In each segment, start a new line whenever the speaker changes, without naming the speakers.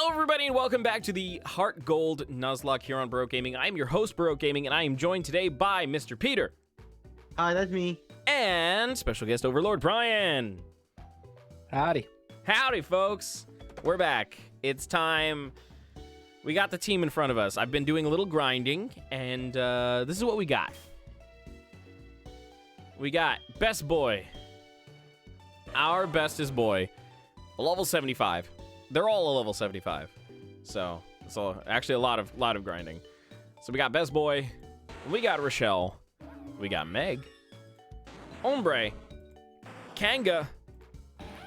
Hello, everybody, and welcome back to the HeartGold Nuzlocke here on Baroque Gaming. I'm your host, Baroque Gaming, and I am joined today by Mr. Peter.
Hi, that's me.
And special guest Overlord Brian.
Howdy.
Howdy, folks. We're back. It's time. We got the team in front of us. I've been doing a little grinding, and this is what we got. We got Best Boy. Our bestest boy. A level 75. They're all a level 75. So actually a lot of grinding. So we got Best Boy. We got Rochelle. We got Meg. Ombre. Kanga.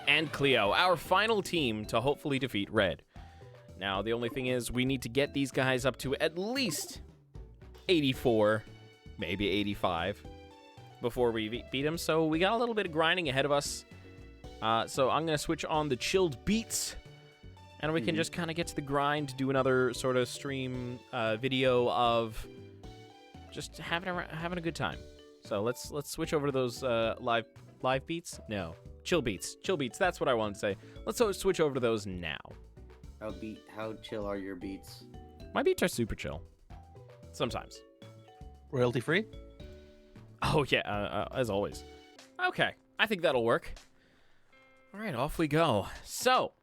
And Cleo. Our final team to hopefully defeat Red. Now, the only thing is we need to get these guys up to at least 84, maybe 85, before we beat them. So we got a little bit of grinding ahead of us. So I'm going to switch on the chilled beats, and we can just kind of get to the grind, do another sort of stream video of just having a good time. So let's switch over to those live beats. No, chill beats. Chill beats. That's what I wanted to say. Let's switch over to those now.
How chill are your beats?
My beats are super chill. Sometimes.
Royalty free?
Oh yeah, as always. Okay, I think that'll work. All right, off we go. So,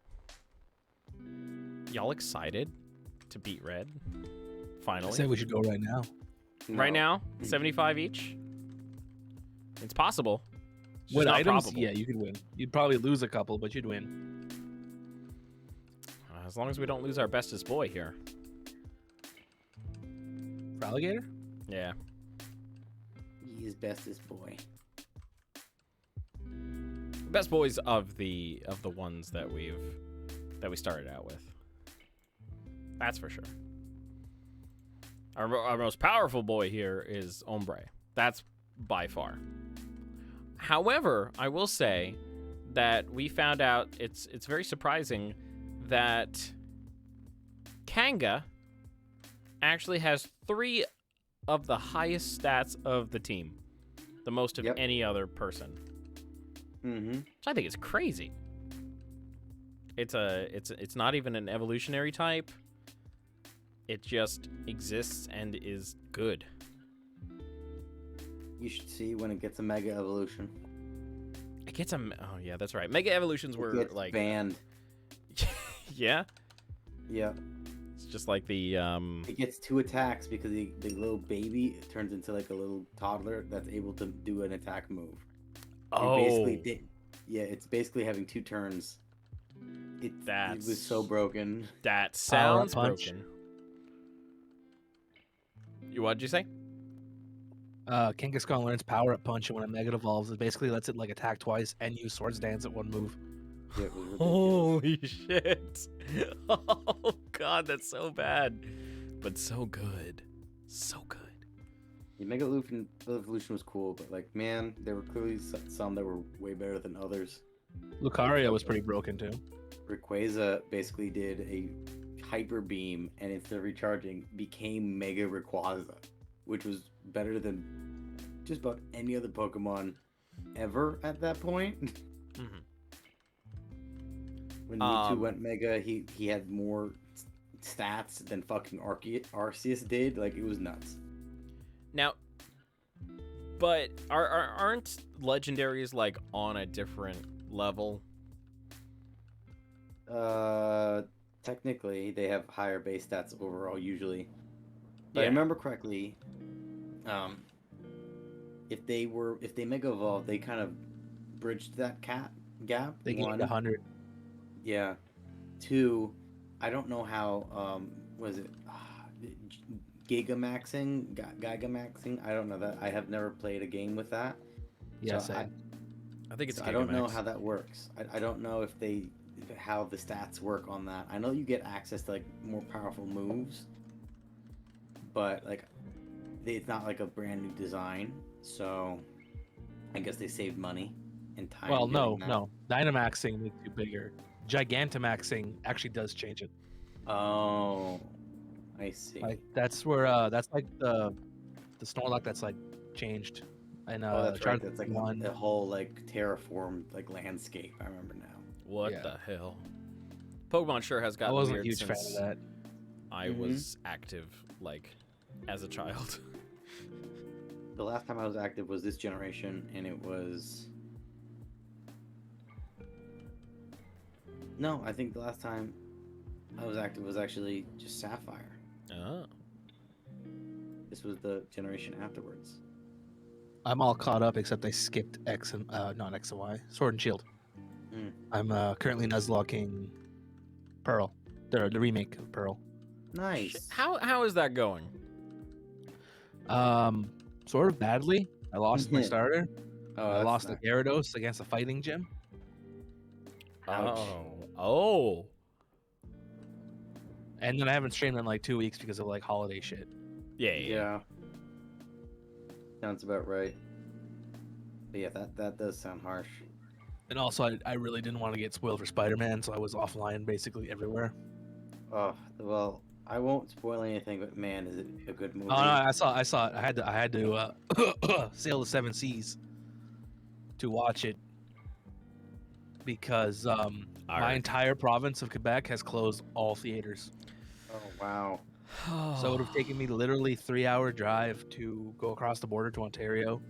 y'all excited to beat Red? Finally.
I say we should go right now.
No.
Right now, 75 each. It's possible. It's just
With
not
items,
probable.
yeah, you could win. You'd probably lose a couple, but you'd win.
As long as we don't lose our bestest boy here.
For alligator?
Yeah.
He's bestest boy.
Best boys of the ones that we started out with. That's for sure. Our most powerful boy here is Ombre. That's by far. However, I will say that we found out it's very surprising that Kanga actually has 3 of the highest stats of the team, the most of any other person. Which I think is crazy. It's not even an evolutionary type. It just exists and is good.
You should see when it gets a mega evolution.
It gets oh yeah, that's right. Mega evolutions were
It gets
like
banned.
Yeah.
Yeah.
It's just like the
It gets 2 attacks because the little baby turns into like a little toddler that's able to do an attack move. It's basically having 2 turns. It was so broken.
That sounds
Power punch.
broken. What'd you say?
Kangaskhan learns power up punch, and when a mega evolves, it basically lets it like attack twice and use Swords Dance at 1 move.
Yeah, it was ridiculous.
Holy shit. Oh god, that's so bad. But so good. So good.
The mega evolution was cool, but like, man, there were clearly some that were way better than others.
Lucario was pretty broken too.
Rayquaza basically did a hyper beam, and instead of recharging, became Mega Rayquaza, which was better than just about any other Pokemon ever at that point. When Mewtwo went Mega, he had more stats than fucking Arceus did. Like, it was nuts.
Now, but aren't legendaries like on a different level?
Technically, they have higher base stats overall usually. But I
Yeah.
remember correctly, if they Mega Evolved, they kind of bridged that gap.
They gained
1.
100.
Yeah. 2, I don't know how, was it Gigamaxing? I don't know that. I have never played a game with that.
Yeah,
So
same.
I think it's
I don't know
Gigamax.
how that works. I don't know how the stats work on that. I know you get access to like more powerful moves, but like it's not like a brand new design, so I guess they saved money and time.
Well, no,
getting that.
no. Dynamaxing makes you bigger. Gigantamaxing actually does change it.
Oh, I see.
Like that's where that's like the Snorlax that's like changed. And
That's right.
Charizard
That's like
one.
the whole like terraformed like landscape. I remember now.
What
Yeah.
the hell? Pokemon sure has
I
gotten
wasn't a
weird
huge fan
since
of that.
I was active, like, as a child.
The last time I was active was this generation, and it was... No, I think the last time I was active was actually just Sapphire.
Oh.
This was the generation afterwards.
I'm all caught up except I skipped X and not X and Y. Sword and Shield.
Mm.
I'm currently nuzlocking Pearl, the remake of Pearl.
Nice.
How is that going?
Sort of badly. I lost my starter.
Oh,
I
that's
lost
not...
the Gyarados against a fighting gym.
Ouch.
Oh.
And then I haven't streamed in like 2 weeks because of like holiday shit.
Yeah.
Yeah. Sounds about right. But yeah, that does sound harsh.
And also, I really didn't want to get spoiled for Spider-Man, so I was offline basically everywhere.
Oh, well, I won't spoil anything, but man, is it a good movie.
Oh no, I saw it. I had to sail the 7 seas to watch it because my entire province of Quebec has closed all theaters.
Oh, wow.
So it would have taken me literally 3-hour drive to go across the border to Ontario,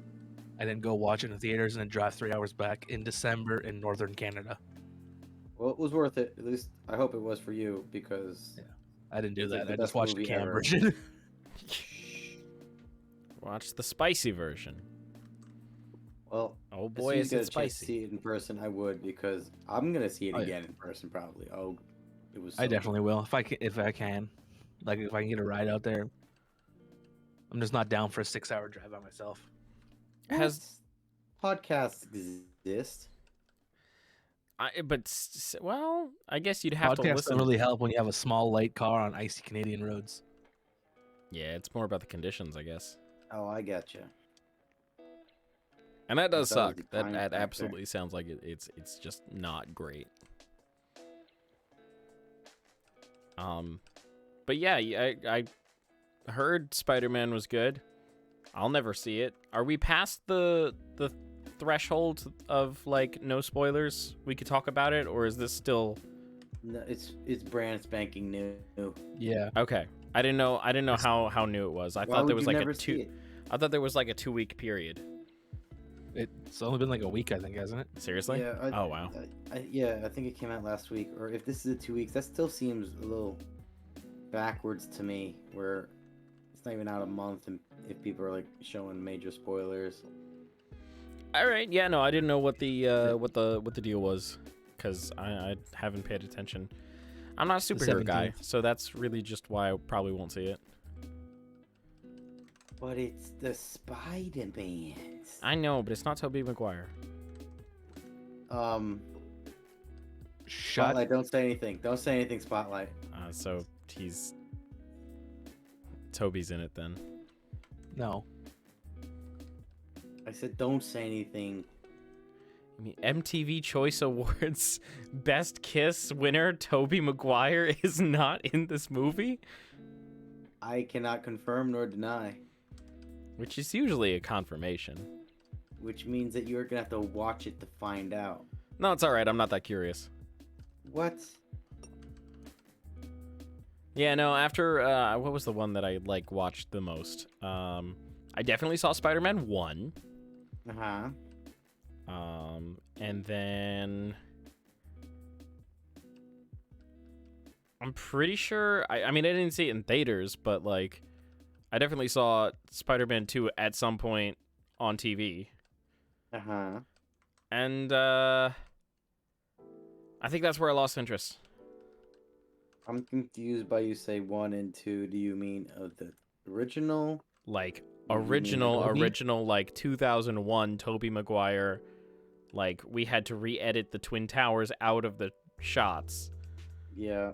and then go watch it in theaters, and then drive 3 hours back in December in northern Canada.
Well, it was worth it. At least I hope it was for you, because...
Yeah. I didn't do
It's like
that.
the
I just
best
watched the
movie
cam
ever.
version.
Watch the spicy version.
Well,
Oh
as
boy,
soon
is
as I
it
get a chance to
spicy.
see it in person, I would, because I'm gonna see it
Oh, yeah.
again in person probably. Oh, it was.
I
so
definitely will if I can, like if I can get a ride out there. I'm just not down for a 6-hour drive by myself.
good.
Has
Podcasts exist?
well, I guess you'd have to
Podcasts
listen.
don't really help when you have a small light car on icy Canadian roads.
Yeah, it's more about the conditions, I guess.
Oh, I getcha.
And that does
That was
suck.
the
That
time factor.
absolutely sounds like it's just not great. But yeah, I heard Spider-Man was good. I'll never see it. Are we past the threshold of like no spoilers? We could talk about it, or is this still?
No, it's brand spanking new.
Yeah.
Okay. I didn't know how new it was. I
Why
thought there
would
was
you
like
never
a
see it?
I thought there was like a 2-week period.
It's only been like a week, I think, hasn't it?
Seriously?
Yeah.
Oh wow.
I think it came out last week. Or if this is a 2 weeks, that still seems a little backwards to me. Where it's not even out a month, and if people are like showing major spoilers.
All right. Yeah. No, I didn't know what the deal was, because I haven't paid attention. I'm not a superhero guy,
17th.
so that's really just why I probably won't see it.
But it's the Spider-Man.
I know, but it's not Tobey Maguire.
Shut.
Spotlight, don't say anything. Don't say anything, Spotlight.
So Toby's in it then.
No.
I said don't say anything.
I mean, MTV Choice Awards Best Kiss winner Tobey Maguire is not in this movie,
I cannot confirm nor deny.
which is usually a confirmation.
Which means that you're gonna have to watch it to find out.
No, it's all right. I'm not that curious.
What?
Yeah, no. After what was the one that I like watched the most? I definitely saw Spider-Man 1.
Uh-huh.
And then I'm pretty sure I mean I didn't see it in theaters, but like I definitely saw Spider-Man 2 at some point on TV.
Uh-huh.
And I think that's where I lost interest.
I'm confused by you say 1 and 2. Do you mean of the original?
Like
You mean
Tobey?
original like 2001 Tobey Maguire. Like we had to re-edit the Twin Towers out of the shots.
Yeah.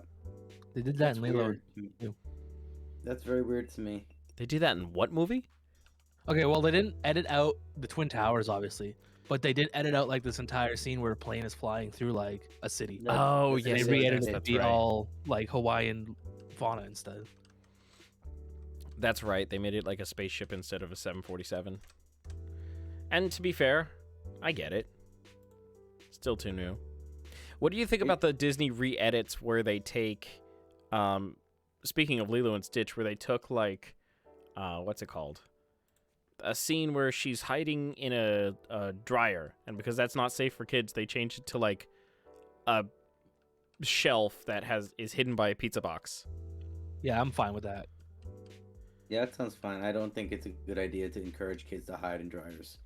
They did that in Lilo.
weird.
too.
That's very weird to me.
They do that in what movie?
Okay, well, they didn't edit out the Twin Towers, obviously, but they did edit out like this entire scene where a plane is flying through like a city.
No,
Oh,
that's
And
yes,
they re-edited
yes,
it to
that's
be
right.
all like Hawaiian fauna instead.
That's right. They made it like a spaceship instead of a 747. And to be fair, I get it. Still too new. What do you think about the Disney re-edits where they take, speaking of Lilo and Stitch, where they took like, what's it called? A scene where she's hiding in a dryer, and because that's not safe for kids, they changed it to like a shelf that is hidden by a pizza box.
Yeah, I'm fine with that.
Yeah, that sounds fine. I don't think it's a good idea to encourage kids to hide in dryers.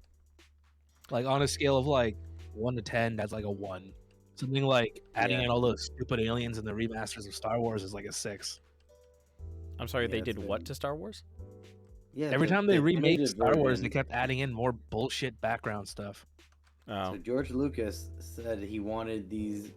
Like on a scale of like 1 to 10, that's like a 1. Something like adding in all those stupid aliens in the remasters of Star Wars is like a 6.
I'm sorry,
Yeah,
they
that's
did
good.
what to Star Wars?
Yeah.
Every time they remade
animated
Star Wars, they
version-
kept adding in more bullshit background stuff.
Oh,
So George Lucas said he wanted these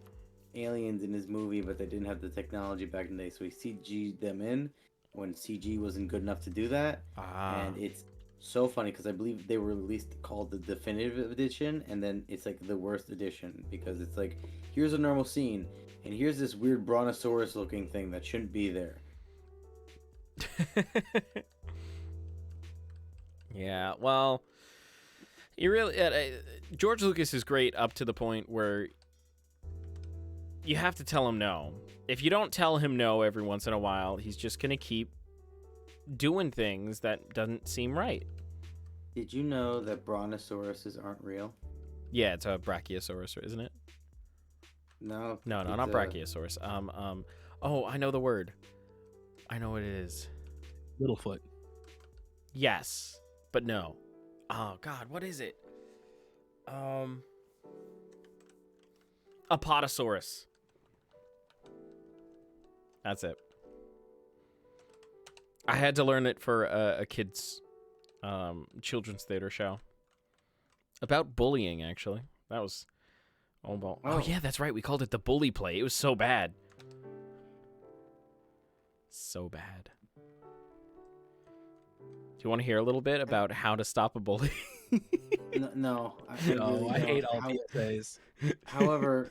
aliens in his movie, but they didn't have the technology back in the day, so he CG'd them in when CG wasn't good enough to do that. And it's so funny because I believe they were released called the definitive edition, and then it's like the worst edition because it's like, here's a normal scene, and here's this weird brontosaurus looking thing that shouldn't be there.
Yeah, well, you really George Lucas is great up to the point where you have to tell him no. If you don't tell him no every once in a while, he's just gonna keep doing things that doesn't seem right.
Did you know that brontosauruses aren't real?
Yeah, it's a brachiosaurus, isn't it?
No.
No, not brachiosaurus. Oh, I know the word. I know what it is.
Littlefoot.
Yes, but no. Oh God, what is it? Apatosaurus. That's it. I had to learn it for a kid's children's theater show about bullying. Actually, that was oh yeah, that's right. We called it the bully play. It was so bad, so bad. Do you want to hear a little bit about how to stop a bully?
No,
I
really
hate
don't.
all PSAs.
However,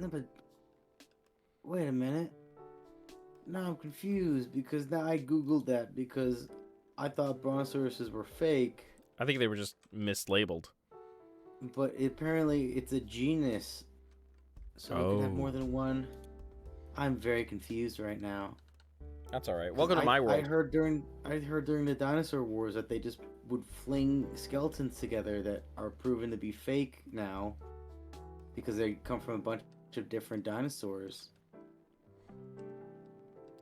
no, but wait a minute. Now I'm confused because now I googled that because I thought brontosauruses were fake,
I think they were just mislabeled.
but apparently it's a genus, so it can have more than one. I'm very confused right now.
That's all right. Welcome to my world.
I heard during the dinosaur wars that they just would fling skeletons together that are proven to be fake now because they come from a bunch of different dinosaurs.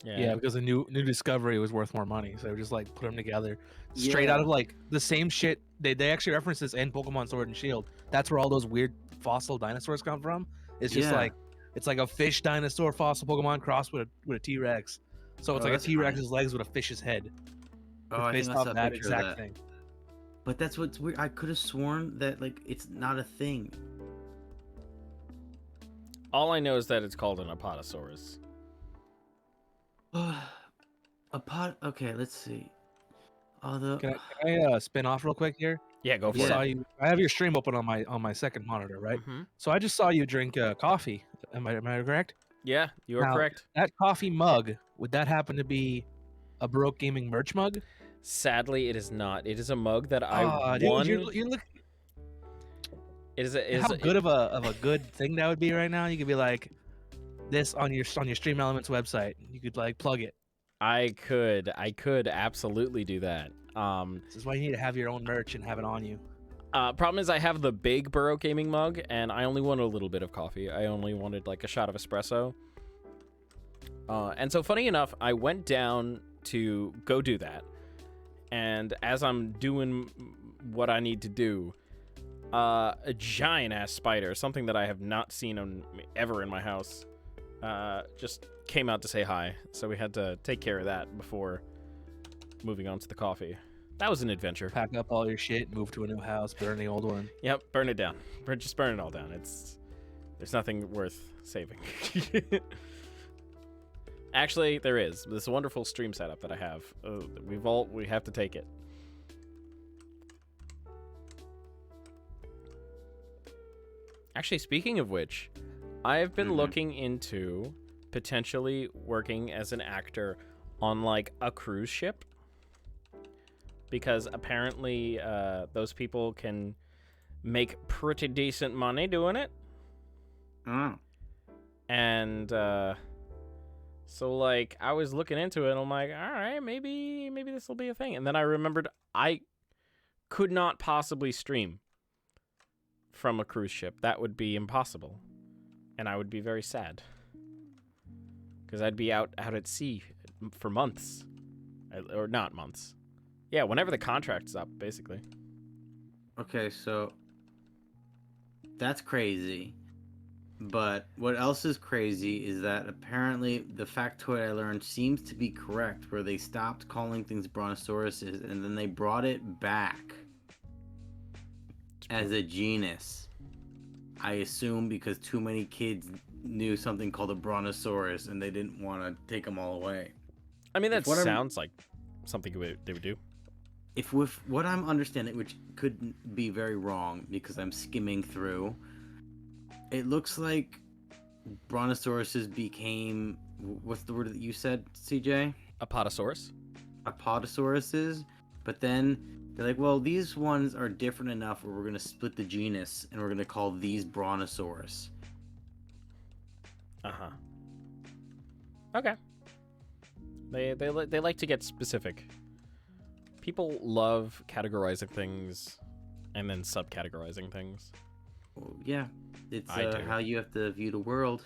Yeah, because the new discovery was worth more money, so they were just like put them together, straight out of like the same shit. They actually reference this in Pokemon Sword and Shield. That's where all those weird fossil dinosaurs come from. It's just like it's like a fish dinosaur fossil Pokemon crossed with a T-Rex. So it's like a T-Rex's legs with a fish's head.
Oh, I
based
think I saw
off
a
that
picture of
exact
that.
thing.
But that's what's weird. I could have sworn that like it's not a thing.
All I know is that it's called an Apatosaurus.
Okay, let's see. Although
Can I spin off real quick here?
Yeah, go for
Yeah.
Saw
it.
you. I have your stream open on my second monitor, right?
Mhm.
So I just saw you drink coffee. Am I correct?
Yeah, you are
Now,
correct.
That coffee mug, would that happen to be a Baroque Gaming merch mug?
Sadly, it is not. It is a mug that I
Dude,
won.
you look
It is
how good of a good thing that would be right now. You could be like this on your Stream Elements website. You could like plug it.
I could absolutely do that.
This is why you need to have your own merch and have it on you.
Problem is I have the big Baroque Gaming mug, and I only wanted a little bit of coffee. I only wanted like a shot of espresso. And so funny enough, I went down to go do that. And as I'm doing what I need to do, a giant ass spider, something that I have not seen ever in my house, just came out to say hi. So we had to take care of that before moving on to the coffee. That was an adventure.
Pack up all your shit, move to a new house, burn the old one.
Yep, burn it down. Just burn it all down. There's nothing worth saving. Actually, there is. This wonderful stream setup that I have. We have to take it. Actually, speaking of which, I have been looking into potentially working as an actor on like a cruise ship. because apparently those people can make pretty decent money doing it.
Oh.
And so like I was looking into it and I'm like, all right, maybe this will be a thing. And then I remembered I could not possibly stream from a cruise ship. That would be impossible. And I would be very sad. Because I'd be out at sea for months. Or not months. Yeah, whenever the contract's up, basically.
Okay, so that's crazy. But what else is crazy is that apparently the factoid I learned seems to be correct, where they stopped calling things brontosauruses and then they brought it back as a genus. I assume because too many kids knew something called a brontosaurus and they didn't want to take them all away.
I mean, that sounds like something they would do.
If with what I'm understanding, which could be very wrong because I'm skimming through, it looks like brontosauruses became, what's the word that you said, CJ?
Apatosaurus?
Apatosauruses. But then they're like, well, these ones are different enough where we're going to split the genus and we're going to call these brontosaurus.
Uh-huh. Okay. They like to get specific. People love categorizing things and then subcategorizing things.
Well, yeah, it's
do.
how you have to view the world.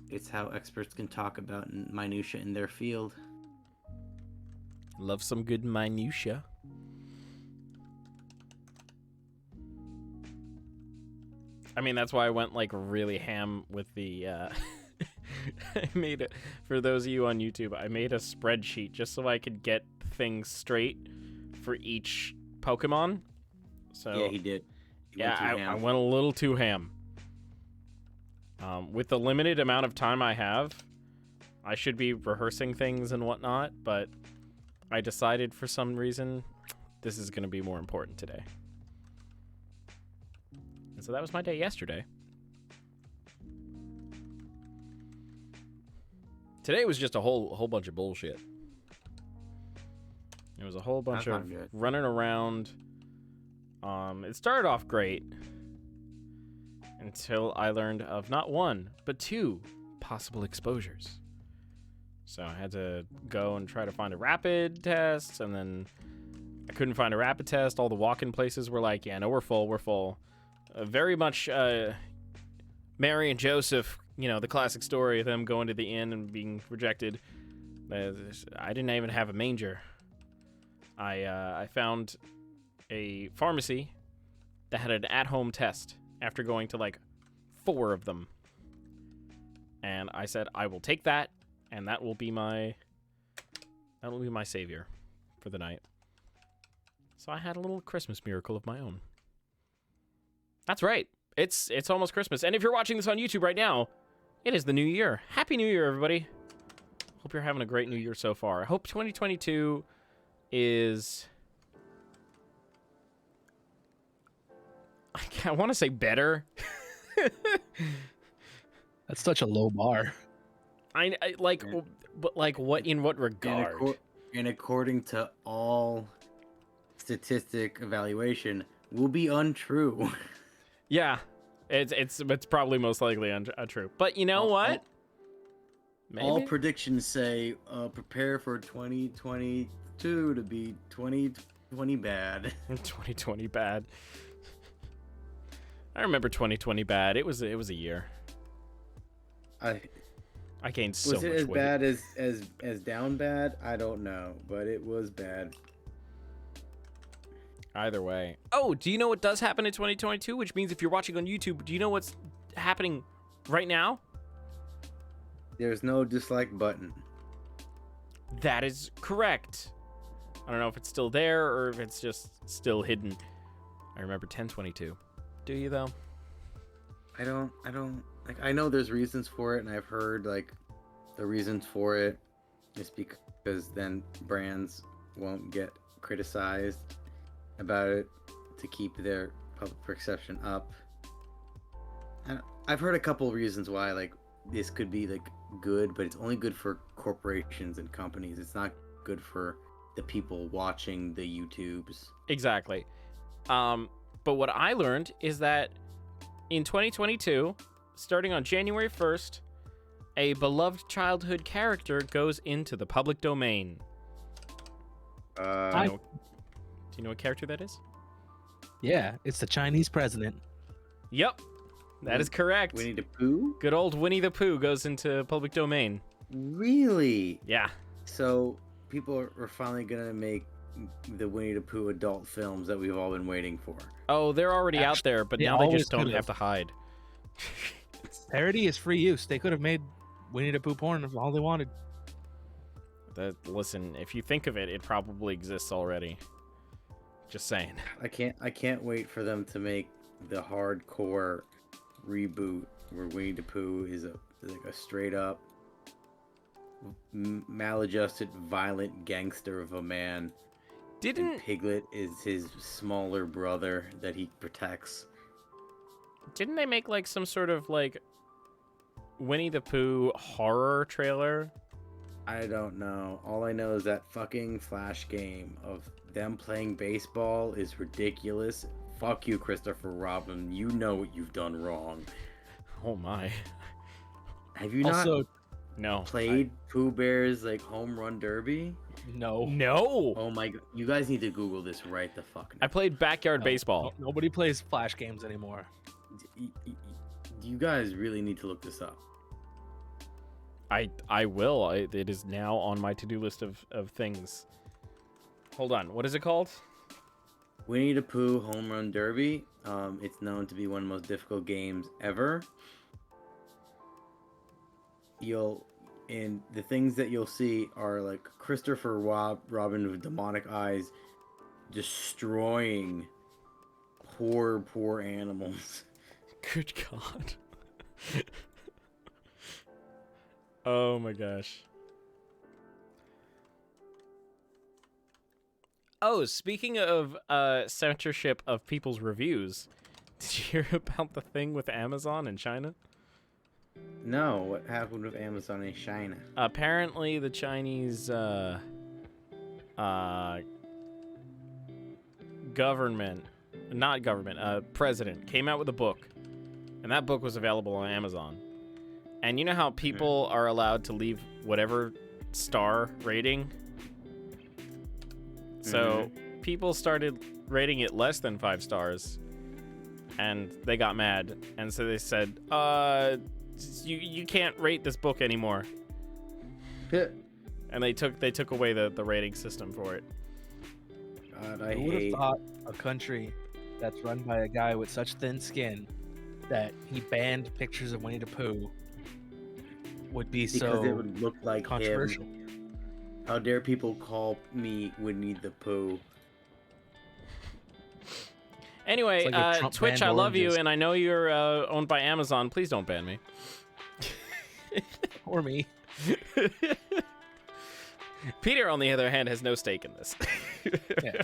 It's how experts can talk about minutia in their field.
Love some good minutia. I mean, that's why I went like really ham with the I made it for those of you on YouTube. I made a spreadsheet just so I could get things straight for each Pokemon. So
Yeah, he did.
I went a little too ham. With the limited amount of time I have, I should be rehearsing things and whatnot, but I decided for some reason this is going to be more important today. And so that was my day yesterday. Today was just a whole bunch of bullshit. It was a whole bunch of running around. It started off great until I learned of not one, but two possible exposures. So I had to go and try to find a rapid test, and then I couldn't find a rapid test. All the walk-in places were like, yeah, no, we're full. Very much Mary and Joseph, the classic story of them going to the inn and being rejected. I didn't even have a manger. I found a pharmacy that had an at-home test after going to like 4 of them. And I said, I will take that, and that will be my savior for the night. So I had a little Christmas miracle of my own. That's right. It's almost Christmas. And if you're watching this on YouTube right now, it is the new year. Happy New Year, everybody. Hope you're having a great new year so far. I hope 2022 is... I want to say better.
That's such a low bar.
I like, but like what in what regard?
And according to all statistic evaluation, will be untrue.
Yeah, it's probably most likely untrue. But you know what? Maybe?
All predictions say prepare for 2022 to be 2020 bad.
2020 bad. I remember 2020 bad. It was a year. I gained so much weight.
Was it as bad as down bad? I don't know, but it was bad.
Either way. Oh, do you know what does happen in 2022? Which means if you're watching on YouTube, do you know what's happening right now?
There's no dislike button.
That is correct. I don't know if it's still there or if it's just still hidden. I remember 1022. Do you though?
I don't like, I know there's reasons for it, and I've heard like the reasons for it is because then brands won't get criticized about it to keep their public perception up. And I've heard a couple reasons why like this could be like good, but it's only good for corporations and companies. It's not good for the people watching the YouTubes.
Exactly. But what I learned is that in 2022, starting on January 1st, a beloved childhood character goes into the public domain. Do you know what character that is?
Yeah, it's the Chinese president.
Yep, that is correct.
Winnie the Pooh?
Good old Winnie the Pooh goes into public domain.
Really?
Yeah.
So people are finally gonna make the Winnie the Pooh adult films that we've all been waiting for.
Oh, they're already out there, but now they
always
just don't
could've.
have to hide.
Parody is free use. They could have made Winnie the Pooh porn if all they wanted.
Listen, if you think of it, it probably exists already. Just saying.
I can't wait for them to make the hardcore reboot where Winnie the Pooh is like a straight up maladjusted, violent gangster of a man. And Piglet is his smaller brother that he protects.
Didn't they make like some sort of like Winnie the Pooh horror trailer?
I don't know. All I know is that fucking Flash game of them playing baseball is ridiculous. Fuck you, Christopher Robin. You know what you've done wrong.
Oh my.
Have you
Also,
No.
played Pooh Bear's like home run derby?
no.
No.
Oh my god. You guys need to Google this right the fuck now.
I played backyard baseball.
Nobody plays Flash games anymore.
You guys really need to look this up.
I will. It is now on my to-do list of things. Hold on. What is it called?
Winnie the Pooh Home Run Derby. It's known to be one of the most difficult games ever. And the things that you'll see are like Christopher Robin with demonic eyes destroying poor animals.
Good God. Oh my gosh. Oh, speaking of censorship of people's reviews, did you hear about the thing with Amazon in China?
No, what happened with Amazon in China?
Apparently, the Chinese president came out with a book, and that book was available on Amazon. And you know how people are allowed to leave whatever star rating? So people started rating it less than 5 stars, and they got mad, and so they said, you can't rate this book anymore. And they took away the rating system for it.
God,
Who would have thought a country that's run by a guy with such thin skin that he banned pictures of Winnie the Pooh would be
because
so
it would look like
controversial?
him. How dare people call me Winnie the Pooh?
Anyway,
It's like if Trump
Twitch,
banned
I love you,
oranges.
and I know you're owned by Amazon. Please don't ban me.
Or me.
Peter, on the other hand, has no stake in this.
Yeah.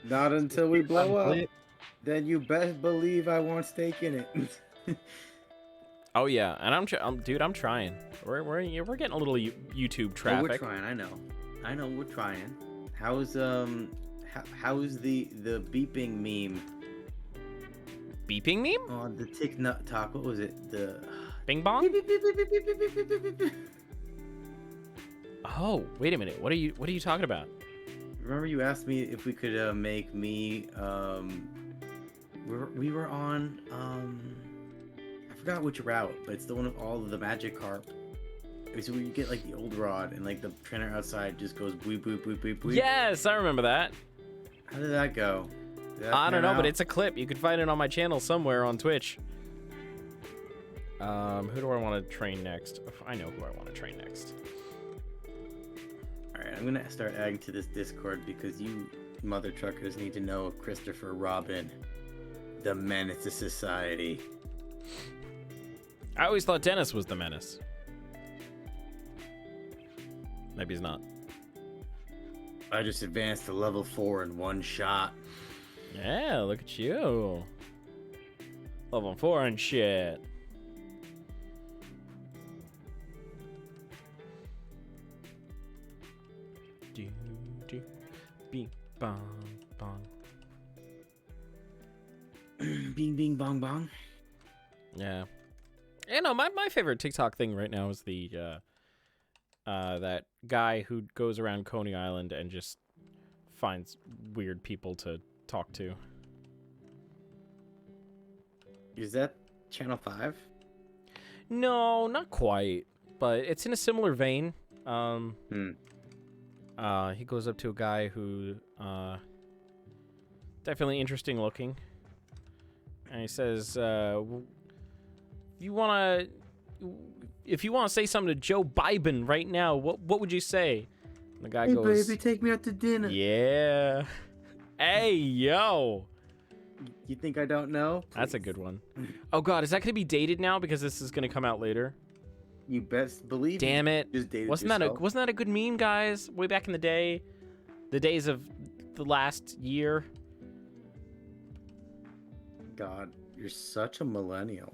Not until we blow up.
Play it.
Then you best believe I want stake in it.
Oh yeah, and I'm trying. We're getting a little YouTube
Oh,
traffic.
we're trying. I know. We're trying. How's how's the beeping meme
Beeping meme?
on the TikTok? What was it? The
Bing bong?
beep, beep, beep, beep, beep, beep, beep, beep, beep, beep.
Oh, wait a minute. What are you talking about?
Remember you asked me if we could make me we were on I forgot which route, but it's the one with all of the magic carp. So where you get like the old rod and like the trainer outside just goes boop boop boop boop boop.
Yes, I remember that.
How did that go? Did that
I don't
pan
know, but
out?
it's a clip. You can find it on my channel somewhere on Twitch. Who do I want to train next? I know who I want to train next.
Alright, I'm gonna start adding to this Discord because you mother truckers need to know Christopher Robin, the menace to society.
I always thought Dennis was the menace. Maybe he's not.
I just advanced to level 4 in one shot.
Yeah, look at you. Level 4 and shit. Bong, bong.
Bing, bing, bong, bong.
Yeah. You know, my favorite TikTok thing right now is the that guy who goes around Coney Island and just finds weird people to talk to.
Is that Channel 5?
No, not quite, but it's in a similar vein. He goes up to a guy who definitely interesting looking, and he says, if you wanna say something to Joe Biden right now, what would you say?" And the guy
Hey,
goes,
baby, take me out to dinner.
"Yeah." Hey, yo.
You think I don't know?
That's a
Please.
good one. Oh god, is that gonna be dated now because this is gonna come out later?
You best believe.
Damn it!
You just dated
Wasn't
yourself.
that a good meme, guys? Way back in the day, the days of the last year.
God, you're such a millennial.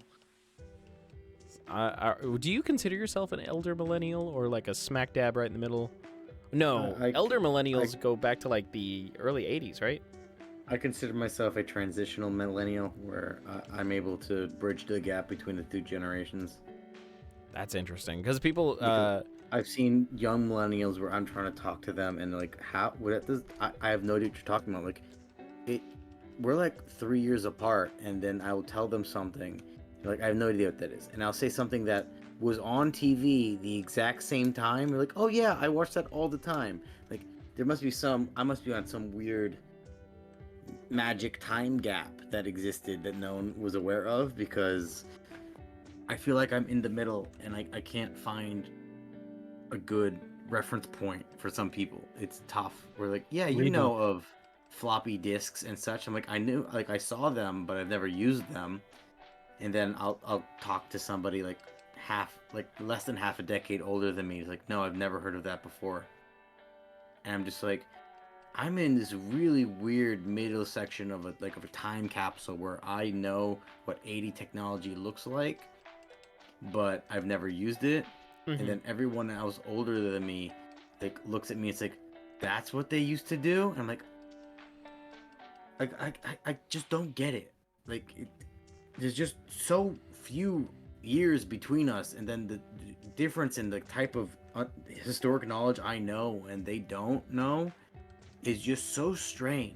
Do you consider yourself an elder millennial or like a smack dab right in the middle? No, elder millennials go back to like the early '80s, right?
I consider myself a transitional millennial, where I'm able to bridge the gap between the two generations.
That's interesting because people.
I've seen young millennials where I'm trying to talk to them, and like, I have no idea what you're talking about. Like, we're like 3 years apart, and then I will tell them something, like I have no idea what that is, and I'll say something that was on TV the exact same time. You're like, oh yeah, I watch that all the time. Like, there must be I must be on some weird magic time gap that existed that no one was aware of, because I feel like I'm in the middle and I can't find a good reference point for some people. It's tough. We're like, yeah, you know of floppy disks and such. I'm like, I saw them, but I've never used them. And then I'll talk to somebody like less than half a decade older than me. He's like, no, I've never heard of that before. And I'm just like, I'm in this really weird middle section of a time capsule where I know what 80 technology looks like, but I've never used it.
Mm-hmm.
And then everyone else older than me like looks at me. It's like, that's what they used to do. And I'm like, I just don't get it. Like, there's just so few years between us, and then the difference in the type of historic knowledge I know and they don't know is just so strange.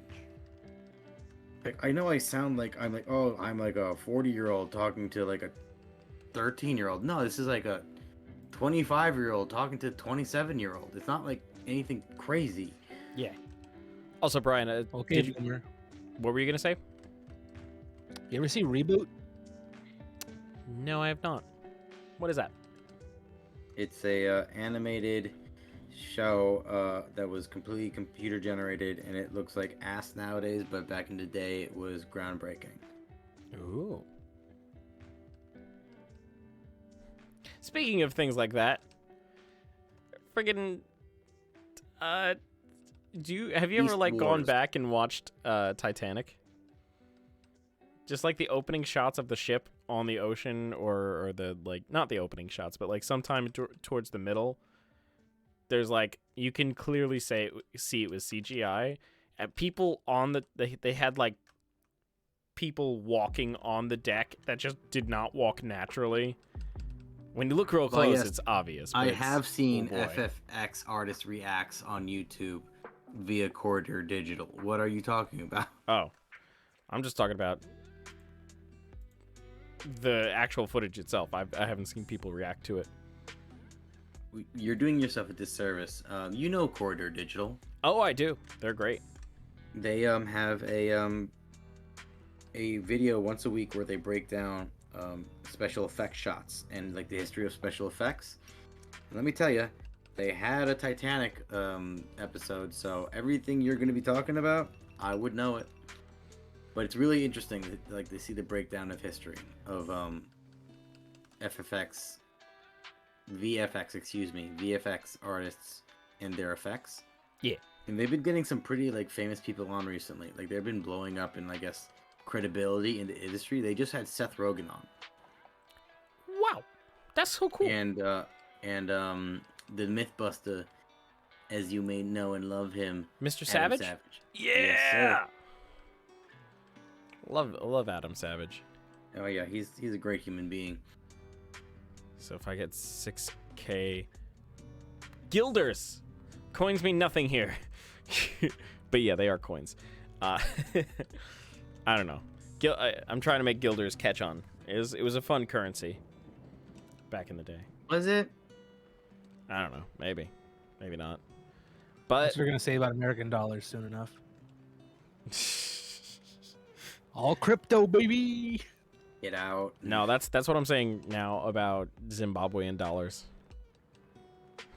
Like, I know I sound like I'm like a 40-year-old talking to like a 13-year-old. No, this is like a 25-year-old talking to a 27-year-old. It's not like anything crazy.
Yeah. Also, Brian,
Okay,
what were you gonna say?
You ever see Reboot?
No, I have not. What is that?
It's a animated show that was completely computer generated, and it looks like ass nowadays, but back in the day it was groundbreaking.
Ooh. Speaking of things like that, friggin' have you ever like gone back and watched Titanic? Just like the opening shots of the ship on the ocean, or the, like, not the opening shots, but like sometime towards the middle, there's like, you can clearly see it was CGI, and people on they had like people walking on the deck that just did not walk naturally. When you look real close, it's obvious.
I have seen FFX artist reacts on YouTube via Corridor Digital. What are you talking about?
Oh, I'm just talking about the actual footage itself. I haven't seen people react to it.
You're doing yourself a disservice. You know Corridor Digital.
Oh, I do. They're great.
They have a video once a week where they break down special effects shots and like the history of special effects. And let me tell you, they had a Titanic episode, so everything you're going to be talking about, I would know it. But it's really interesting, like, to see the breakdown of history of VFX artists and their effects.
Yeah.
And they've been getting some pretty like famous people on recently. Like, they've been blowing up in, I guess, credibility in the industry. They just had Seth Rogen on.
Wow, that's so cool.
And the Mythbuster as you may know and love him,
Mr.
Adam
Savage? Yeah.
Yes, sir.
Love Adam Savage.
Oh yeah, he's a great human being.
So if I get 6K guilders, coins mean nothing here. But yeah, they are coins. I don't know. I'm trying to make guilders catch on. It was a fun currency back in the day.
Was it?
I don't know. Maybe not. But
That's what we're gonna say about American dollars soon enough. All crypto, baby.
Get out.
no, that's what I'm saying now about Zimbabwean dollars.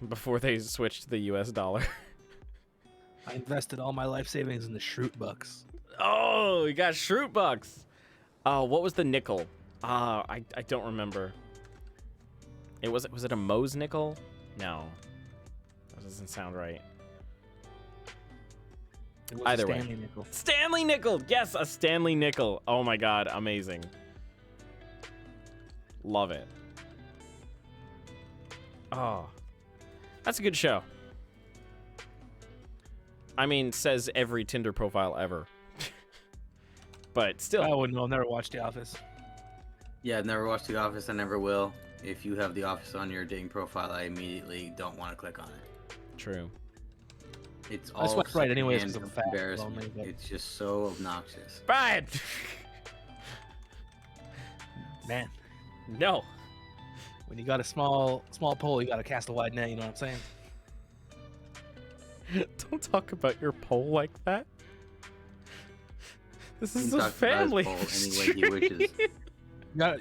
Before they switched to the US dollar.
I invested all my life savings in the Shroot bucks.
Oh, you got Shroot bucks. Oh, what was the nickel? I don't remember. Was it a Moe's nickel? No. That doesn't sound right.
It was
Either
a
way.
Stanley nickel.
Stanley nickel. Yes, a Stanley nickel. Oh my god, amazing. Love it. Oh. That's a good show. I mean, says every Tinder profile ever. But still.
I wouldn't know. I've never watched The Office.
Yeah, I've never watched The Office. I never will. If you have The Office on your dating profile, I immediately don't want to click on it.
True.
It's
I
all
swipe right anyways
secondhand
because I'm fat and
embarrassment.
lonely, but-
It's just so obnoxious.
Fine.
Man,
No.
when you got a small pole, you gotta cast a wide net. You know what I'm saying?
Don't talk about your poll like that. This
He
is
can
a
talk about his
family.
poll any way he wishes.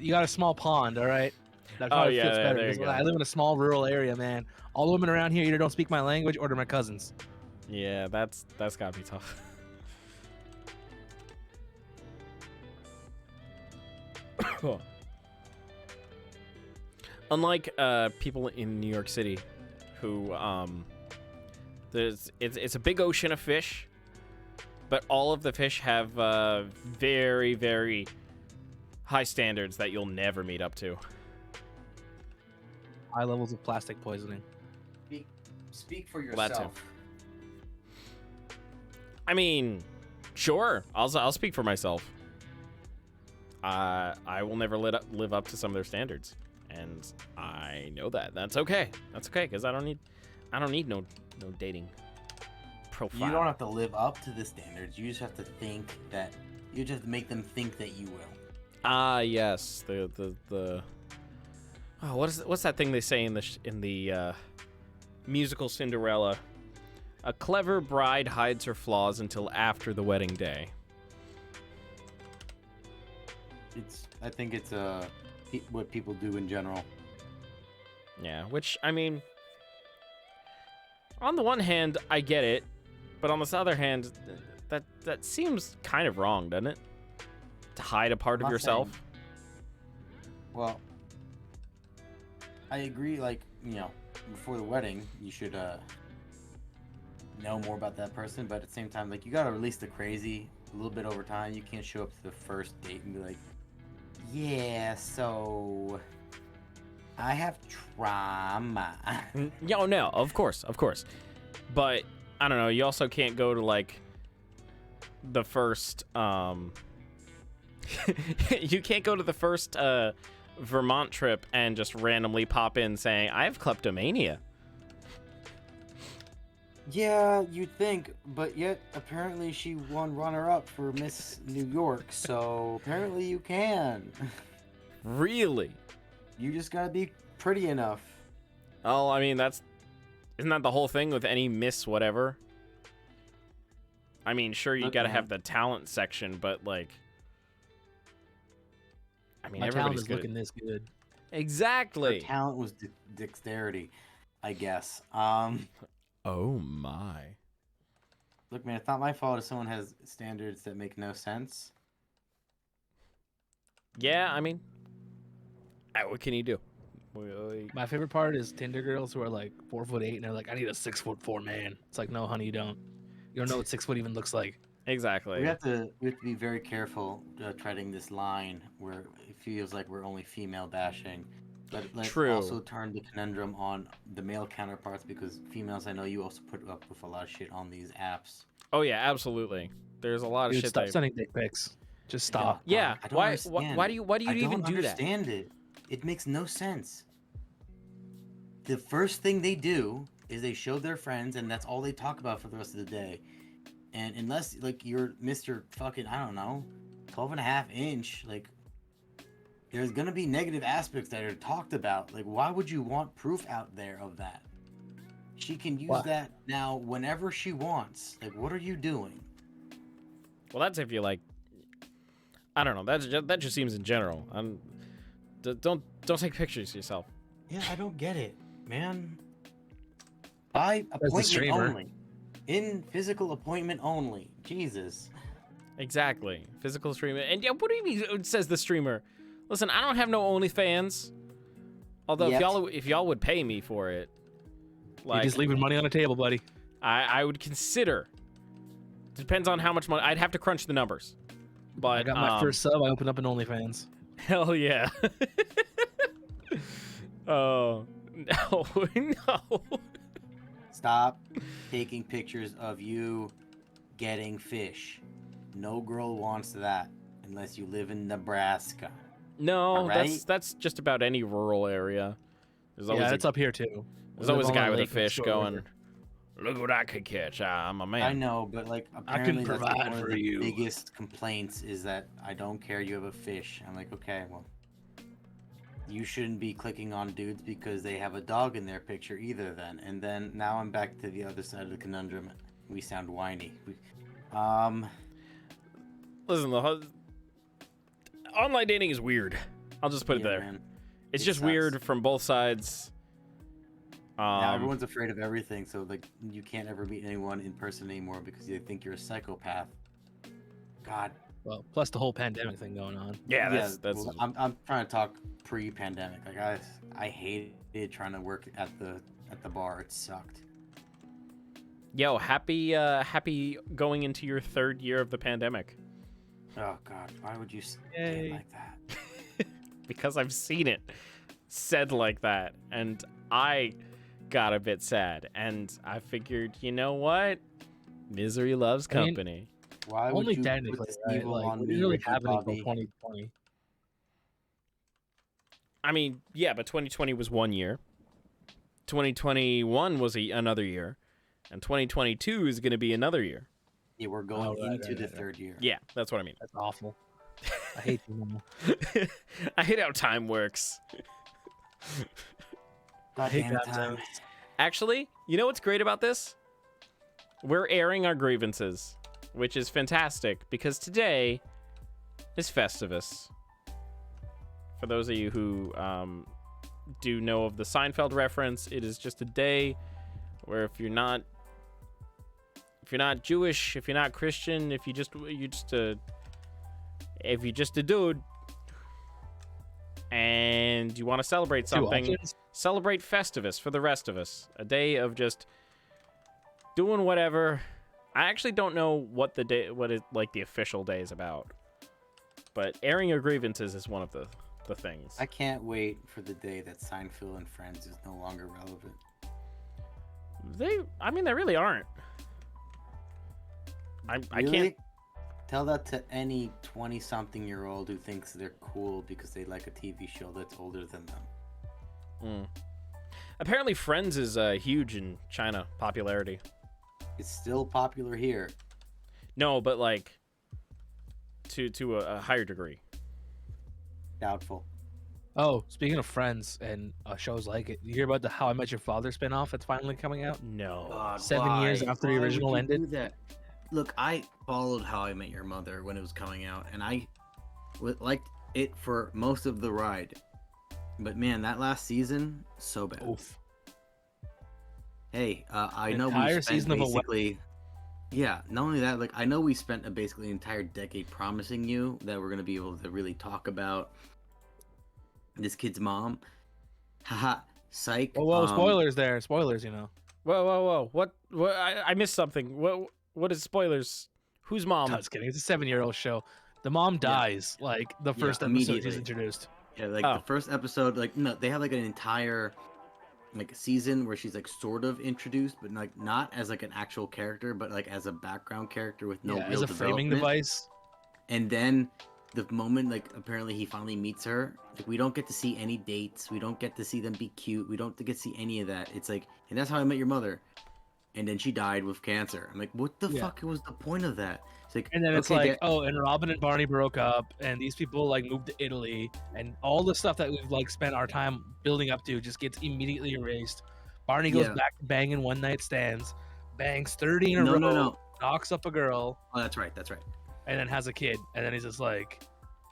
You got a small pond, all right? That probably
yeah,
fits better.
there you
'cause
go.
I live in a small rural area, man. All the women around here either don't speak my language or they're my cousins.
Yeah, that's gotta be tough. Unlike people in New York City, who it's a big ocean of fish, but all of the fish have very, very high standards that you'll never meet up to.
High levels of plastic poisoning.
Speak for
Well, that too.
yourself.
I mean, sure, I'll speak for myself. I will never live up to some of their standards, and I know that. That's okay. That's okay, because I don't need no dating profile.
You don't have to live up to the standards. You just have to think that. You just make them think that you will.
Ah, yes. The oh, what's that thing they say in the musical Cinderella? A clever bride hides her flaws until after the wedding day.
I think it's what people do in general.
Yeah, which, I mean, on the one hand, I get it, but on this other hand, that seems kind of wrong, doesn't it? To hide a part of
Not
yourself.
Well, I agree. Like, before the wedding, you should know more about that person. But at the same time, like, you gotta release the crazy a little bit over time. You can't show up to the first date and be like, "Yeah, so I have trauma."
No, of course. But, I don't know, you also can't go to, like, the first, you can't go to the first, Vermont trip and just randomly pop in saying, I have kleptomania.
Yeah, you'd think, but yet apparently she won runner-up for Miss New York, so apparently you can.
Really?
You just gotta be pretty enough.
Oh, I mean, isn't that the whole thing with any Miss whatever? I mean, sure, you gotta have the talent section, but, like, I mean,
My talent
everybody's
is
good.
looking this good.
Exactly.
Her talent was dexterity, I guess.
Oh my.
Look, man, it's not my fault if someone has standards that make no sense.
Yeah, I mean, what can you do?
My favorite part is Tinder girls who are like 4'8" and they're like, I need a 6'4" man. It's like, no, honey, you don't. You don't know what 6 foot even looks like.
Exactly.
We have to be very careful treading this line where it feels like we're only female bashing. But let's
True.
also turn the conundrum on the male counterparts, because females, I know you also put up with a lot of shit on these apps.
Oh yeah, absolutely. There's a lot of
Dude,
shit.
stop sending dick pics. Just stop.
Yeah.
I don't
Why?
understand.
Why do you? Why do you
I
even
don't
do that?
understand it. It makes no sense. The first thing they do is they show their friends, and that's all they talk about for the rest of the day. And unless like you're Mr. fucking, I don't know, 12.5 inch, like there's gonna be negative aspects that are talked about. Like, why would you want proof out there of that? She can use
Why?
that now whenever she wants. Like, what are you doing?
Well, that's if you like. I don't know. That just seems in general. Don't take pictures yourself.
Yeah, I don't get it, man. By
the
appointment
streamer.
only. In physical appointment only. Jesus.
Exactly. Physical streaming. And yeah, what do you mean? It says the streamer. Listen, I don't have no OnlyFans. Although
Yet.
if y'all would pay me for it,
You're
like
just leaving money on the table, buddy.
I would consider. Depends on how much money. I'd have to crunch the numbers. But
I got my first sub. I opened up an OnlyFans.
Hell yeah. Oh no, no.
Stop taking pictures of you getting fish. No girl wants that unless you live in Nebraska.
No,
Alright.
that's just about any rural area. There's always
Yeah,
a,
it's up here too.
there's always a
We live
guy
on
with a
lake and
fish
shore
going,
river.
look what I could catch. I'm a man.
I know, but like
I can
apparently that's like
provide
one
for
of the
you.
biggest complaints is that I don't care you have a fish. I'm like, okay, well, you shouldn't be clicking on dudes because they have a dog in their picture either then. And then now I'm back to the other side of the conundrum. We sound whiny.
Listen, online dating is weird. I'll just put it
yeah,
there.
man.
It's
It
just
sucks.
weird from both sides.
Now everyone's afraid of everything, so like you can't ever meet anyone in person anymore because they think you're a psychopath. God.
Well, plus the whole pandemic thing going on.
yeah, that's
well, I'm trying to talk pre-pandemic. Like I hated trying to work at the bar. It sucked.
yo, happy going into your 3rd year of the pandemic.
Oh God, why would you say
Yay.
it like that?
Because I've seen it said like that, and I got a bit sad, and I figured, you know what? Misery loves
I mean,
company.
Why would
Only
you
technically,
put this
right?
evil
Like,
on
we
me,
didn't really
Ricky
have it until
Bobby?
2020.
I mean, yeah, but 2020 was 1 year. 2021 was another year, and 2022 is going to be another year.
Yeah, we're going
Oh, right,
into
right,
the
right.
3rd year.
Yeah, that's what I mean.
That's awful. I hate you now.
I hate how time works.
God
hate
damn
that
time.
time.
Actually, you know what's great about this? We're airing our grievances, which is fantastic because today is Festivus. For those of you who do know of the Seinfeld reference, it is just a day where if you're not Jewish, if you're not Christian, if you're just a dude and you want to celebrate
Two
something,
options?
celebrate Festivus for the rest of us. A day of just doing whatever. I actually don't know what the official day is about, but airing your grievances is one of the things.
I can't wait for the day that Seinfeld and Friends is no longer relevant.
They really aren't. I
Really?
can't.
Tell that to any 20-something-year-old who thinks they're cool because they like a TV show that's older than them.
Apparently, Friends is huge in China popularity.
It's still popular here.
No, but like to a higher degree.
Doubtful.
Oh, speaking of Friends and shows like it, you hear about the How I Met Your Father spinoff that's finally coming out?
No.
7 years after the original ended?
Look, I followed How I Met Your Mother when it was coming out, and I liked it for most of the ride. But man, that last season, so bad.
Oof.
Hey, I
An
know
entire
we spent
season of a
basically. Yeah, not only that, like I know we spent basically an entire decade promising you that we're gonna be able to really talk about this kid's mom. Haha, psych.
Oh, well, spoilers there. Spoilers, you know.
Whoa! What? I missed something. What is spoilers? Who's mom?
I was kidding. It's a 7-year-old show. The mom dies like the first episode she's
immediately.
introduced.
Yeah, like
Oh.
the first episode, like no, they have like an entire like season where she's like sort of introduced, but like not as like an actual character, but like as a background character with no
Yeah,
real
as a framing
development.
device.
And then the moment like apparently he finally meets her, like we don't get to see any dates, we don't get to see them be cute, we don't get to see any of that. It's like, and that's how I met your mother. And then she died with cancer. I'm like, what the
Yeah.
fuck was the point of that? It's like,
And then it's
okay,
like, oh, and Robin and Barney broke up, and these people like moved to Italy, and all the stuff that we've like spent our time building up to just gets immediately erased. Barney goes
Yeah.
back to banging one night stands, bangs 30 in a
No,
row,
no.
knocks up a girl,
Oh, that's right.
and then has a kid, and then he's just like,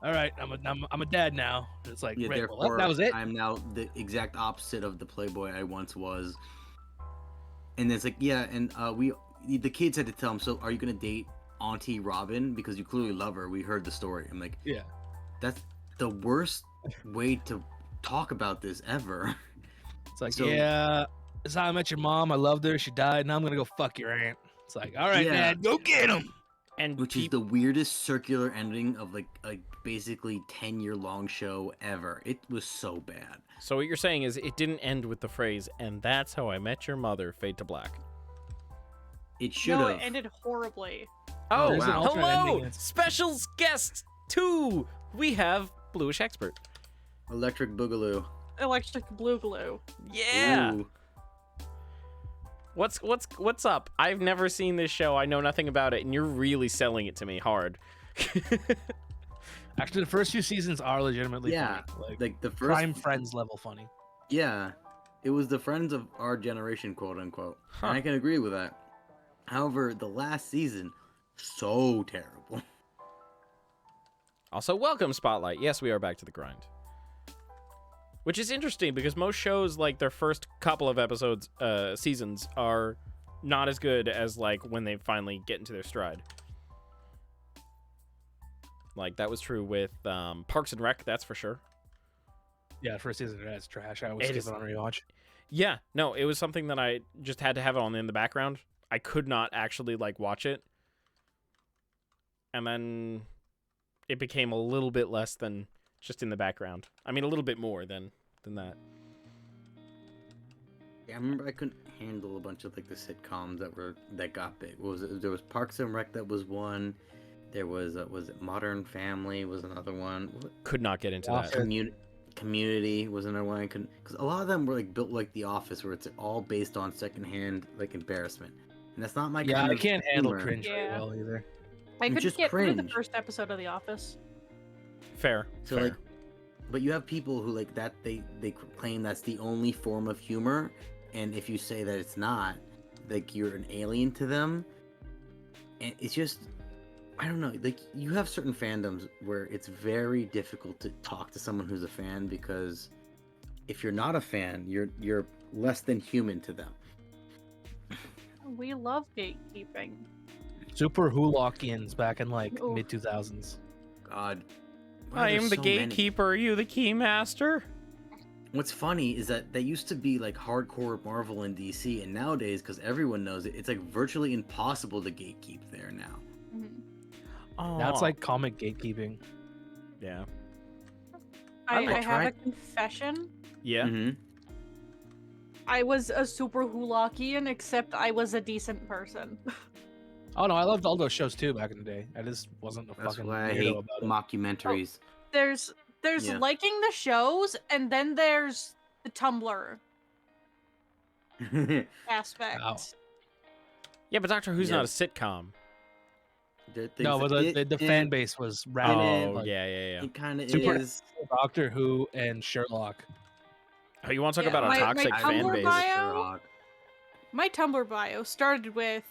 all right, I'm a dad now. And it's like,
Yeah,
right,
therefore,
that was it.
I'm now the exact opposite of the playboy I once was. And it's like, yeah, and the kids had to tell him, so are you gonna date Auntie Robin because you clearly love her? We heard the story. I'm like,
Yeah.
that's the worst way to talk about this ever.
It's like,
So-
yeah, this is how I met your mom. I loved her. She died. Now I'm gonna go fuck your aunt. It's like, all right,
Yeah.
Dad, go get him.
And
Which is the weirdest circular ending of like a basically 10-year-long show ever. It was so bad.
So what you're saying is it didn't end with the phrase, and that's how I met your mother, fade to black.
It should
No,
have.
it ended horribly.
Oh,
There's an
alternate ending,
hello!
it's-
Specials guest 2! We have Bluish Expert.
Electric Boogaloo.
Electric Blue Glue.
Yeah!
Ooh.
What's up? I've never seen this show. I know nothing about it, and you're really selling it to me hard.
Actually, the first few seasons are legitimately
Yeah,
funny.
Like the first.
Prime Friends level funny.
Yeah, it was the friends of our generation, quote unquote.
Huh.
And I can agree with that. However, the last season, so terrible.
Also, welcome Spotlight. Yes, we are back to the grind. Which is interesting because most shows, like their first couple of episodes, seasons, are not as good as like when they finally get into their stride. Like that was true with Parks and Rec, that's for sure.
Yeah, first season that's trash. I always
It
skip
is-
it on rewatch.
Yeah, no, it was something that I just had to have it on in the background. I could not actually like watch it. And then it became a little bit less than just in the background. I mean, a little bit more than that.
Yeah, I remember I couldn't handle a bunch of like the sitcoms that got big. What was it? There was Parks and Rec that was one. There was it Modern Family was another one.
Could not get into that.
Community was another one. Because a lot of them were like built like The Office, where it's all based on secondhand like embarrassment, and that's not my
Yeah,
kind
I
of
can't handle
humor.
cringe very
Yeah.
well either.
I
It's
couldn't
just
get through the
cringe.
first episode of The Office.
Fair.
So
fair.
like, but you have people who like that they claim that's the only form of humor, and if you say that it's not, like you're an alien to them, and it's just, I don't know. Like you have certain fandoms where it's very difficult to talk to someone who's a fan because if you're not a fan, you're less than human to them.
We love gatekeeping.
Super Hulockians back in like
Oof.
mid 2000s.
God, why are
I
there
am the
so many?
gatekeeper. Are you the key master?
What's funny is that they used to be like hardcore Marvel and DC, and nowadays, because everyone knows it, it's like virtually impossible to gatekeep there now.
Mhm.
Oh,
Now it's like comic gatekeeping.
yeah,
I
like
have a
tried-
confession.
yeah.
Mm-hmm.
I was a super Hulockian, except I was a decent person.
Oh no, I loved all those shows too back in the day. I just wasn't a
That's
fucking
why I
weirdo
hate
about it.
mockumentaries.
There's
Yeah.
liking the shows, and then there's the Tumblr aspect.
Wow.
Yeah, but Doctor Who's
Yeah.
not a sitcom.
No, but the fan base was
Oh,
rabid.
Oh,
like,
yeah.
It kind of
Super-
is.
Doctor Who and Sherlock.
Oh, you want to talk
Yeah,
about a
my
toxic fan
Tumblr
base?
bio-
Sherlock.
My Tumblr bio started with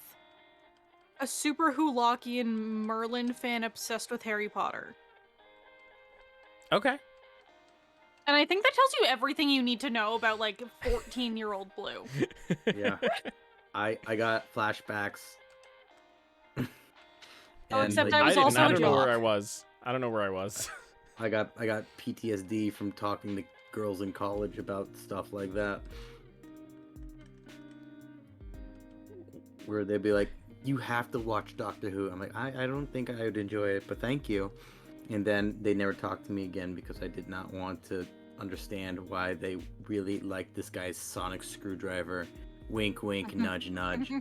a super Hulockian Merlin fan obsessed with Harry Potter.
Okay.
And I think that tells you everything you need to know about like 14-year-old Blue.
Yeah. I got flashbacks.
Oh,
And,
except
like,
I was
didn't-
also
I
a
don't know where
jock.
I was. I don't know where I was.
I got PTSD from talking to girls in college about stuff like that. Where they'd be like, "You have to watch Doctor Who." I'm like, I don't think I would enjoy it, but thank you. And then they never talked to me again because I did not want to understand why they really liked this guy's sonic screwdriver. Wink, wink, nudge, nudge.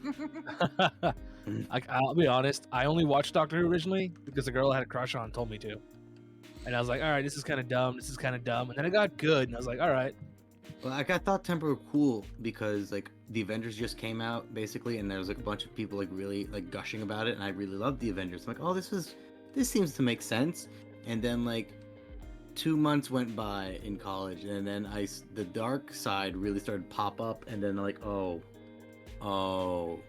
I'll be honest. I only watched Doctor Who originally because the girl I had a crush on told me to, and I was like, all right, this is kind of dumb. This is kind of dumb. And then it got good, and I was like, all right.
Well, I thought Temper were cool because like the Avengers just came out basically, and there was like a bunch of people like really like gushing about it, and I really loved the Avengers. I'm like, oh, this seems to make sense. And then like 2 months went by in college, and then the dark side really started to pop up, and then like, oh.
Oh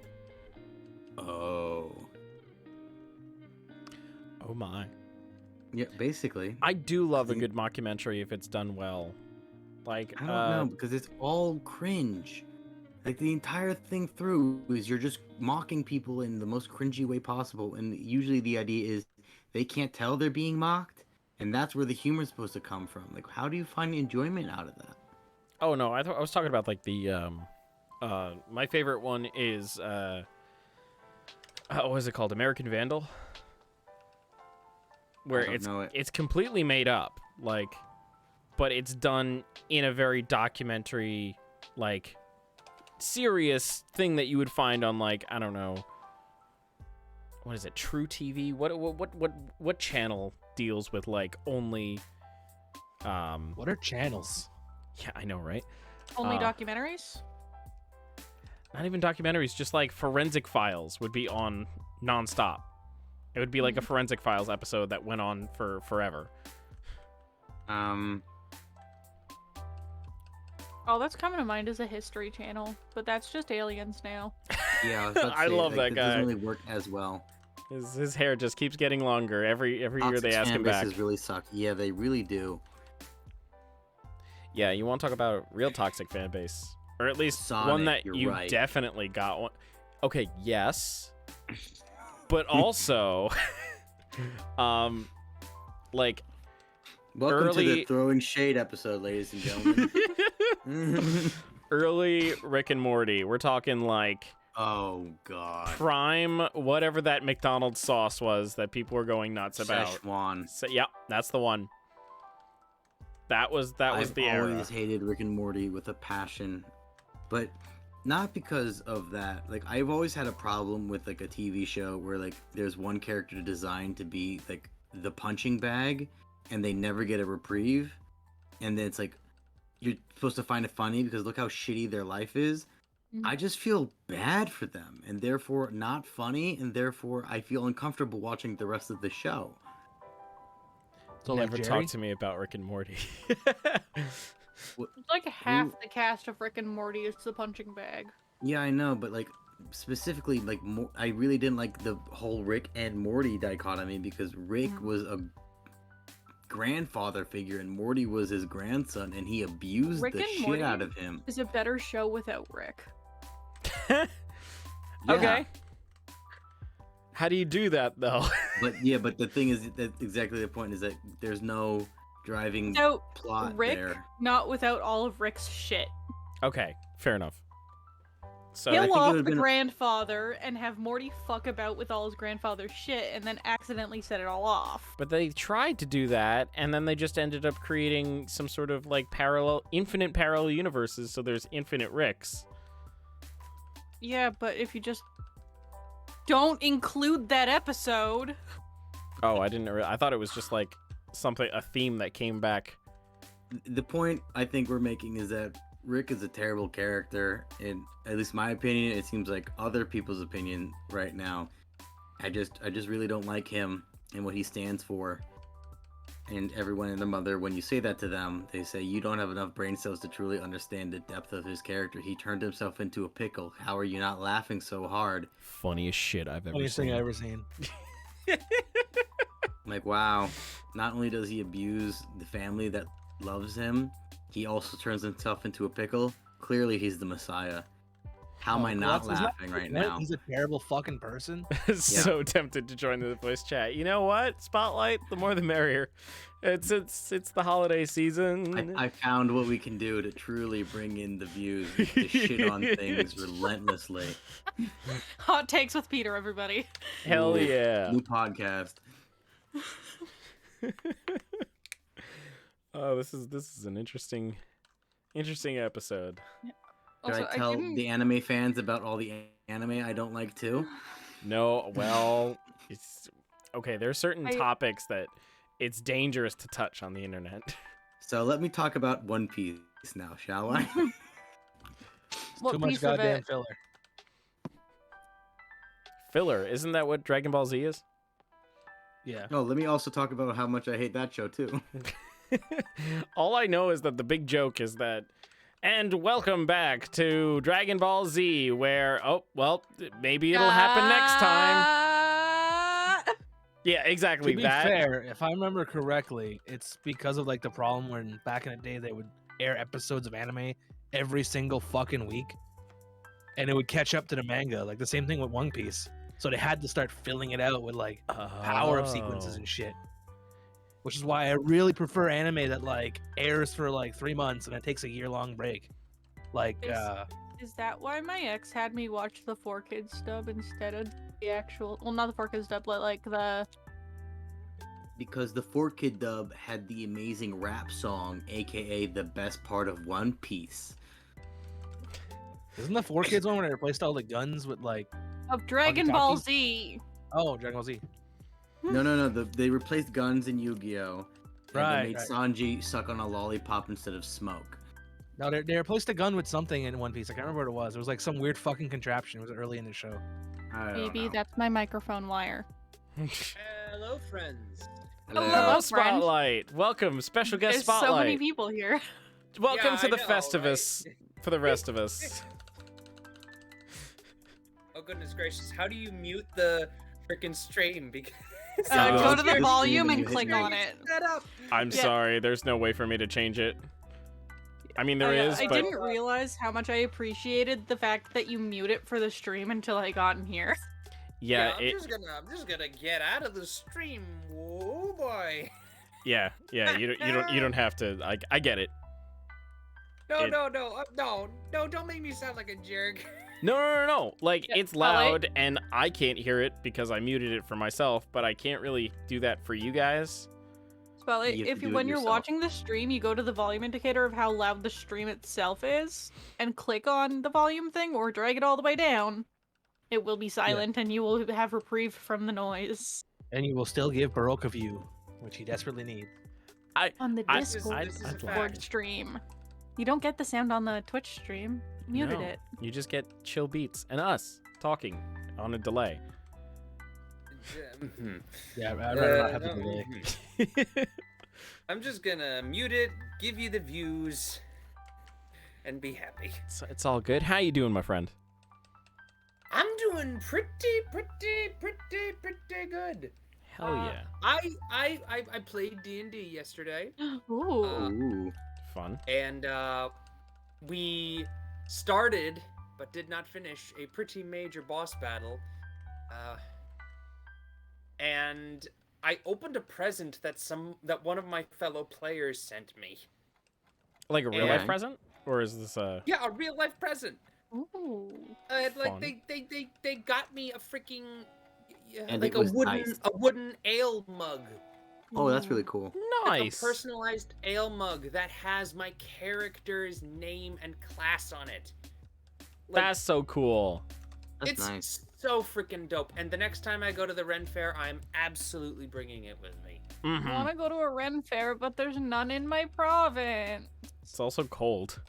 my.
Yeah, basically.
I do love a good mockumentary if it's done well. Like,
I don't know, because it's all cringe. Like, the entire thing through is you're just mocking people in the most cringy way possible, and usually the idea is they can't tell they're being mocked, and that's where the humor's supposed to come from. Like, how do you find enjoyment out of that?
Oh no, I was talking about like the my favorite one is what is it called? American Vandal, where it's completely made up, like, but it's done in a very documentary, like, serious thing that you would find on, like, I don't know, what is it, True TV? What channel deals with like only
What are channels?
Yeah, I know, right?
Only documentaries?
Not even documentaries, just like Forensic Files would be on nonstop. It would be like a Forensic Files episode that went on for forever.
Oh, that's coming to mind as a History Channel, but that's just aliens now.
Yeah, I was about to
I
say,
love
like,
that guy.
It doesn't really work as well.
His hair just keeps getting longer every year. They ask him back.
Toxic really suck. Yeah, they really do.
Yeah, you want to talk about a real toxic fan base, or at least
Sonic,
one that
you're
you
right.
definitely got one. Okay, yes, but also, like,
Welcome to the
early-
Throwing Shade episode, ladies and gentlemen.
early Rick and Morty. We're talking like
Oh god.
prime, whatever that McDonald's sauce was that people were going nuts about.
Szechuan.
So, yeah, that's the one. That was
I've
the era.
always hated Rick and Morty with a passion, but not because of that. Like, I've always had a problem with like a TV show where like there's one character designed to be like the punching bag, and they never get a reprieve, and then it's like you're supposed to find it funny because look how shitty their life is. I just feel bad for them, and therefore not funny, and therefore I feel uncomfortable watching the rest of the show.
So
Never
like
talk to me about Rick and Morty.
Like half the cast of Rick and Morty is the punching bag.
Yeah, I know, but like specifically, like I really didn't like the whole Rick and Morty dichotomy because Rick was a grandfather figure and Morty was his grandson, and he abused
Rick
the
and
shit
Morty
out of him.
Is a better show without Rick.
Yeah,
Okay. How do you do that though?
but the thing is that exactly the point is that there's no driving
So
plot
Rick,
there.
not without all of Rick's shit.
Okay, fair enough. So
I
Kill
think it
off
would've
the
been-
grandfather and have Morty fuck about with all his grandfather's shit and then accidentally set it all off.
but they tried to do that, and then they just ended up creating some sort of like infinite parallel universes. So there's infinite Ricks.
Yeah, but if you just don't include that episode.
Oh, I didn't. I thought it was just like a theme that came back.
The point I think we're making is that Rick is a terrible character, in at least my opinion. It seems like other people's opinion right now. I just really don't like him and what he stands for. And everyone and their mother, when you say that to them, they say you don't have enough brain cells to truly understand the depth of his character. He turned himself into a pickle. How are you not laughing so hard?
Funniest shit I've ever
Funniest
seen.
thing I've ever seen.
Like, wow. Not only does he abuse the family that loves him, he also turns himself into a pickle. Clearly, he's the Messiah. How am I not laughing right now?
He's a terrible fucking person.
So tempted to join the voice chat. You know what? Spotlight, the more the merrier. It's the holiday season.
I found what we can do to truly bring in the views, to shit on things relentlessly.
Hot takes with Peter, everybody.
Hell
Ooh,
yeah.
New podcast.
Oh, this is an interesting episode.
Should
Also,
I tell
didn't-
the anime fans about all the anime I don't like too?
No, well, it's okay. There are certain
I-
topics that it's dangerous to touch on the internet.
So let me talk about One Piece now, shall I?
What
Too much
piece of
goddamn
it?
filler.
Filler, isn't that what Dragon Ball Z is?
Yeah.
No, let me also talk about how much I hate that show too.
All I know is that the big joke is that, and welcome back to Dragon Ball Z, where, oh, well, maybe it'll happen next time. Yeah, exactly.
To be
that.
fair, if I remember correctly, it's because of like the problem when back in the day they would air episodes of anime every single fucking week, and it would catch up to the manga. Like the same thing with One Piece. So they had to start filling it out with like power-up sequences and shit. Which is why I really prefer anime that like airs for like 3 months and it takes a year-long break. Like
Is that why my ex had me watch the 4Kids dub instead of the actual? Well, not the 4Kids dub, but like the.
Because the 4Kid dub had the amazing rap song, aka the best part of One Piece.
isn't the 4Kids one where they replaced all the guns with like
Of Dragon Ball
Walkie-talkie?
Z.
Dragon Ball Z.
No. They replaced guns in Yu-Gi-Oh! And
Right,
they made
right.
Sanji suck on a lollipop instead of smoke.
No, they replaced a gun with something in One Piece. I can't remember what it was. It was like some weird fucking contraption. It was early in the show.
I don't
Maybe
know.
that's my microphone wire.
Hello, friends.
Hello,
Hello,
friend.
Spotlight. Welcome, special guest
There's
Spotlight.
so many people here.
Welcome
Yeah,
to
I
the
know,
Festivus for the rest of us.
Oh goodness gracious! How do you mute the freaking stream? Because
Go to the
This
volume
stream
and
you hit
click
me.
on it.
Set up.
I'm
Yeah.
sorry, there's no way for me to change it. I mean, there is,
I
but
didn't realize how much I appreciated the fact that you mute it for the stream until I got in here.
yeah,
I'm just gonna get out of the stream. Oh boy.
yeah. You don't have to. I get it.
No,
It-
no, don't make me sound like a jerk.
No. Like
Yeah,
it's
Spotlight.
loud, and I can't hear it because I muted it for myself. But I can't really do that for you guys.
Well,
You have to
if
do it
when you're
yourself.
watching the stream, you go to the volume indicator of how loud the stream itself is, and click on the volume thing, or drag it all the way down. It will be silent, and you will have reprieve from the noise.
And you will still give Baroque a view, which he desperately needs.
On the
I-
Discord
this is a
I'd
fact.
stream. You don't get the sound on the Twitch stream. Muted
No,
it.
You just get chill beats and us talking on a delay.
Yeah, I'd rather not have the
no,
delay.
I'm just gonna mute it, give you the views, and be happy.
It's all good. How you doing, my friend?
I'm doing pretty good.
Hell yeah.
I played D&D yesterday,
Ooh.
Ooh.
Fun.
and we started but did not finish a pretty major boss battle. And I opened a present that one of my fellow players sent me.
Like a real life
And-
present, or is this a?
Yeah, a real life present.
Ooh.
Like
Fun.
they got me a freaking
And
like
it was
a
nice.
wooden ale mug.
Oh, that's really cool.
Like
Nice.
a personalized ale mug that has my character's name and class on it. Like,
That's so cool.
That's
it's
nice.
so freaking dope. And the next time I go to the Ren Fair, I'm absolutely bringing it with me.
I
Mhm.
want to go to a Ren fair, but there's none in my province.
It's also cold.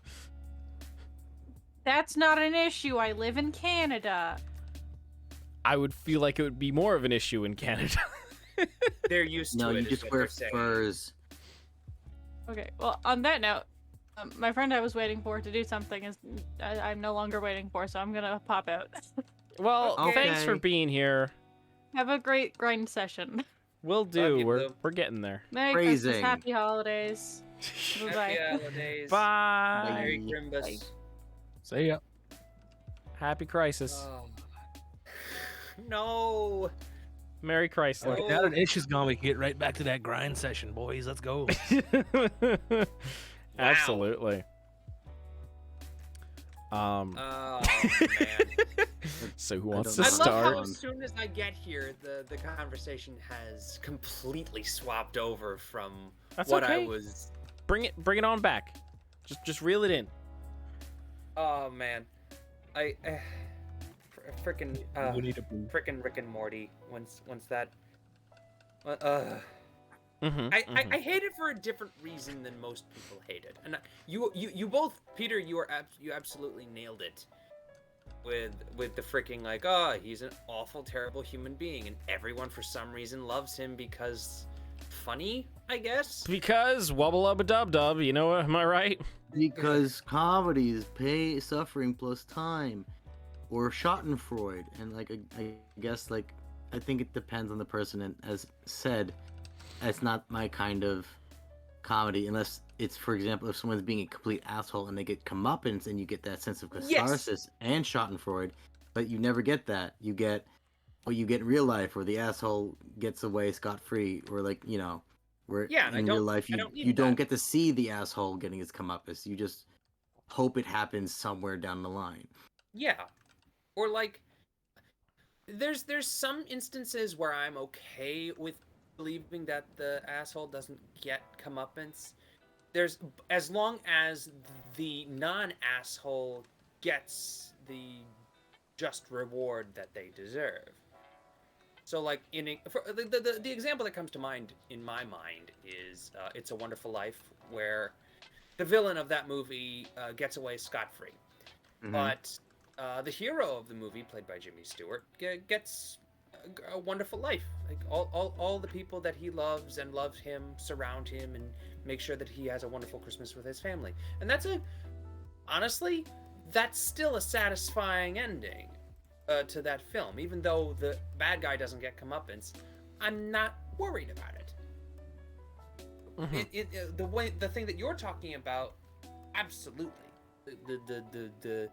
That's not an issue. I live in Canada.
I would feel like it would be more of an issue in Canada.
They're used
No,
to it.
you
is
just
what
wear
they're saying.
furs.
Okay, well, on that note, my friend I was waiting for to do something is I'm no longer waiting for, so I'm gonna pop out.
Well,
Okay.
thanks for being here.
Have a great grind session.
We'll do.
you,
We're
Blue.
we're getting there.
Merry Christmas,
Phrasing.
happy holidays.
Happy
Bye.
holidays.
Bye.
Merry
Bye.
Crimbus.
See ya.
Happy Crisis.
Oh. No.
Merry Chrysler.
Oh.
Now that Ish is gone, we can get right back to that grind session, boys. Let's go.
Absolutely.
Oh man.
So who wants
don't
to
know.
I love
start?
how as soon as I get here, the conversation has completely swapped over from
That's
what I
okay.
was.
Bring it on back. Just reel it in.
Oh man, I freaking
Winnie the Pooh.
freaking Rick and Morty. Once that.
Mm-hmm,
I hate it for a different reason than most people hate it, and you both, Peter, you absolutely nailed it with the freaking like, oh, he's an awful, terrible human being, and everyone for some reason loves him because funny, I guess.
Because wubba lubba dub dub, you know, am I right?
Because comedies pay suffering plus time, or Schadenfreude, and like I guess like I think it depends on the person, and as said, it's not my kind of comedy unless it's, for example, if someone's being a complete asshole and they get comeuppance and you get that sense of catharsis and Schadenfreude, but you never get that. You get what you get in real life, where the asshole gets away scot-free, or like, you know, where in real life you don't get to see the asshole getting his comeuppance. You just hope it happens somewhere down the line.
Yeah, or like there's some instances where I'm okay with believing that the asshole doesn't get comeuppance. There's, as long as the non-asshole gets the just reward that they deserve. So like the example that comes to mind in my mind is It's a Wonderful Life, where the villain of that movie gets away scot-free.
Mhm.
But the hero of the movie, played by Jimmy Stewart, gets a wonderful life. Like all the people that he loves and love him surround him and make sure that he has a wonderful Christmas with his family. And honestly, that's still a satisfying ending to that film. Even though the bad guy doesn't get comeuppance, I'm not worried about it.
Mm-hmm.
The thing that you're talking about, absolutely. The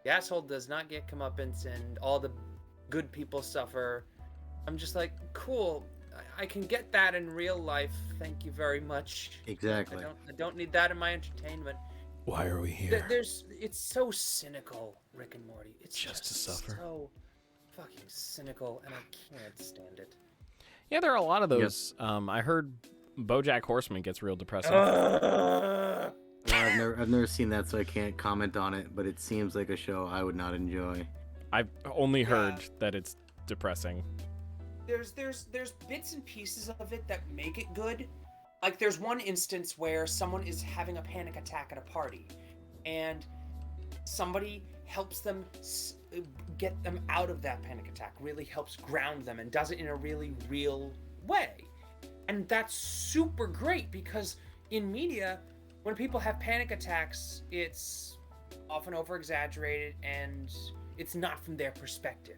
asshole does not get comeuppance and all the good people suffer. I'm just like, cool, I can get that in real life. Thank you very much.
Exactly.
I don't need that in my entertainment.
Why are we here?
It's so cynical, Rick and Morty. It's
Just to suffer.
so fucking cynical, and I can't stand it.
Yeah, there are a lot of those. I heard BoJack Horseman gets real depressing.
Well, I've never seen that, so I can't comment on it. But it seems like a show I would not enjoy.
I've only heard that it's depressing.
There's bits and pieces of it that make it good. Like there's one instance where someone is having a panic attack at a party, and somebody helps them get them out of that panic attack, really helps ground them, and does it in a really real way. And that's super great, because in media, when people have panic attacks, it's often over-exaggerated and it's not from their perspective.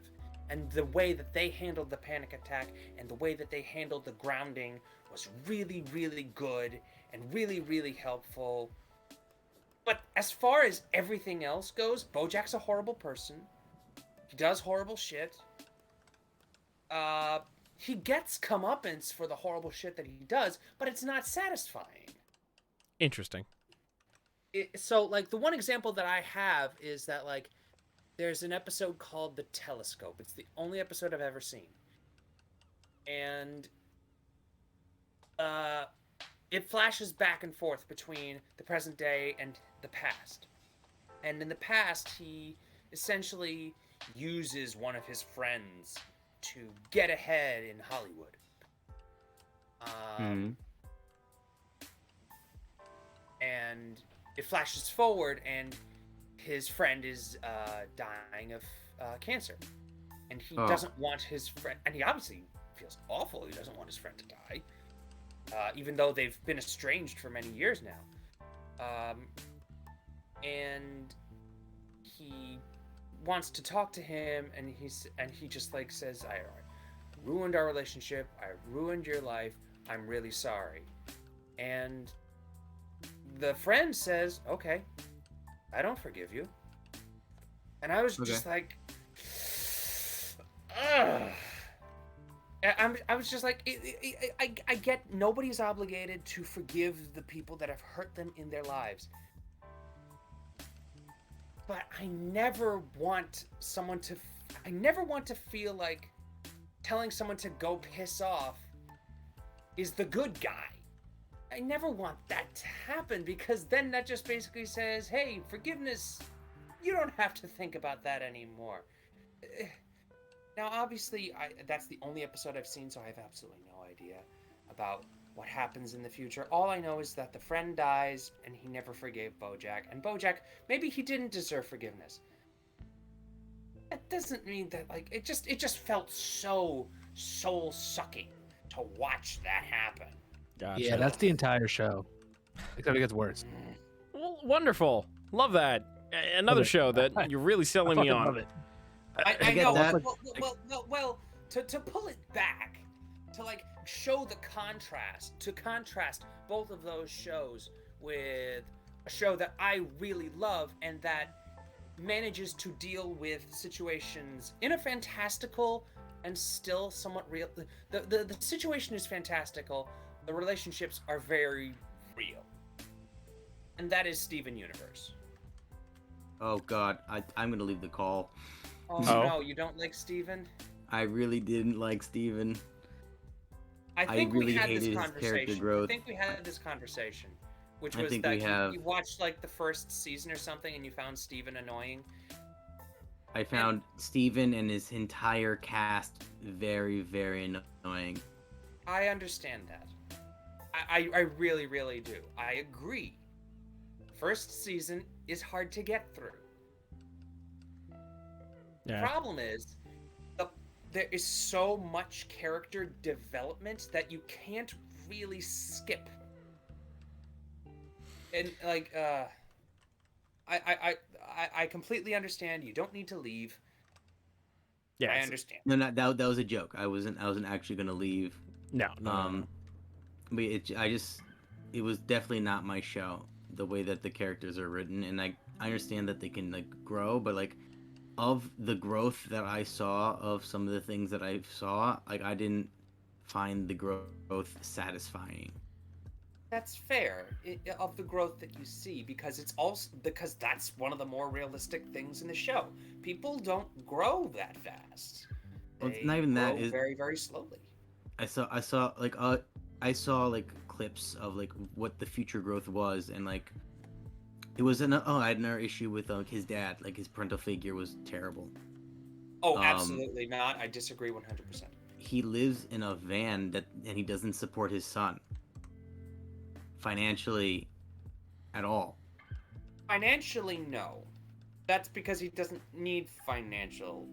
And the way that they handled the panic attack and the way that they handled the grounding was really, really good and really, really helpful. But as far as everything else goes, BoJack's a horrible person. He does horrible shit. He gets comeuppance for the horrible shit that he does, but it's not satisfying.
Interesting.
So, like, the one example that I have is that, like, there's an episode called The Telescope. It's the only episode I've ever seen. And it flashes back and forth between the present day and the past. And in the past, he essentially uses one of his friends to get ahead in Hollywood. And it flashes forward, and his friend is dying of cancer. And he doesn't want his friend, and he obviously feels awful. He doesn't want his friend to die, even though they've been estranged for many years now. And he wants to talk to him, and he just like says, I ruined our relationship. I ruined your life. I'm really sorry. And the friend says, okay, I don't forgive you. And I was just like, ugh. I was just like, I get nobody's obligated to forgive the people that have hurt them in their lives. but I never want someone to. I never want to feel like telling someone to go piss off is the good guy. I never want that to happen, because then that just basically says, hey, forgiveness, you don't have to think about that anymore. Now, obviously, that's the only episode I've seen, so I have absolutely no idea about what happens in the future. All I know is that the friend dies, and he never forgave Bojack. And Bojack, maybe he didn't deserve forgiveness. That doesn't mean that, like, it just felt so soul-sucking to watch that happen.
Gotcha.
Yeah, that's the entire show. Except it gets worse.
Well, wonderful. Love that. Another
Love it.
show that you're really selling me
fucking
on.
love it.
I
get
know.
that.
Well, to pull it back, to like show the contrast, to contrast both of those shows with a show that I really love and that manages to deal with situations in a fantastical and still somewhat real. The situation is fantastical. The relationships are very real. And that is Steven Universe.
Oh God, I'm gonna leave the call.
Oh,
Oh.
no, you don't like Steven?
I really didn't like Steven.
I think
really
we had
hated
this
his character
conversation.
growth.
I think we had this conversation, which
I
was
think
that
we have.
you watched like the first season or something, and you found Steven annoying.
I found Steven and his entire cast very, very annoying.
I understand that. I really, really do. I agree. First season is hard to get through.
Yeah.
The problem is, there is so much character development that you can't really skip. And like, I completely understand. You don't need to leave.
Yeah.
I understand.
No, that was a joke. I wasn't actually gonna leave.
No.
But it was definitely not my show. The way that the characters are written, and I understand that they can like grow, but like of the growth that I saw of some of the things that I saw, like I didn't find the growth satisfying.
That's fair of the growth that you see, because that's one of the more realistic things in the show. People don't grow that fast.
Well, it's
They
not even that,
grow
is-
very, very slowly.
I saw like clips of like what the future growth was, and like it was I had another issue with his dad. Like his parental figure was terrible.
Oh, absolutely not. I disagree 100%.
He lives in a van and he doesn't support his son financially at all.
Financially, no. That's because he doesn't need financial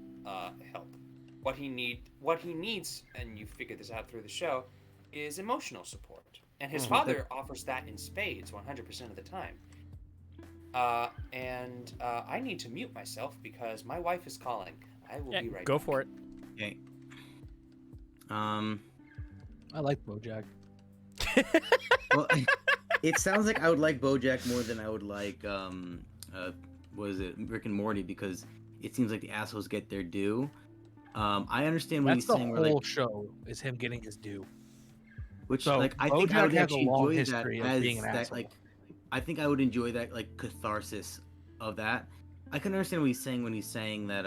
help. What he needs, and you figure this out through the show, is emotional support. And his father offers that in spades 100% of the time. I need to mute myself because my wife is calling. I will be right
Go
back.
for it.
Okay.
I like BoJack.
Well, it sounds like I would like BoJack more than I would like what is it, Rick and Morty, because it seems like the assholes get their due. I understand what
That's
he's
the
saying.
whole
Where, like,
show is him getting his due.
which
So,
like I think I
BoJack
would
has a
actually
long
enjoy that
history of
as
being an
that
asshole.
like I think I would enjoy that like catharsis of that. I can understand what he's saying when he's saying that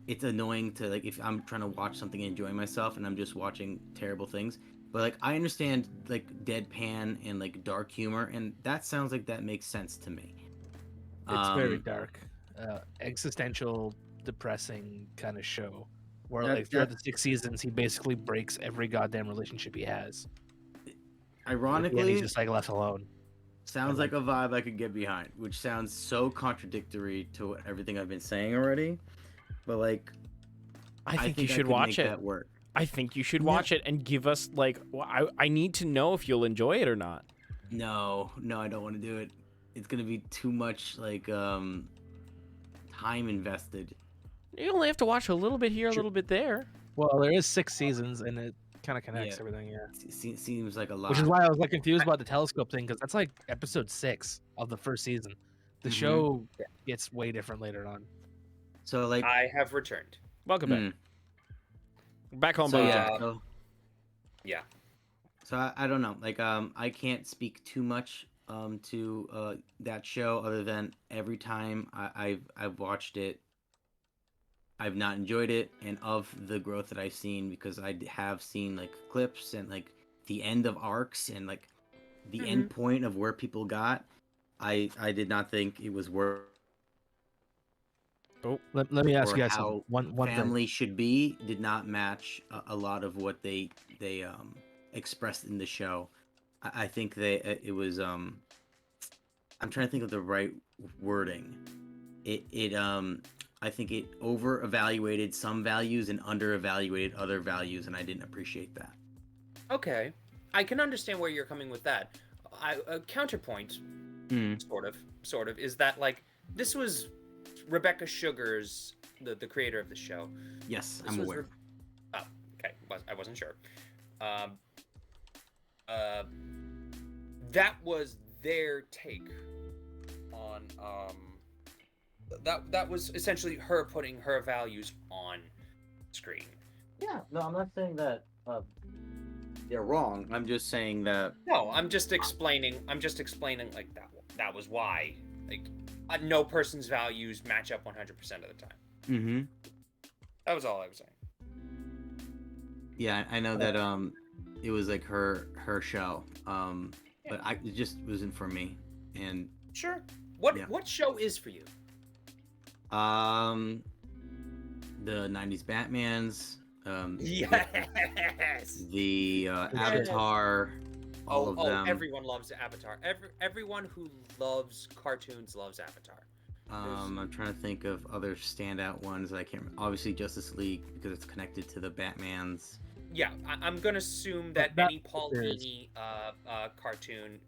it's annoying to like if I'm trying to watch something and enjoy myself and I'm just watching terrible things. But like I understand like deadpan and like dark humor, and that sounds like that makes sense to me.
It's very dark, existential, depressing kind of show. Where like throughout the 6 seasons, he basically breaks every goddamn relationship he has.
Ironically,
and he's just like left alone.
sounds like a vibe I could get behind, which sounds so contradictory to everything I've been saying already. But like,
I think you
I
should
could
watch
make
it.
that work.
I think you should watch it and give us like. I need to know if you'll enjoy it or not.
No, I don't want to do it. It's gonna be too much like time invested.
You only have to watch a little bit here, a little bit there.
Well, there is 6 seasons, and it kind of connects
Yeah.
everything. Yeah.
Seems like a lot.
Which is why I was like confused about the telescope thing, because that's like episode 6 of the first season. The
Mhm.
show gets way different later on.
So like,
I have returned.
Welcome back. Back home,
so
BoJack.
yeah.
Yeah.
So I don't know. Like I can't speak too much to that show, other than every time I've watched it, I've not enjoyed it, and of the growth that I've seen, because I have seen like clips and like the end of arcs and like the end point of where people got, I did not think it was worth.
Let me ask
Or
you guys
how
one thing.
family should be did not match a lot of what they expressed in the show. I think it was I'm trying to think of the right wording. I think it over evaluated some values and under evaluated other values, and I didn't appreciate that.
Okay, I can understand where you're coming with that. A counterpoint, sort of, is that like this was Rebecca Sugar's, the creator of the show.
Yes,
This
I'm
was
aware.
Oh, okay, I wasn't sure. That was their take on that was essentially her putting her values on screen.
Yeah, no, I'm not saying that they're wrong. I'm just saying that.
No, I'm just explaining like that was why, like, no person's values match up 100% of the time.
Mm-hmm.
That was all I was saying.
Yeah, I know that it was like her show. But it just wasn't for me. And
Sure. What show is for you?
the 90s Batmans,
Yes.
the Avatar, all of them.
Everyone loves Avatar. Everyone who loves cartoons loves Avatar.
I'm trying to think of other standout ones that I can't. Obviously, Justice League, because it's connected to the Batmans.
Yeah, I'm gonna assume that any Paul Dini cartoon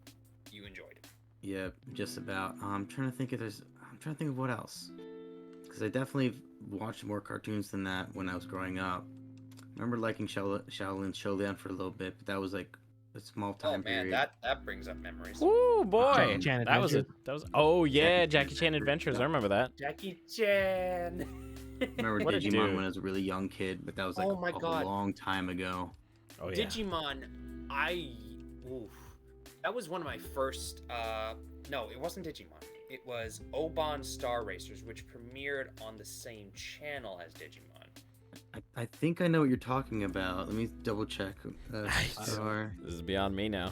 you enjoyed.
Yeah, just about. I'm trying to think of what else, because I definitely watched more cartoons than that when I was growing up. I remember liking Shaolin Showdown for a little bit, but that was like a small time period.
that brings up memories.
Ooh boy,
Jackie Chan
that was
Adventures.
Oh yeah,
Jackie
Jackie
Chan
Chan Adventures. I remember that.
Jackie Chan.
I remember
What a
Digimon
dude.
when I was a really young kid, but that was like
Oh my
a
God.
long time ago.
Oh yeah.
Digimon, that was one of my first. No, it wasn't Digimon. It was Oban Star Racers, which premiered on the same channel as Digimon.
I think I know what you're talking about. Let me double check. Star.
This is beyond me now.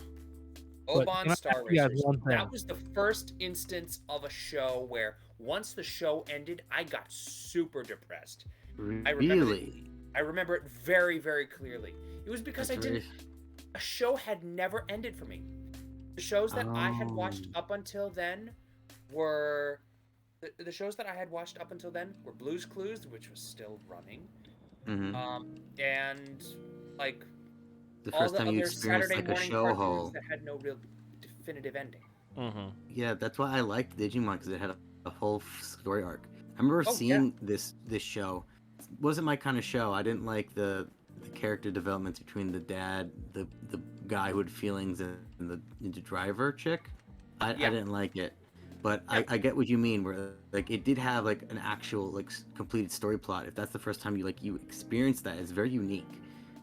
But
Oban
can I
Star
ask you guys
Racers.
one thing?
That was the first instance of a show where once the show ended, I got super depressed.
Really?
I remember it very, very clearly. It was because
That's
a show had never ended for me. The shows that I had watched up until then were the shows that I had watched up until then were Blue's Clues, which was still running, and like
The
all
first
the
time you
other
experienced
Saturday
like a
morning
show
cartoons
hole.
that had no real definitive ending.
Mm-hmm.
Yeah, that's why I liked Digimon, because it had a whole story arc. I remember
Oh,
seeing this show. It wasn't my kind of show. I didn't like the character developments between the dad, the guy who had feelings, and the driver chick. I didn't like it. But I get what you mean, where like it did have like an actual like completed story plot. If that's the first time you experienced that, it's very unique.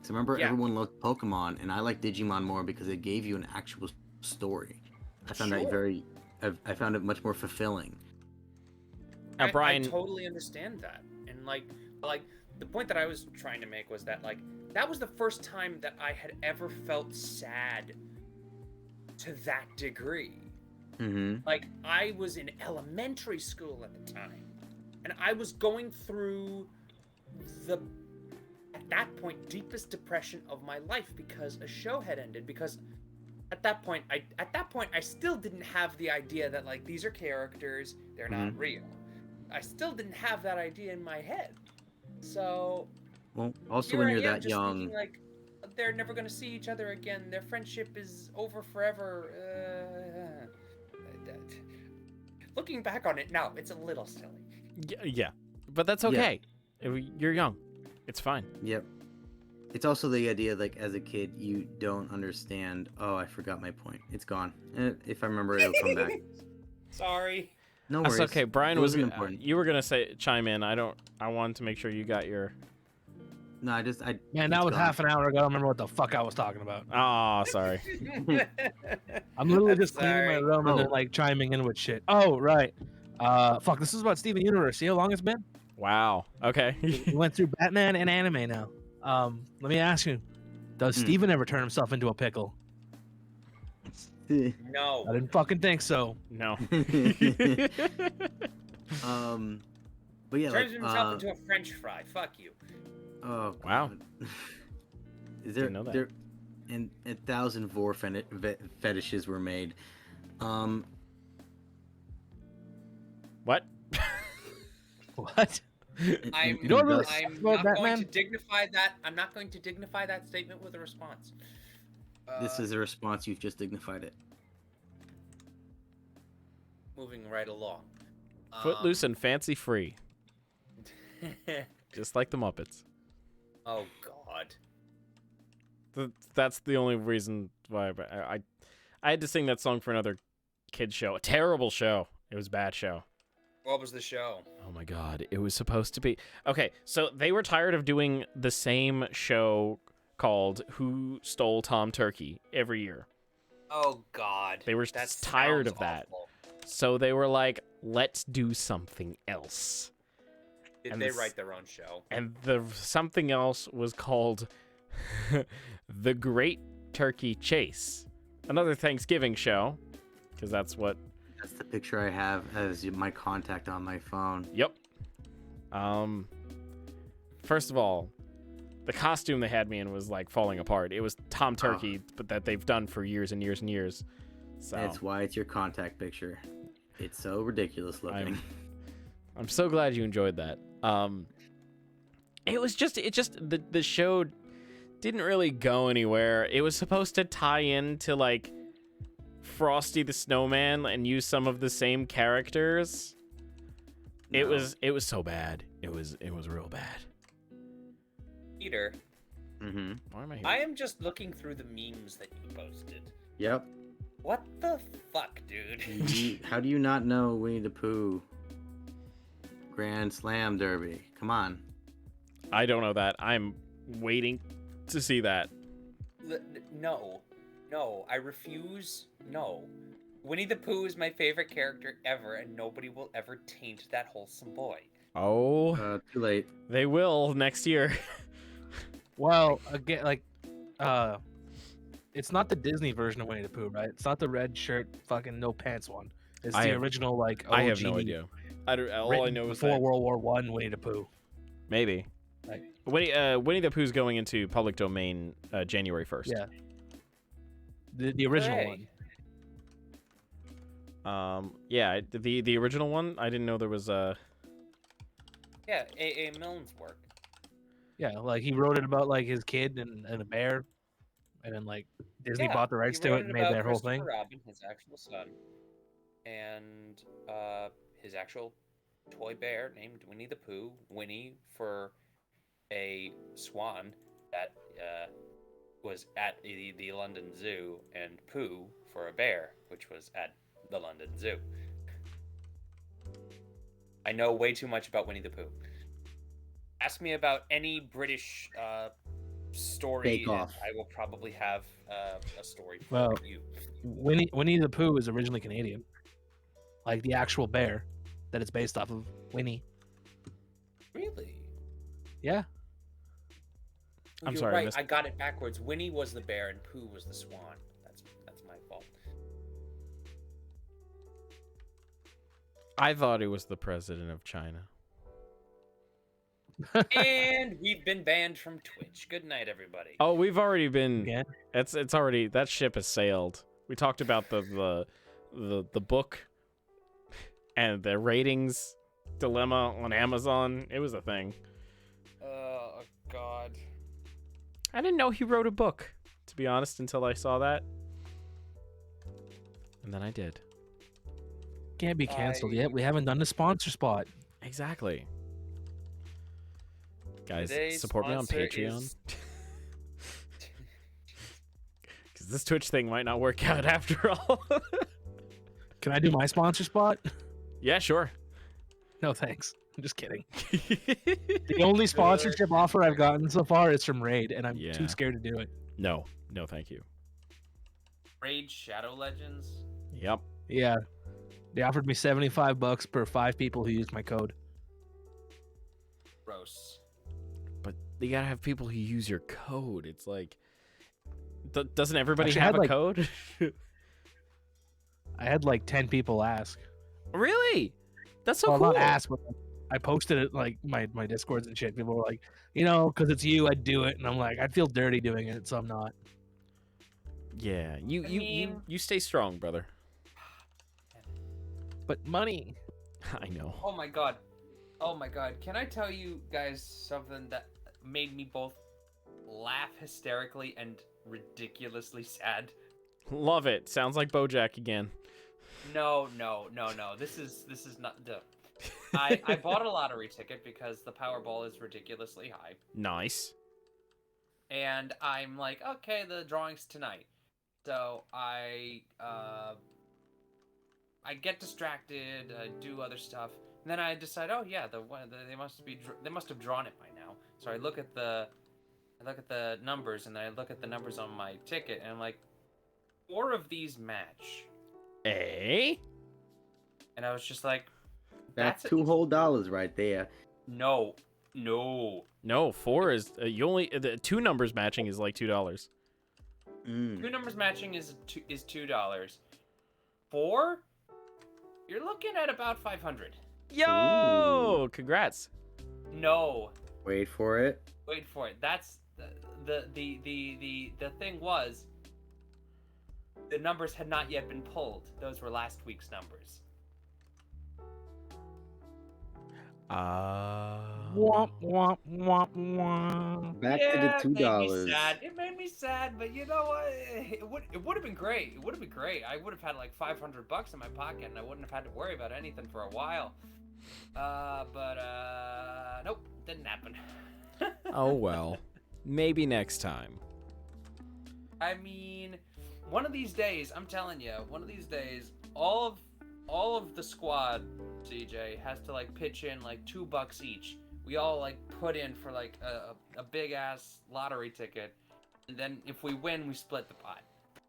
So remember, everyone loved Pokemon, and I like Digimon more because it gave you an actual story. I found that I found it much more fulfilling.
Now, Brian,
I totally understand that, and like the point that I was trying to make was that like that was the first time that I had ever felt sad to that degree. Like, I was in elementary school at the time, and I was going through at that point, deepest depression of my life because a show had ended. Because at that point, I still didn't have the idea that like these are characters, they're not real. I still didn't have that idea in my head. So,
Well, also
here
when
I
you're
am
that
just
young,
thinking, like, they're never gonna see each other again. Their friendship is over forever. Looking back on it now, it's a little silly.
yeah, but that's okay. You're young. It's fine.
Yep. It's also the idea, like, as a kid, you don't understand. Oh, I forgot my point. It's gone. If I remember, it'll come back.
Sorry.
No worries.
That's okay. Brian
It
was
wasn't important.
you were gonna chime in. I wanted to make sure you got your.
No, I
Man,
it's
that was
gone.
half an hour ago. I don't remember what the fuck I was talking about.
Oh, sorry.
I'm literally
I'm
just cleaning my
sorry.
room and then
Oh.
like chiming in with shit. Oh, right. Fuck, this is about Steven Universe. See how long it's been?
Wow. Okay.
We went through Batman and anime now. Let me ask you, does Steven ever turn himself into a pickle?
No.
I didn't fucking think so.
No.
But yeah,
Turns
like,
himself into a French fry. Fuck you.
oh
Wow.
God. Is there
Didn't know that.
there and 1,000 vor fetishes were made.
What?
What?
I'm,
You know what really
I'm
sucks about
not
Batman?
going to dignify that. I'm not going to dignify that statement with a response.
This is a response. You've just dignified it.
Moving right along.
Footloose and fancy free, just like the Muppets.
Oh God.
That's the only reason why I had to sing that song for another kid show. A terrible show. It was a bad show.
What was the show?
Oh my God. It was supposed to be. Okay, so they were tired of doing the same show called Who Stole Tom Turkey every year.
Oh God.
They were
That
tired
sounds
of that.
awful.
So they were like, let's do something else.
Did
And
they
this-
write their own show?
And the something else was called The Great Turkey Chase. Another Thanksgiving show, because that's what.
That's the picture I have as my contact on my phone.
Yep. First of all, the costume they had me in was like falling apart. It was Tom Turkey, but that they've done for years and years and years. So
That's why it's your contact picture. It's so ridiculous looking.
I'm so glad you enjoyed that. It just the show didn't really go anywhere. It was supposed to tie into like Frosty the Snowman and use some of the same characters. It
No.
was so bad. It was real bad.
Peter,
Mm-hmm.
Why am I here?
I am just looking through the memes that you posted.
Yep.
What the fuck, dude?
How do you not know Winnie the Pooh Grand Slam Derby? Come on.
I don't know that. I'm waiting to see that.
No, I refuse. No. Winnie the Pooh is my favorite character ever, and nobody will ever taint that wholesome boy.
Oh,
Too late.
they will next year.
Well, again, like, it's not the Disney version of Winnie the Pooh, right? It's not the red shirt, fucking no pants one. It's
I
the
have-
original, like,
I have no
OG,
idea. All I
written
know is
before
that
World War One Winnie the Pooh.
maybe
Like,
Winnie the Pooh's going into public domain January 1st.
yeah, the original
Hooray.
one.
Yeah, the original one. I didn't know there was a.
Yeah, A.A. Milne's work.
Yeah, like he wrote it about like his kid and a bear, and then like Disney
Yeah,
bought the rights
he
to
wrote
it and made
about
their whole
Christopher
thing.
Robin, his actual son, and his actual toy bear named Winnie the Pooh. Winnie for a swan that was at the London Zoo, and Pooh for a bear, which was at the London Zoo. I know way too much about Winnie the Pooh. Ask me about any British story,
Bake
and
Off.
I will probably have a story for
Well,
you.
Winnie the Pooh is originally Canadian, like the actual bear that it's based off of. Winnie.
Really?
Yeah.
I'm
You're
sorry, I
right.
missed-
I got it backwards. Winnie was the bear and Pooh was the swan. That's my fault.
I thought it was the president of China.
And we've been banned from Twitch. Good night, everybody.
Oh, we've already been.
Again?
It's already, that ship has sailed. We talked about the book and the ratings dilemma on Amazon. It was a thing.
Oh God.
I didn't know he wrote a book, to be honest, until I saw that. And then I did.
Can't be canceled
I-
yet. We haven't done the sponsor spot.
Exactly. Guys,
Today's
support me on
sponsor
Patreon.
is-
Because this Twitch thing might not work out after all.
Can I do my sponsor spot?
Yeah, sure.
No, thanks. I'm just kidding. The only sponsorship offer I've gotten so far is from Raid, and I'm
Yeah.
too scared to do it.
No, thank you.
Raid Shadow Legends.
Yep.
Yeah, they offered me $75 per 5 people who used my code.
Gross.
But you gotta have people who use your code. It's like, doesn't everybody
Actually, I
have
had,
a
like-
code?
I had like 10 people ask.
Really? That's so
Well,
cool.
not ask, but I posted it like my Discords and shit. People were like, because it's you, I'd do it, and I'm like, I'd feel dirty doing it, so I'm not.
Yeah,
I mean-
you stay strong, brother.
But money.
I know.
Oh my god. Oh my god. Can I tell you guys something that made me both laugh hysterically and ridiculously sad?
Love it. Sounds like BoJack again.
No. This is not the. I bought a lottery ticket because the Powerball is ridiculously high.
Nice.
And I'm like, okay, the drawing's tonight. So I get distracted, I do other stuff, and then I decide, oh yeah, they must have drawn it by now. So I look at the numbers, and then I look at the numbers on my ticket, and I'm like, 4 of these match.
Eh?
And I was just like,
That's
that's
$2 whole right there.
No.
No, 4 is you only the 2 numbers matching is like $2.
2 numbers matching is $2. 4, you're looking at about 500.
Yo, congrats.
No.
Wait for it.
Wait for it. That's the thing was, the numbers had not yet been pulled. Those were last week's numbers.
Womp womp womp womp.
Back to the $2.
It made me sad. It made me sad, but you know what? It would have been great. It would have been great. I would have had like $500 in my pocket, and I wouldn't have had to worry about anything for a while. But nope, didn't happen.
Oh well. Maybe next time.
I mean, one of these days, I'm telling you, one of these days, all of the squad, CJ, has to like pitch in like $2 each. We all like put in for like a big ass lottery ticket, and then if we win, we split the pot.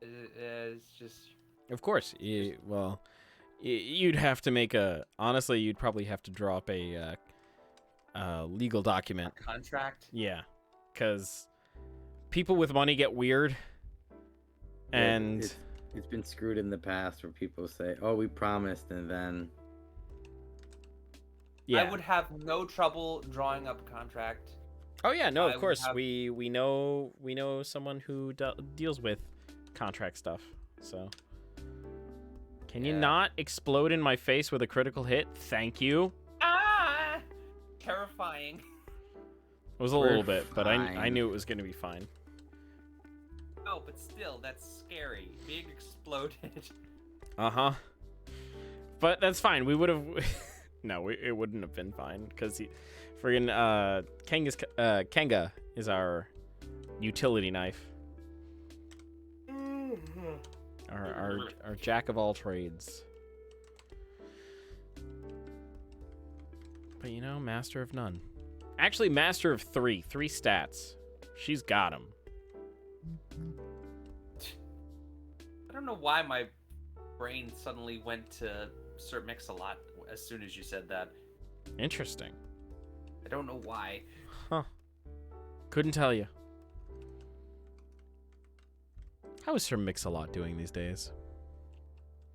It's just.
Of course. You'd have to make honestly, you'd probably have to draw up a legal document.
Contract.
Yeah, because people with money get weird, and
It's been screwed in the past where people say, "Oh, we promised," and then
yeah.
I would have no trouble drawing up a contract.
Oh yeah, no,
I
of
would
course.
have-
We know someone who deals with contract stuff. So, can you
Yeah.
not explode in my face with a critical hit? Thank you.
Ah, terrifying.
It was a
We're
little bit, but I
fine.
knew it was gonna be fine.
No, but still, that's scary. Being exploded.
Uh-huh. But that's fine. We would have no, it wouldn't have been fine because friggin' Kenga is our utility knife. Our jack of all trades. But master of none. Actually, master of 3 stats. She's got him.
I don't know why my brain suddenly went to Sir Mix-a-Lot as soon as you said that.
Interesting.
I don't know why.
Huh. Couldn't tell you. How is Sir Mix-a-Lot doing these days?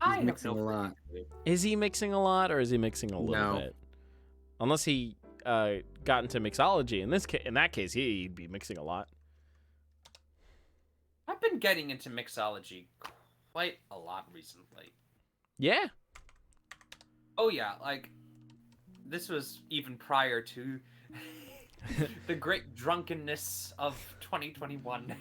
I have
mixing
no
a lot.
freaking clue.
Is he mixing a lot, or is he mixing a little
No.
bit? Unless he got into mixology. In that case, he'd be mixing a lot.
I've been getting into mixology quite a lot recently.
Yeah.
Oh yeah, like this was even prior to the great drunkenness of 2021,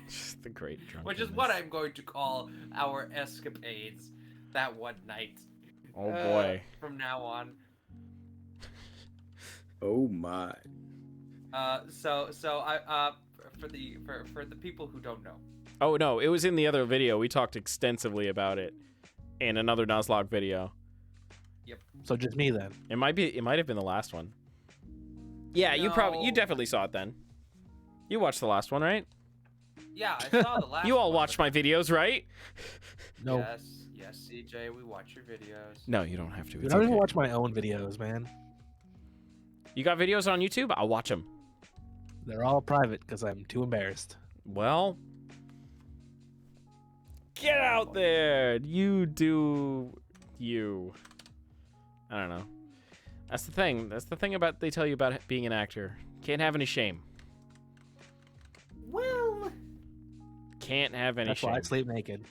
The great drunkenness.
which is what I'm going to call our escapades that one night.
Oh boy.
From now on.
oh my.
So I for the people who don't know.
Oh no, it was in the other video. We talked extensively about it in another Nuzlocke video.
So just me then.
It might have been the last one. Yeah, you
No.
definitely saw it then. You watched the last one, right?
Yeah, I saw the last.
You all
one,
watched
but-
my videos, right?
No,
Yes, CJ, we watch your videos.
No, you don't have to.
dude,
It's
I don't even
okay.
watch my own videos, man.
You got videos on YouTube? I'll watch them.
They're all private because I'm too embarrassed.
Well, get out there. You do you. I don't know. That's the thing. That's the thing about they tell you about being an actor. Can't have any shame.
Well,
Can't have any
That's
shame.
why I sleep naked.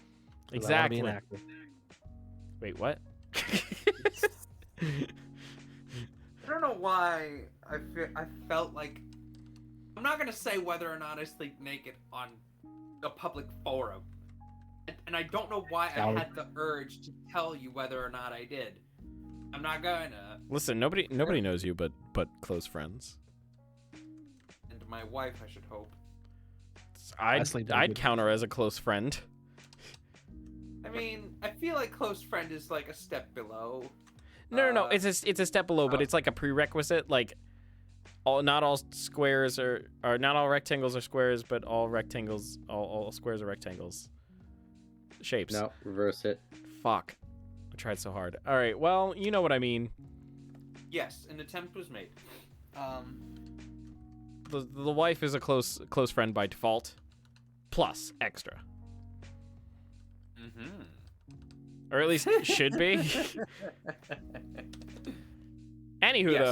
'cause I wanna
Exactly.
be an actor.
Wait, what?
I don't know why I felt like I'm not gonna say whether or not I sleep naked on a public forum, and I don't know why I
Valid.
had the urge to tell you whether or not I did. I'm not gonna.
Listen, nobody knows you but close friends.
And my wife, I should hope.
sleep
I'd
naked.
count her as a close friend.
I mean, I feel like close friend is like a step below.
No. It's a step below, but
oh.
it's like a prerequisite. Like, not all squares or not all rectangles are squares, but all rectangles, all squares are rectangles. Shapes.
No, reverse it.
Fuck. I tried so hard. All right. Well, you know what I mean.
Yes, an attempt was made.
The wife is a close friend by default, plus extra,
Mm-hmm.
or at least should be. Anywho,
Yes.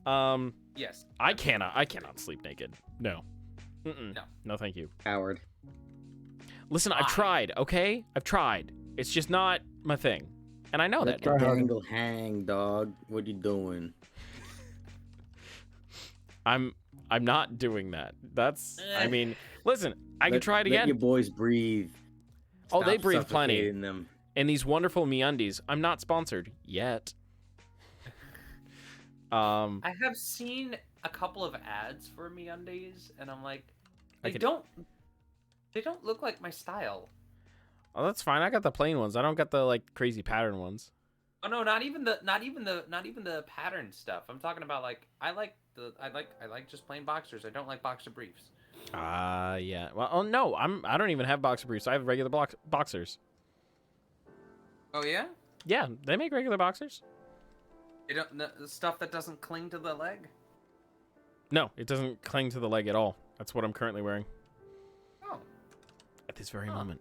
though,
Yes.
I cannot sleep naked. No.
No.
No, thank you.
Howard.
Listen, I've tried. Okay, I've tried. It's just not my thing, and I know
Let
that.
the dangle hang, dog. What you doing?
I'm not doing that. That's. I mean, listen, I can try it
Let
again.
your boys breathe.
Oh, they
Stop
breathe plenty.
suffocating them.
And these wonderful MeUndies. I'm not sponsored yet.
I have seen a couple of ads for MeUndies, and I'm like, they don't look like my style.
Oh, that's fine. I got the plain ones. I don't got the like crazy pattern ones.
Oh no, not even the pattern stuff. I'm talking about like I like just plain boxers. I don't like boxer briefs.
Yeah. Well, oh no, I don't even have boxer briefs. I have regular boxers.
Oh yeah?
Yeah, they make regular boxers.
You don't the stuff that doesn't cling to the leg?
No, it doesn't cling to the leg at all. That's what I'm currently wearing
Oh.
at this very
Huh.
moment.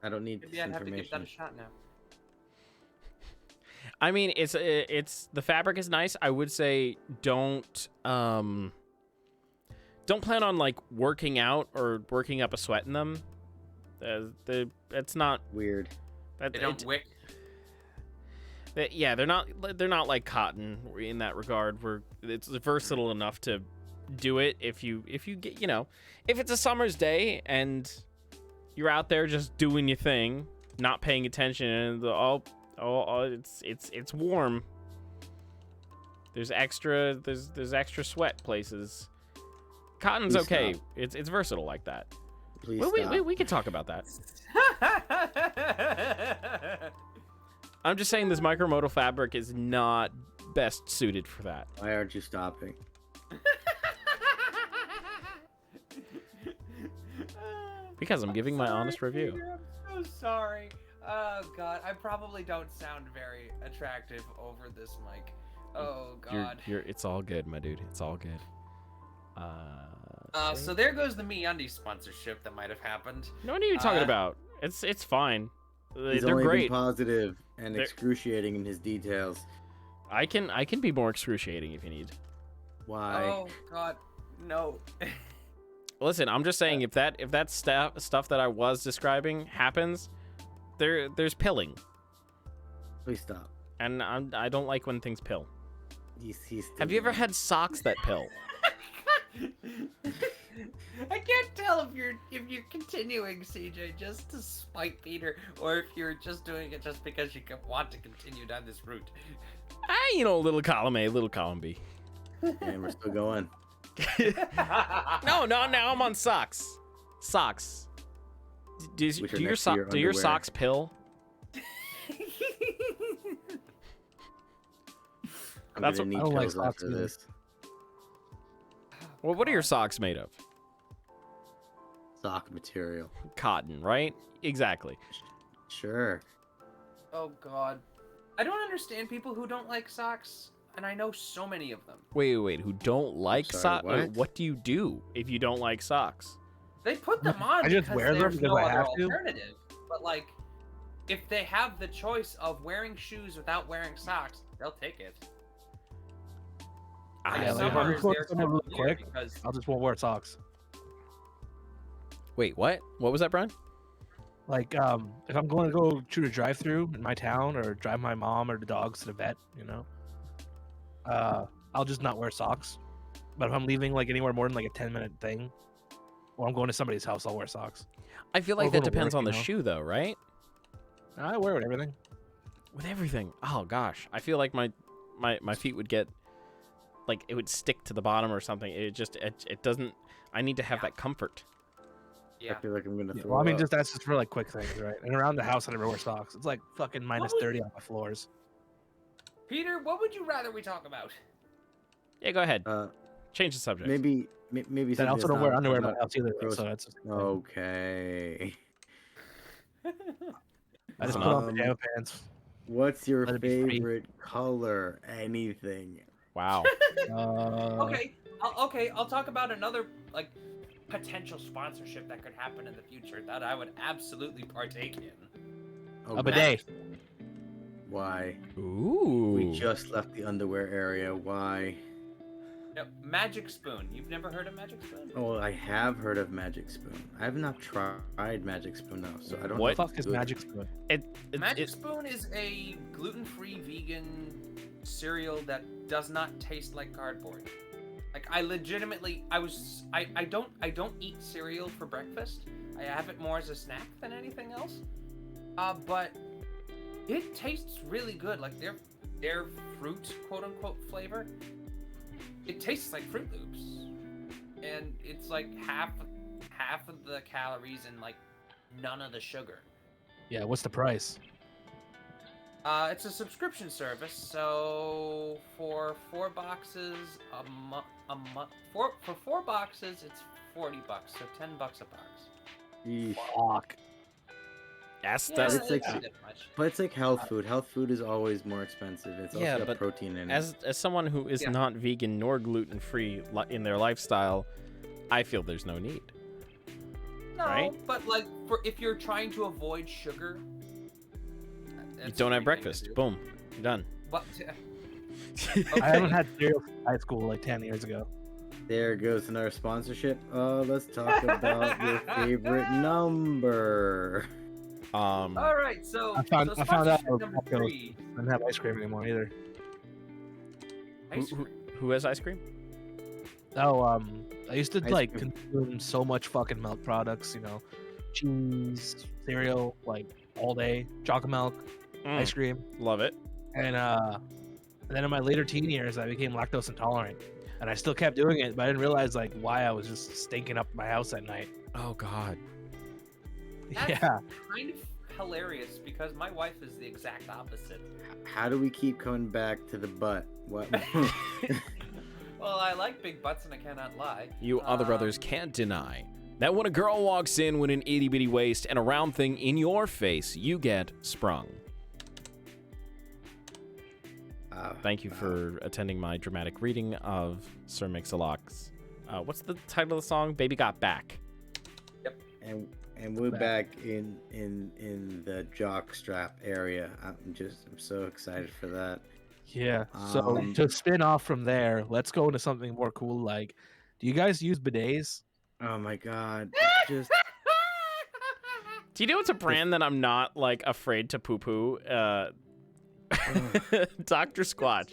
I don't need
Maybe
this
I'd have to give that
information.
a shot now.
I mean, it's the fabric is nice. I would say don't plan on like working out or working up a sweat in them. It's not
Weird.
that
They don't wick.
yeah, they're not like cotton in that regard. Where it's versatile enough to do it if you get if it's a summer's day and you're out there just doing your thing, not paying attention, and it's warm. There's extra sweat places. Cotton's
Please
okay.
stop.
It's versatile like that.
Please
We
stop.
can talk about that. I'm just saying this micromodal fabric is not best suited for that.
Why aren't you stopping?
Because I'm giving my honest review.
Peter, I'm so sorry. Oh god, I probably don't sound very attractive over this mic. Oh god.
It's all good, my dude. It's all good.
So there goes the MeUndies sponsorship that might have happened.
No, what are you talking
uh,
about? It's fine.
He's
They're
only
great.
been positive and
They're-
excruciating in his details.
I can be more excruciating if you need.
Why?
Oh god, no.
Listen, I'm just saying if that stuff that I was describing happens, there's pilling,
Please stop.
and I don't like when things pill.
He's
Have you ever had socks that pill?
I can't tell if you're continuing, CJ, just to spite Peter, or if you're just doing it just because you want to continue down this route.
Little column A, little column B.
And we're still going.
No, now I'm on socks. Socks. Do
Which are
your
next to your
do your
underwear.
socks pill?
I'm
That's
gonna
what-
need
I don't like
pills
socks
after
either.
this.
Well, what are your socks made of?
Sock material.
Cotton, right? Exactly.
Sure.
Oh God, I don't understand people who don't like socks, and I know so many of them.
Wait. Who don't like
sorry,
socks?
what?
What do you do if you don't like socks?
They put them on
I just
because
wear them
there's
because
no
I
other
have to.
alternative. But like, if they have the choice of wearing shoes without wearing socks, they'll take it.
I
Like,
Yeah, like, if I'm
summers,
recording
they're
something really
super weird
quick,
because
I'll just won't wear socks.
Wait, what? What was that, Brian?
Like, if I'm going to go shoot a drive-through in my town or drive my mom or the dogs to the vet, I'll just not wear socks. But if I'm leaving like anywhere more than like a 10-minute thing, or I'm going to somebody's house, I'll wear socks.
I feel
Or
like
go
that
to
depends
work,
on the
you know?
shoe, though, right?
I wear it with everything.
With everything. Oh gosh, I feel like my feet would get like it would stick to the bottom or something. It doesn't. I need to have that comfort.
I
yeah.
feel like I'm gonna
Yeah,
throw
well, I mean,
up.
just that's just for like quick things, right? And around the house, I never wear socks. It's like fucking minus
would-
30 on my floors.
Peter, what would you rather we talk about?
Yeah, go ahead.
Uh,
Change the subject.
maybe
Then I
something
also
that's
don't wear
not
underwear in my
about
house either.
gross-
So that's just,
Okay.
I just put on
Um,
pajama pants.
What's your
Let it be free.
favorite color? Anything.
Wow.
I'll talk about another like potential sponsorship that could happen in the future that I would absolutely partake in.
Oh,
A bidet.
Why?
Ooh.
We just left the underwear area. Why?
Yep, Magic Spoon. You've never heard of Magic Spoon?
Oh, I have heard of Magic Spoon. I have not tried Magic Spoon though, so I don't.
What?
know
What the
if
fuck is
it's good.
Magic Spoon?
Magic Spoon is a gluten-free vegan cereal that does not taste like cardboard. Like I legitimately, I don't eat cereal for breakfast. I have it more as a snack than anything else. But it tastes really good. Like their fruit, quote unquote, flavor. It tastes like Fruit Loops, and it's like half of the calories and like none of the sugar.
Yeah, what's the price?
It's a subscription service, so for 4 boxes a month, for 4 boxes it's $40, so $10 a box.
Yeesh.
Fuck.
That's
Yeah,
that's
It's like-
not that much.
But it's like health food. Health food is always more expensive. It's
Yeah,
also got
but
protein in it.
as someone who is
Yeah.
not vegan nor gluten free in their lifestyle, I feel there's no need.
No,
right?
but like if you're trying to avoid sugar,
You
that's
don't
a
have
great thing to
breakfast.
do.
Boom. You're done.
But
I haven't had cereal since high school like 10 years ago.
There goes another sponsorship. Let's talk about your favorite number.
all right, so
I found out
sponsorship
of
number
Costco.
3.
I don't have ice cream anymore either.
Ice
Who-
cream.
Who has ice cream?
Oh, I used to
Ice
like
cream.
consume so much fucking milk products, cheese, cereal, like all day, chocolate milk, ice cream,
Love it.
and then in my later teen years, I became lactose intolerant, and I still kept doing it, but I didn't realize like why I was just stinking up my house at night.
Oh God.
That's
Yeah,
kind of hilarious because my wife is the exact opposite.
How do we keep coming back to the butt? What?
Well, I like big butts and I cannot lie.
You other brothers can't deny that when a girl walks in with an itty bitty waist and a round thing in your face, you get sprung. Thank you for attending my dramatic reading of Sir Mix-a-Lot's. What's the title of the song? Baby Got Back.
And we're back in the jock strap area. I'm so excited for that.
yeah. So to spin off from there, let's go into something more cool. Like, do you guys use bidets?
Oh my god. Just
Do you know it's a brand that I'm not like afraid to poo poo? Dr. Squatch.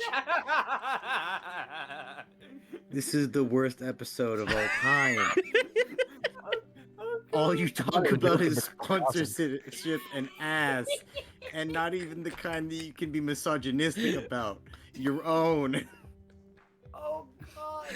this is the worst episode of all time. All you talk about is sponsorship and ass, and not even the kind that you can be misogynistic about. Your own.
Oh god.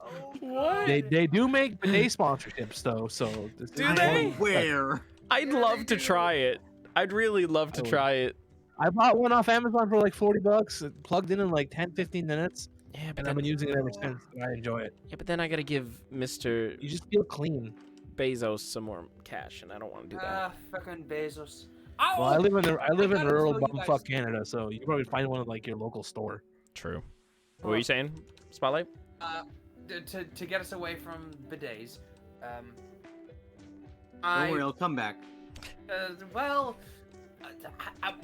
Oh
What?
They do make bidet sponsorships though, so this
Do
is
they?
one-
Where?
I'd love to try it. I'd really love to try it.
I bought one off Amazon for like $40. It plugged in like 10, 15 minutes,
Yeah, but
and I've been using it ever since. And I enjoy it.
then I gotta give Mr.
You just feel clean.
Bezos some more cash, and I don't want to do that.
Fucking Bezos.
Well, I live in
gotta
rural
tell you guys-
bumfuck Canada, so you probably find one at like your local store.
True. What were you saying, Spotlight?
To get us away from bidets,
Don't worry, I'll come back.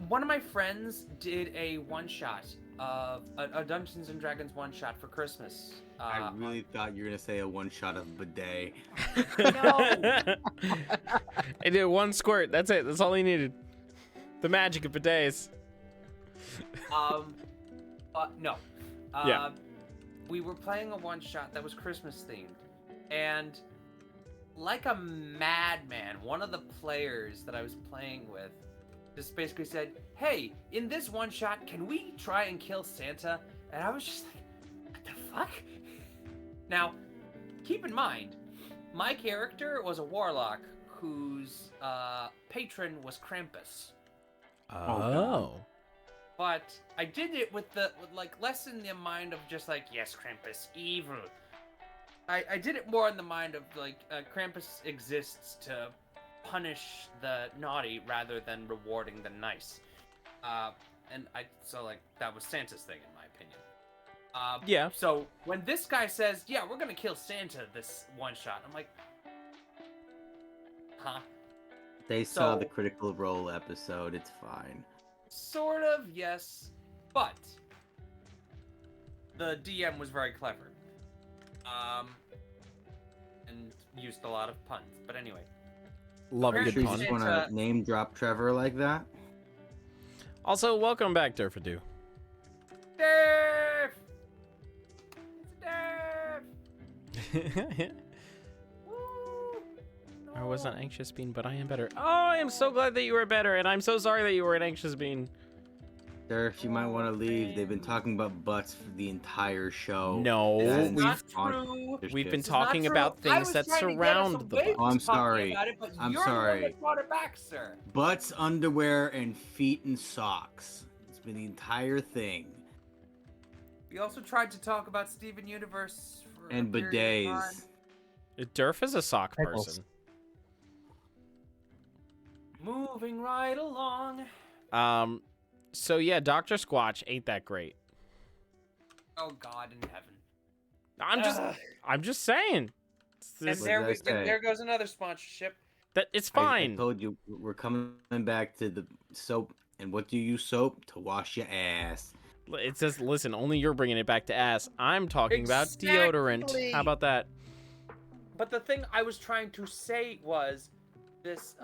One of my friends did a one-shot of a Dungeons and Dragons one-shot for Christmas.
I really thought you were gonna say a one-shot of bidet.
No.
I did one squirt. That's it. That's all he needed. The magic of bidets.
No.
Yeah.
We were playing a one-shot that was Christmas themed, and like a madman, one of the players that I was playing with just basically said, "Hey, in this one-shot, can we try and kill Santa?" And I was just like, "What the fuck?" Now, keep in mind, my character was a warlock whose patron was Krampus.
Oh.
But I did it with less in the mind of just like, yes, Krampus, evil. I did it more in the mind of like, Krampus exists to punish the naughty rather than rewarding the nice. So that was Santa's thing in my opinion.
Yeah.
So when this guy says, yeah, we're gonna kill Santa this one shot, I'm like, huh?
They saw
So-
the Critical Role episode. It's fine.
Sort of, yes, but the DM was very clever, and used a lot of puns. But anyway,
Love a
Are you
good
sure you
pun.
just want to name drop Trevor like that?
Also, welcome back, Durfadoo.
Dave, it's Dave. Woo!
I was an anxious bean, but I am better. Oh, I am so glad that you were better, and I'm so sorry that you were an anxious bean.
Durf, you might want to leave. They've been talking about butts for the entire show.
No,
This is
we've
not true.
we've been
This is not
talking
true.
about
I
things
was
that
trying to get us
surround the
away
butt.
from
I'm
talking
sorry.
about it, but
I'm
you're the one
sorry.
that brought it back, sir.
Butts, underwear, and feet and socks. It's been the entire thing.
We also tried to talk about Steven Universe for
And
a period of time.
bidets.
Durf is a sock
Pickles.
person.
Moving right along.
So yeah, Dr. Squatch ain't that great.
Oh God in heaven.
I'm just saying.
And
This-
What
there
did I
we
say?
there goes another sponsorship.
that it's
I
fine.
told you we're coming back to the soap. And what do you use soap? To wash your ass.
It says, listen, only you're bringing it back to ass. I'm talking about deodorant.
Exactly.
How about that?
But the thing I was trying to say was this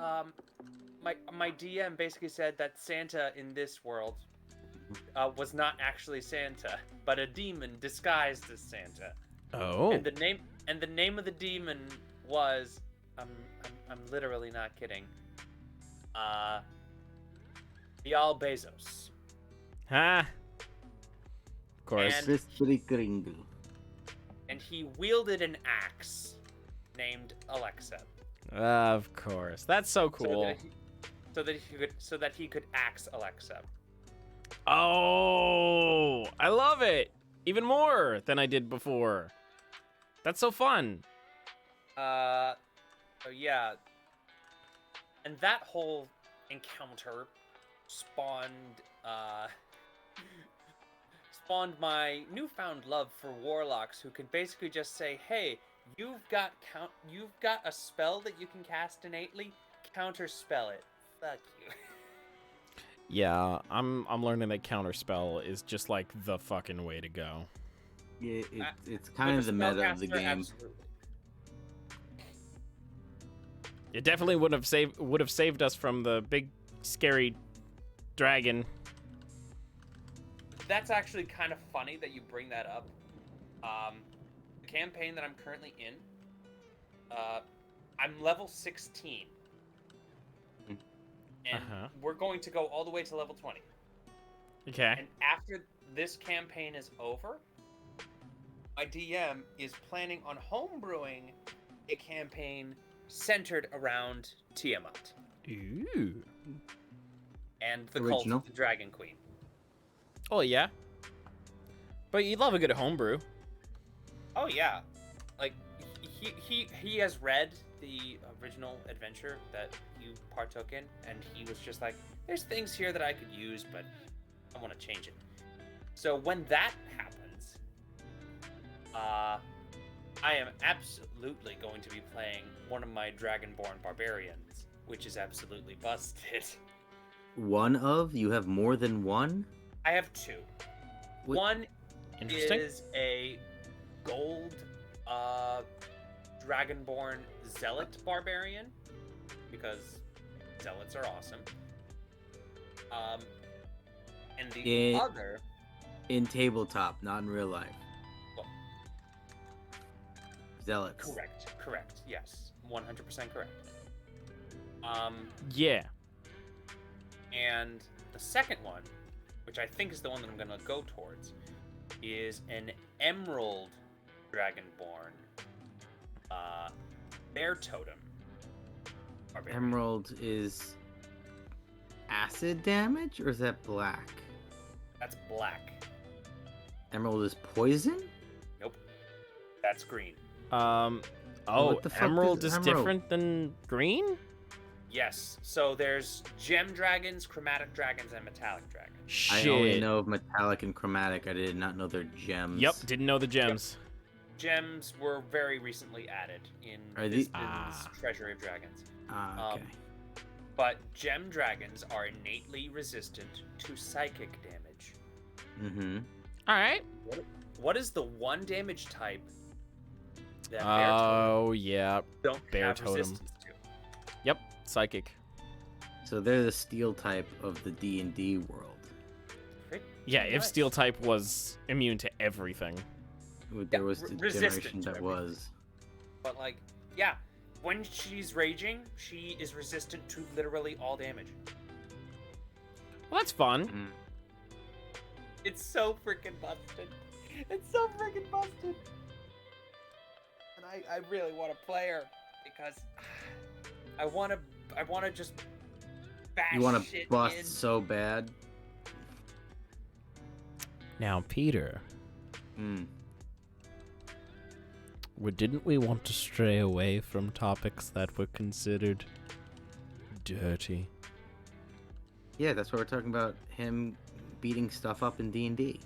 my DM basically said that Santa in this world was not actually Santa, but a demon disguised as Santa.
Oh.
And the name of the demon was I'm literally not kidding. Bial Bezos.
Ha. Of course.
And
Crispy Kringle.
and he wielded an axe named Alexa.
Of course. That's so cool.
So that he could axe Alexa.
Oh, I love it. Even more than I did before. That's so fun.
So yeah. And that whole encounter spawned my newfound love for warlocks who can basically just say, "Hey, you've got a spell that you can cast innately, counterspell it. Fuck you."
Yeah, I'm learning that counterspell is just like the fucking way to go.
Yeah, it's kind of the meta of the
Spellcaster,
game.
absolutely.
It definitely would have saved us from the big scary dragon.
That's actually kind of funny that you bring that up. The campaign that I'm currently in, I'm level 16. And we're going to go all the way to level 20.
Okay.
And after this campaign is over, my DM is planning on homebrewing a campaign centered around Tiamat.
Ooh.
and the
Original.
Cult of the Dragon Queen.
Oh yeah. But you love a good homebrew.
Oh yeah, like he has read the original adventure that you partook in, and he was just like, "There's things here that I could use, but I want to change it." So when that happens, I am absolutely going to be playing one of my Dragonborn barbarians, which is absolutely busted.
One of? You have more than one?
I have two.
What-
One
Interesting.
is a gold Dragonborn Zealot Barbarian, because Zealots are awesome. And the other...
In tabletop, not in real life.
Well,
Zealots.
correct, yes. 100% correct.
Yeah.
And the second one, which I think is the one that I'm going to go towards, is an Emerald Dragonborn Bear Totem Barbarian.
Emerald is acid damage, or is that black?
That's black.
Emerald is poison?
Nope. That's green.
Oh,
what the fuck
emerald
is
is
emerald?
different than green?
Yes. So there's gem dragons, chromatic dragons, and metallic dragons.
Shit.
I only know of metallic and chromatic. I did not know they're gems.
Yep, didn't know the gems.
Gems were very recently added in
Are
this
these-
Treasury of Dragons.
Okay.
But gem dragons are innately resistant to psychic damage.
Mm-hmm.
All right.
What is the one damage type that
Oh, yeah.
don't
bear
have
totem.
resistance to?
Yep, psychic.
So they're the steel type of the D&D world.
Pretty
Yeah, if
nice.
steel type was immune to everything.
There was the
resistant
generation
to
that
everything.
was.
But like, yeah, when she's raging, she is resistant to literally all damage.
Well, that's fun.
Mm.
It's so freaking busted. It's so freaking busted. And I really want to play her because I want to just bash
You want to
shit
bust
in.
so bad?
Now, Peter,
Mm.
didn't we want to stray away from topics that were considered dirty?
Yeah, that's why we're talking about him beating stuff up in D&D.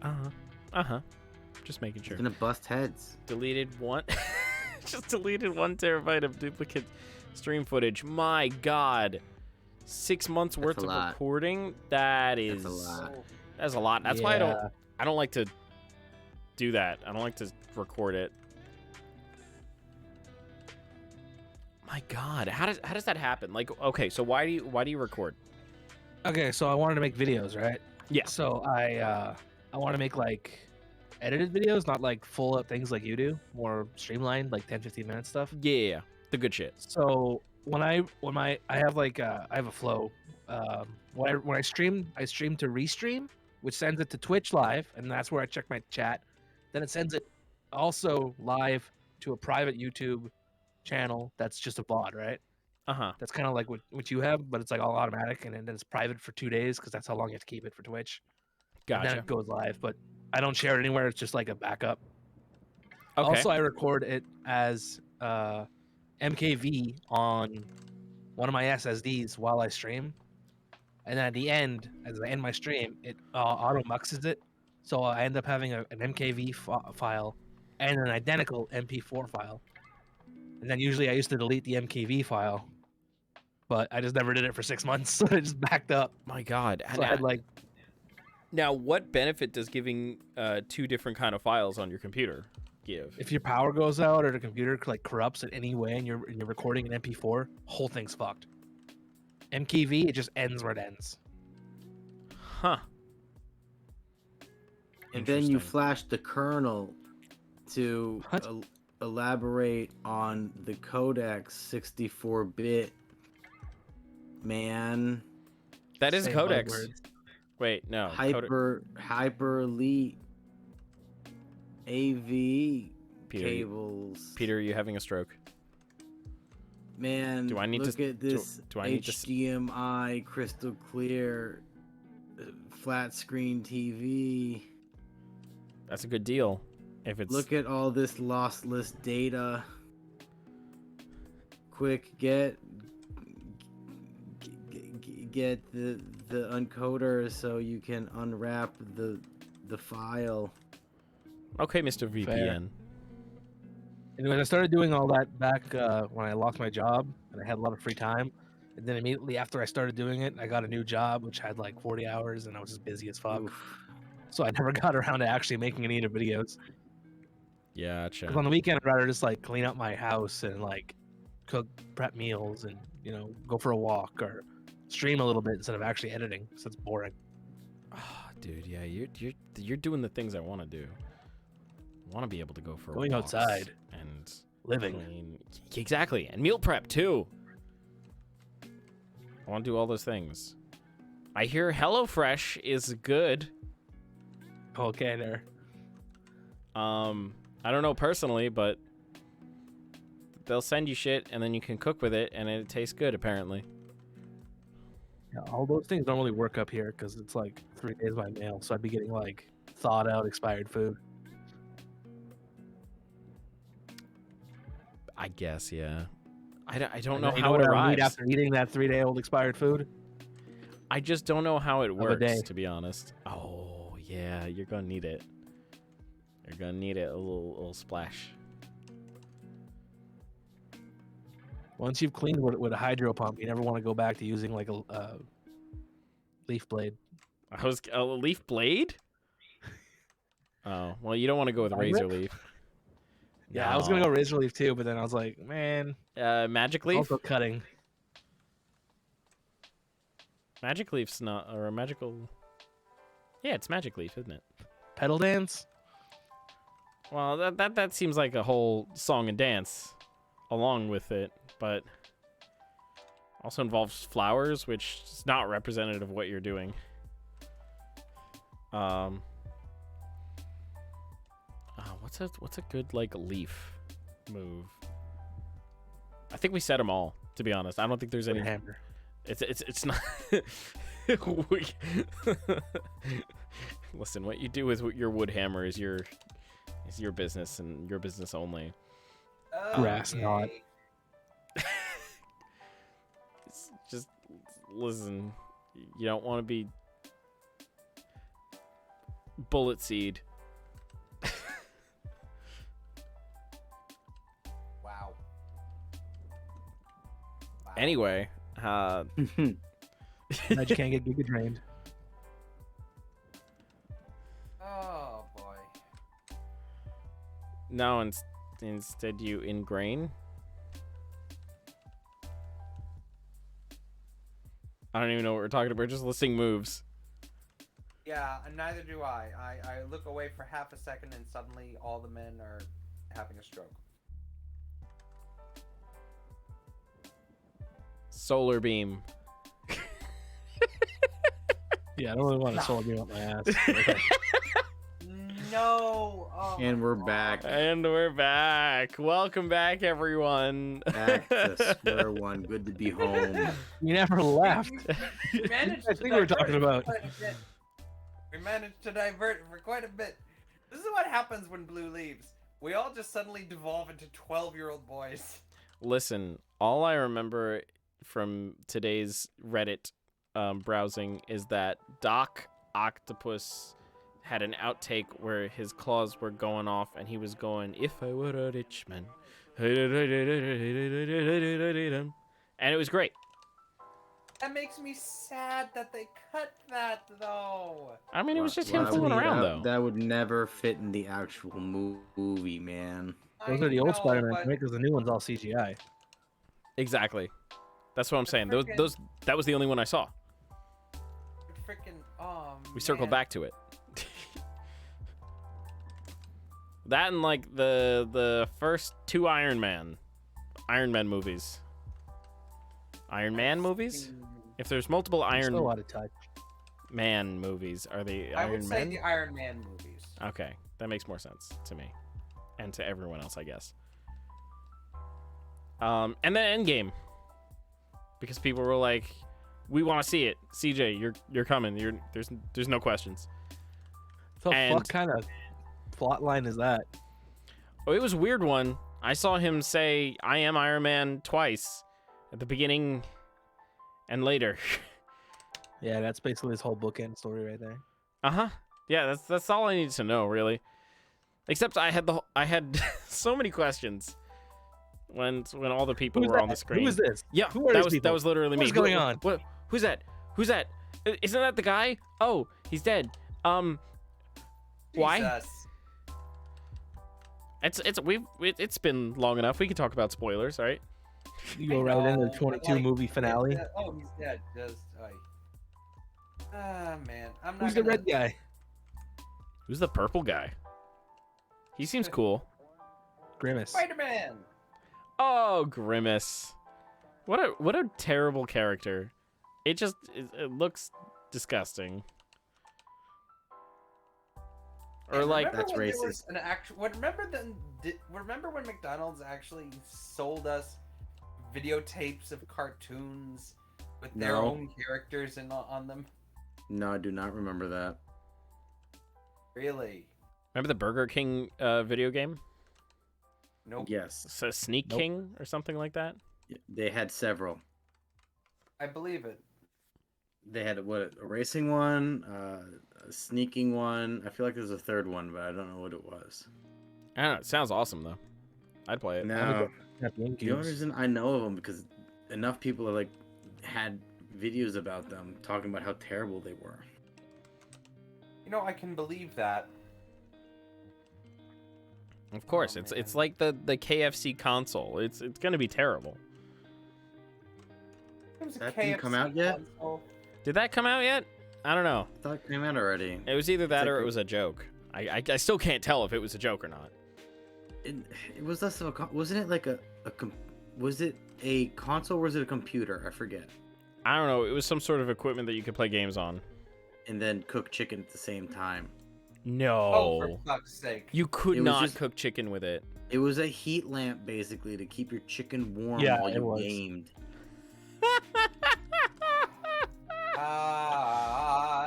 Uh-huh. Just making
He's
sure.
gonna bust heads.
Deleted one. Just deleted 1 terabyte of duplicate stream footage. My God. 6 months worth
a
of
lot.
recording. That's
a lot.
That's a lot. That's why I
Yeah.
don't like to do that. I don't like to record it. My God, how does that happen? Like, okay, so why do you record?
Okay, so I wanted to make videos, right?
Yeah.
So I want to make like edited videos, not like full up things like you do, more streamlined, like 10-15 minute stuff.
Yeah, the good shit.
So I have like I have a flow. When I stream to restream, which sends it to Twitch live, and that's where I check my chat. Then it sends it also live to a private YouTube channel that's just a bot, right?
Uh-huh.
That's kind of like what you have, but it's like all automatic, and then it's private for 2 days because that's how long you have to keep it for Twitch. And then
Gotcha.
it goes live, but I don't share it anywhere. It's just like a backup.
Okay.
Also, I record it as MKV on one of my SSDs while I stream, and then at the end, as I end my stream, it auto muxes it, so I end up having an MKV file and an identical MP4 file. And then usually I used to delete the MKV file, but I just never did it for 6 months, so it just backed up.
My God.
So I had like
Now, what benefit does giving 2 different kind of files on your computer give?
if your power goes out or the computer like corrupts in any way and you're recording an MP4, whole thing's fucked. MKV, it just ends where it ends.
Huh.
And then you
Interesting.
flash the kernel to
What?
elaborate on the codex 64-bit. Man,
That is
Same
codex.
buzzwords.
Wait, no.
hyper elite AV
Peter,
cables.
Peter, are you having a stroke?
Man,
Do I need
look
to-
at this
do I need to
HDMI crystal clear flat screen TV.
That's a good deal. If it's
Look at all this lossless data. Quick, get the encoder so you can unwrap the file.
okay, Mr. VPN.
Anyways, I started doing all that back when I lost my job and I had a lot of free time. And then immediately after I started doing it, I got a new job which had like 40 hours and I was just busy as fuck.
Oof.
So I never got around to actually making any of the videos.
Yeah,
Because on
gotcha.
the weekend, I'd rather just like clean up my house and like cook, prep meals, and go for a walk or stream a little bit instead of actually editing. So it's boring.
Oh, dude, yeah, you're doing the things I want to do. I want to be able to go for
Going
walks
outside.
and
Living.
clean. Exactly, and meal prep too. I want to do all those things. I hear HelloFresh is good.
Okay, there.
I don't know personally, but they'll send you shit and then you can cook with it and it tastes good apparently.
Yeah, all those things don't really work up here because it's like 3 days by mail. So I'd be getting like thawed out, expired food.
I guess, yeah. I don't
And
know
then you
how it
what I would need
arrives.
after eating that 3-day-old expired food.
I just don't know how it
a
works,
day.
to be honest. Oh, yeah, you're gonna need it. You're gonna need it, a little splash.
Once you've cleaned with a hydro pump, you never want to go back to using like a leaf blade.
I was a leaf blade? Oh, well, you don't want to go with
Fabric?
razor leaf.
Yeah, I was gonna go razor leaf too, but then I was like, man,
Magic
it's
leaf?
also cutting.
Magic leaf's not, or a magical... Yeah, it's magic leaf, isn't it?
Pedal dance?
Well, that seems like a whole song and dance along with it, but also involves flowers, which is not representative of what you're doing. What's a good like leaf move? I think we said them all. To be honest, I don't think there's any.
Hammer.
It's not. Listen, what you do with your wood hammer is your business and your business only.
Grass knot.
Just listen. You don't want to be bullet seed.
Wow.
Anyway,
Now you can't get Giga drained.
Oh boy.
no, instead you ingrain. I don't even know what we're talking about. We're just listing moves.
Yeah, and neither do I. I look away for half a second and suddenly all the men are having a stroke.
Solar beam.
Yeah, I don't really want to solar beam up my ass. Okay.
No. Oh
And
my
we're
God.
back.
And we're back. Welcome back, everyone.
Back to square one. Good to be home.
You never left.
We managed
I
to
think we were talking
divert
about-
quite a bit. We managed to divert for quite a bit. This is what happens when Blue leaves. We all just suddenly devolve into 12-year-old boys.
Listen, all I remember from today's Reddit browsing is that Doc Octopus had an outtake where his claws were going off and he was going, "If I were a rich man." And it was great.
That makes me sad that they cut that, though.
I mean, it was just
Why
him fooling
would
around,
that,
though.
That would never fit in the actual movie, man.
Those are the old Spider-Man, right? Because the new one's all CGI.
Exactly. That's what I'm saying.
frickin-
That was the only one I saw.
Freaking, oh,
We circled
man.
back to it. That and like the first two Iron Man movies. Iron Man movies? If there's multiple Iron
Still out of touch.
Man movies, are they
I would
Iron
say
Man?
the Iron Man movies.
Okay, that makes more sense to me, and to everyone else, I guess. And then Endgame, because people were like, "We want to see it." CJ, you're coming. There's no questions.
So
And-
what kind of plot line is that?
Oh, it was a weird one. I saw him say, "I am Iron Man" twice, at the beginning and later.
Yeah, that's basically his whole bookend story right there.
Uh-huh. Yeah, that's all I need to know, really. Except I had so many questions when all the people
Who's
were
that?
on the screen.
Who is this?
Yeah,
Who are
that
these
was
people?
that was literally
What
me.
is going on?
Who's that? Who's that? Isn't that the guy? Oh, he's dead. Why?
Jesus.
It's been long enough. We can talk about spoilers, all right?
You go right into the
No,
22
like,
movie finale.
Oh, he's dead. Just, man, I'm not.
Who's the
gonna...
red guy?
Who's the purple guy? He seems cool.
Grimace.
Spider-Man.
Oh, Grimace. What a terrible character. It looks disgusting. Or
And
like,
remember
That's
when there
racist.
was An remember when McDonald's actually sold us videotapes of cartoons with their
No.
own characters on them?
No, I do not remember that.
Really?
remember the Burger King video game?
Nope.
Yes,
So Sneak
Nope.
King or something like that?
they had several.
I believe it.
They had a racing one, a sneaking one. I feel like there's a third one, but I don't know what it was.
I don't know. It sounds awesome though. I'd play it.
Now,
At the
the only reason I know of them because enough people have like had videos about them talking about how terrible they were.
You know, I can believe that.
Of course,
Oh,
it's
man.
like the KFC console. It's gonna be terrible.
There was a
That didn't come
KFC
out yet?
console.
Did that come out yet? I don't know.
I thought it came out already.
It was either that
like
or
a-
it was a joke. I still can't tell if it was a joke or not.
It was less of a wasn't it like was it a console or was it a computer? I forget.
I don't know. It was some sort of equipment that you could play games on.
And then cook chicken at the same time.
No.
Oh, for fuck's sake.
You could
It was
not
just-
cook chicken with it.
It was a heat lamp basically to keep your chicken warm
Yeah,
while
it
you
was.
gamed.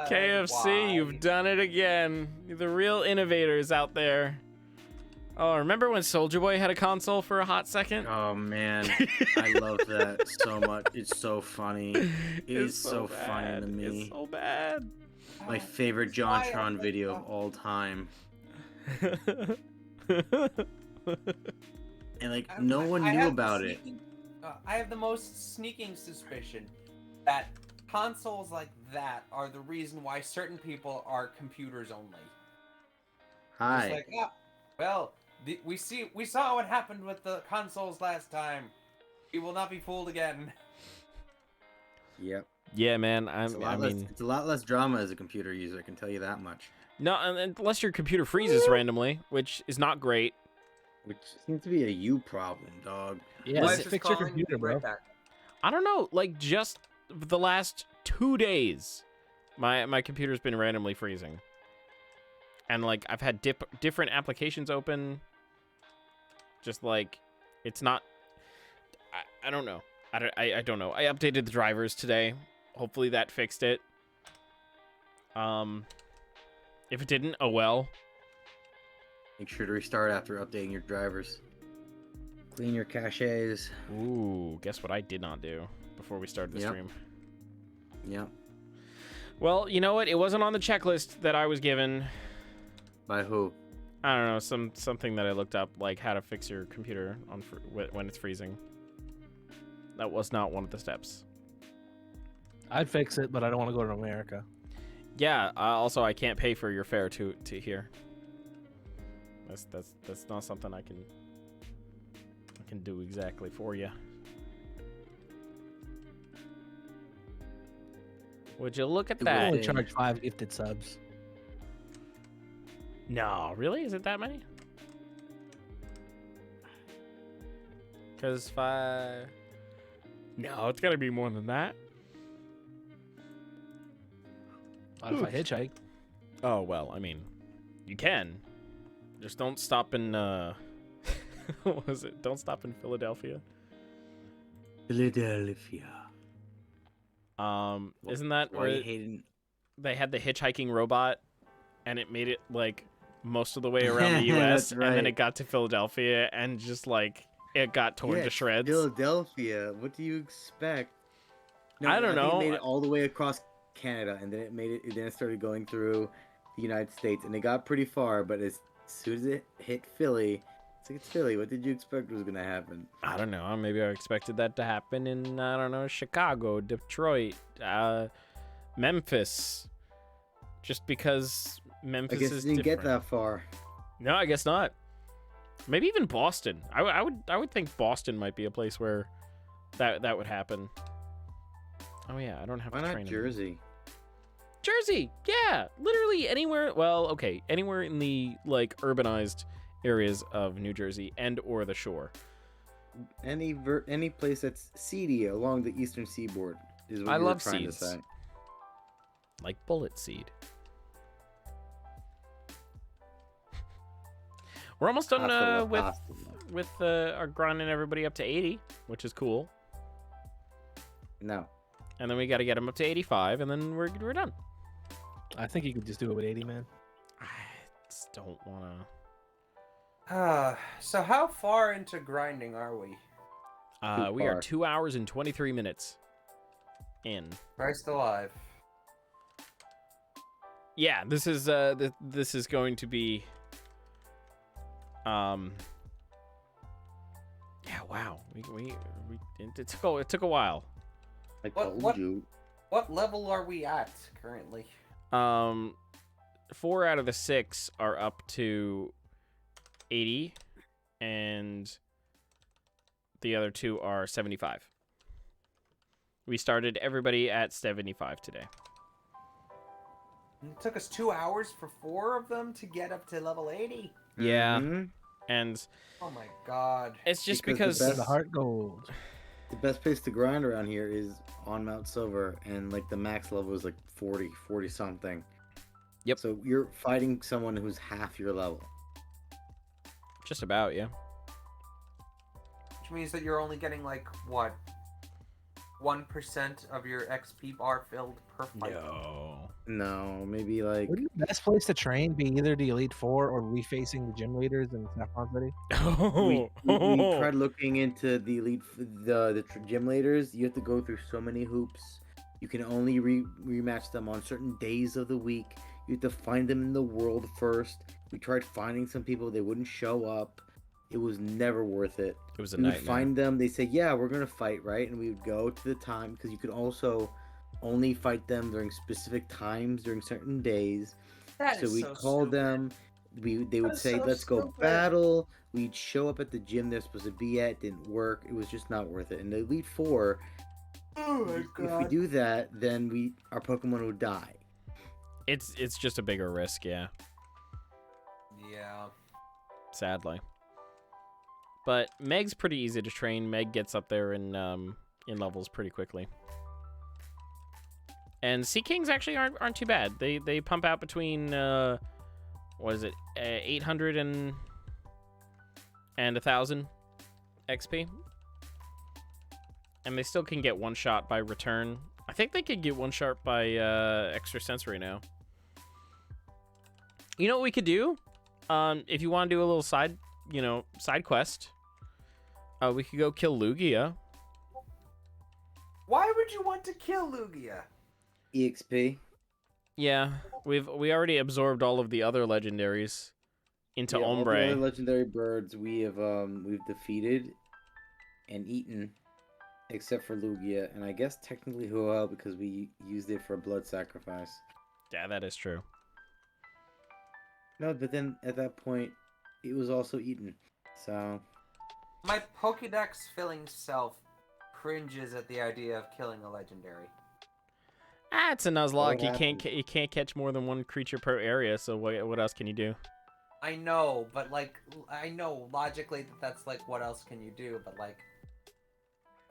KFC, you've done it again. You're the real innovators out there. Oh, remember when Soulja Boy had a console for a hot second?
Oh man, I love that so much. It's so funny. It's so funny to me.
It's so bad.
My favorite JonTron video of all time. And like no one knew about it.
I have the most sneaking suspicion that consoles like that are the reason why certain people are computers only. It's
Hi.
like, well, we saw what happened with the consoles last time. We will not be fooled again.
Yep.
Yeah, man.
It's a lot less drama as a computer user, I can tell you that much.
No, unless your computer freezes randomly, which is not great.
Which seems to be a you problem, dog.
Yeah,
Let's
just
just
fix your
calling,
computer,
be right
bro.
back.
I don't know. Like just the last 2 days, my computer's been randomly freezing, and like I've had different applications open. Just like it's not. I don't know. I don't know. I updated the drivers today. Hopefully that fixed it. If it didn't, oh well.
Make sure to restart after updating your drivers. Clean your caches.
Ooh, guess what I did not do before we started the
Yep.
stream.
Yep.
Well, you know what? It wasn't on the checklist that I was given.
By who?
I don't know, something that I looked up, like how to fix your computer on when it's freezing. That was not one of the steps.
I'd fix it, but I don't want to go to America.
Yeah. Also, I can't pay for your fare to here. That's not something I can do exactly for you. Would you look at
Do
I
that?
only charge 5 gifted subs.
No, really? Is it that many? Because 5... No, it's got to be more than that.
What if I hitchhike?
Oh, well, I mean, you can. Just don't stop in, what was it? Don't stop in Philadelphia.
Philadelphia.
Isn't that
Roy
where
Hayden.
they had the hitchhiking robot, and it made it like most of the way around the U.S.
That's
and then
right.
it got to Philadelphia, and just like it got torn
Yeah,
to
it's
shreds.
Philadelphia. What do you expect? No,
I don't
think
know.
it made it all the way across Canada, and then it started going through the United States, and it got pretty far. But as soon as it hit Philly, it's like it's Philly. What did you expect was gonna happen?
I don't know. Maybe I expected that to happen in, I don't know, Chicago, Detroit, Memphis. Just because
I
Memphis
guess
is
it didn't
different.
get that far.
No, I guess not. Maybe even Boston. I would think Boston might be a place where that would happen. Oh yeah, I don't have
Why
a
not
train.
Jersey?
Jersey, yeah, literally anywhere. Well, okay, anywhere in the like urbanized areas of New Jersey and or the shore.
Any place that's seedy along the eastern seaboard is what
I
you were
love
trying
seeds.
to say.
Like bullet seed. We're almost done
Hospital,
with
hospital.
our grinding everybody up to 80, which is cool.
No.
And then we got to get them up to 85, and then we're done.
I think you could just do it with 80, man.
I just don't want to.
So how far into grinding are we?
We are
far.
2 hours and 23 minutes in.
Christ alive.
Yeah, this is this is going to be. Yeah, wow. It took a while.
I
What-
told you.
What level are we at currently?
4 out of the 6 are up to 80, and the other 2 are 75. We started everybody at 75 today.
It took us 2 hours for 4 of them to get up to level 80.
Yeah,
Mhm.
and
Oh my god.
it's just
Because
because
the
The heart gold.
The best place to grind around here is on Mount Silver, and like the max level is like 40 something.
Yep.
So you're fighting someone who's half your level.
just about, yeah.
Which means that you're only getting like, what? 1% of your XP bar filled per fight.
No.
No, maybe like
Wouldn't the best place to train be either the Elite Four or refacing the gym leaders in Saffron City?
we tried looking into the gym leaders. You have to go through so many hoops. You can only rematch them on certain days of the week. You have to find them in the world first. We tried finding some people, they wouldn't show up. It was never worth it.
It was a
We would
nightmare.
find them. They say, "Yeah, we're gonna fight, right?" And we would go to the time because you could also only fight them during specific times during certain days.
That
So
is
we'd
so
call
stupid.
them. They would
is
say,
so
"Let's go
stupid.
battle." We'd show up at the gym they're supposed to be at. Didn't work. It was just not worth it. And the Elite Four,
Oh my
if we do that, then our Pokemon would die.
It's just a bigger risk, yeah.
Yeah.
Sadly. But Meg's pretty easy to train. Meg gets up there in levels pretty quickly. And Sea Kings actually aren't too bad. They pump out between 800 and 1,000 XP. And they still can get one shot by return. I think they could get one shot by extra sensory now. You know what we could do? If you want to do a little side quest, we could go kill Lugia.
Why would you want to kill Lugia?
EXP.
Yeah, we already absorbed all of the other legendaries into
Yeah, all the
Ombre.
other legendary birds we've defeated and eaten, except for Lugia, and I guess technically Huel because we used it for a blood sacrifice.
Yeah, that is true.
No, but then at that point, it was also eaten. So
My Pokédex filling self cringes at the idea of killing a legendary.
It's a Nuzlocke.
What
You can't catch more than one creature per area. So what else can you do?
I know, but like, I know logically that's like, what else can you do? But like,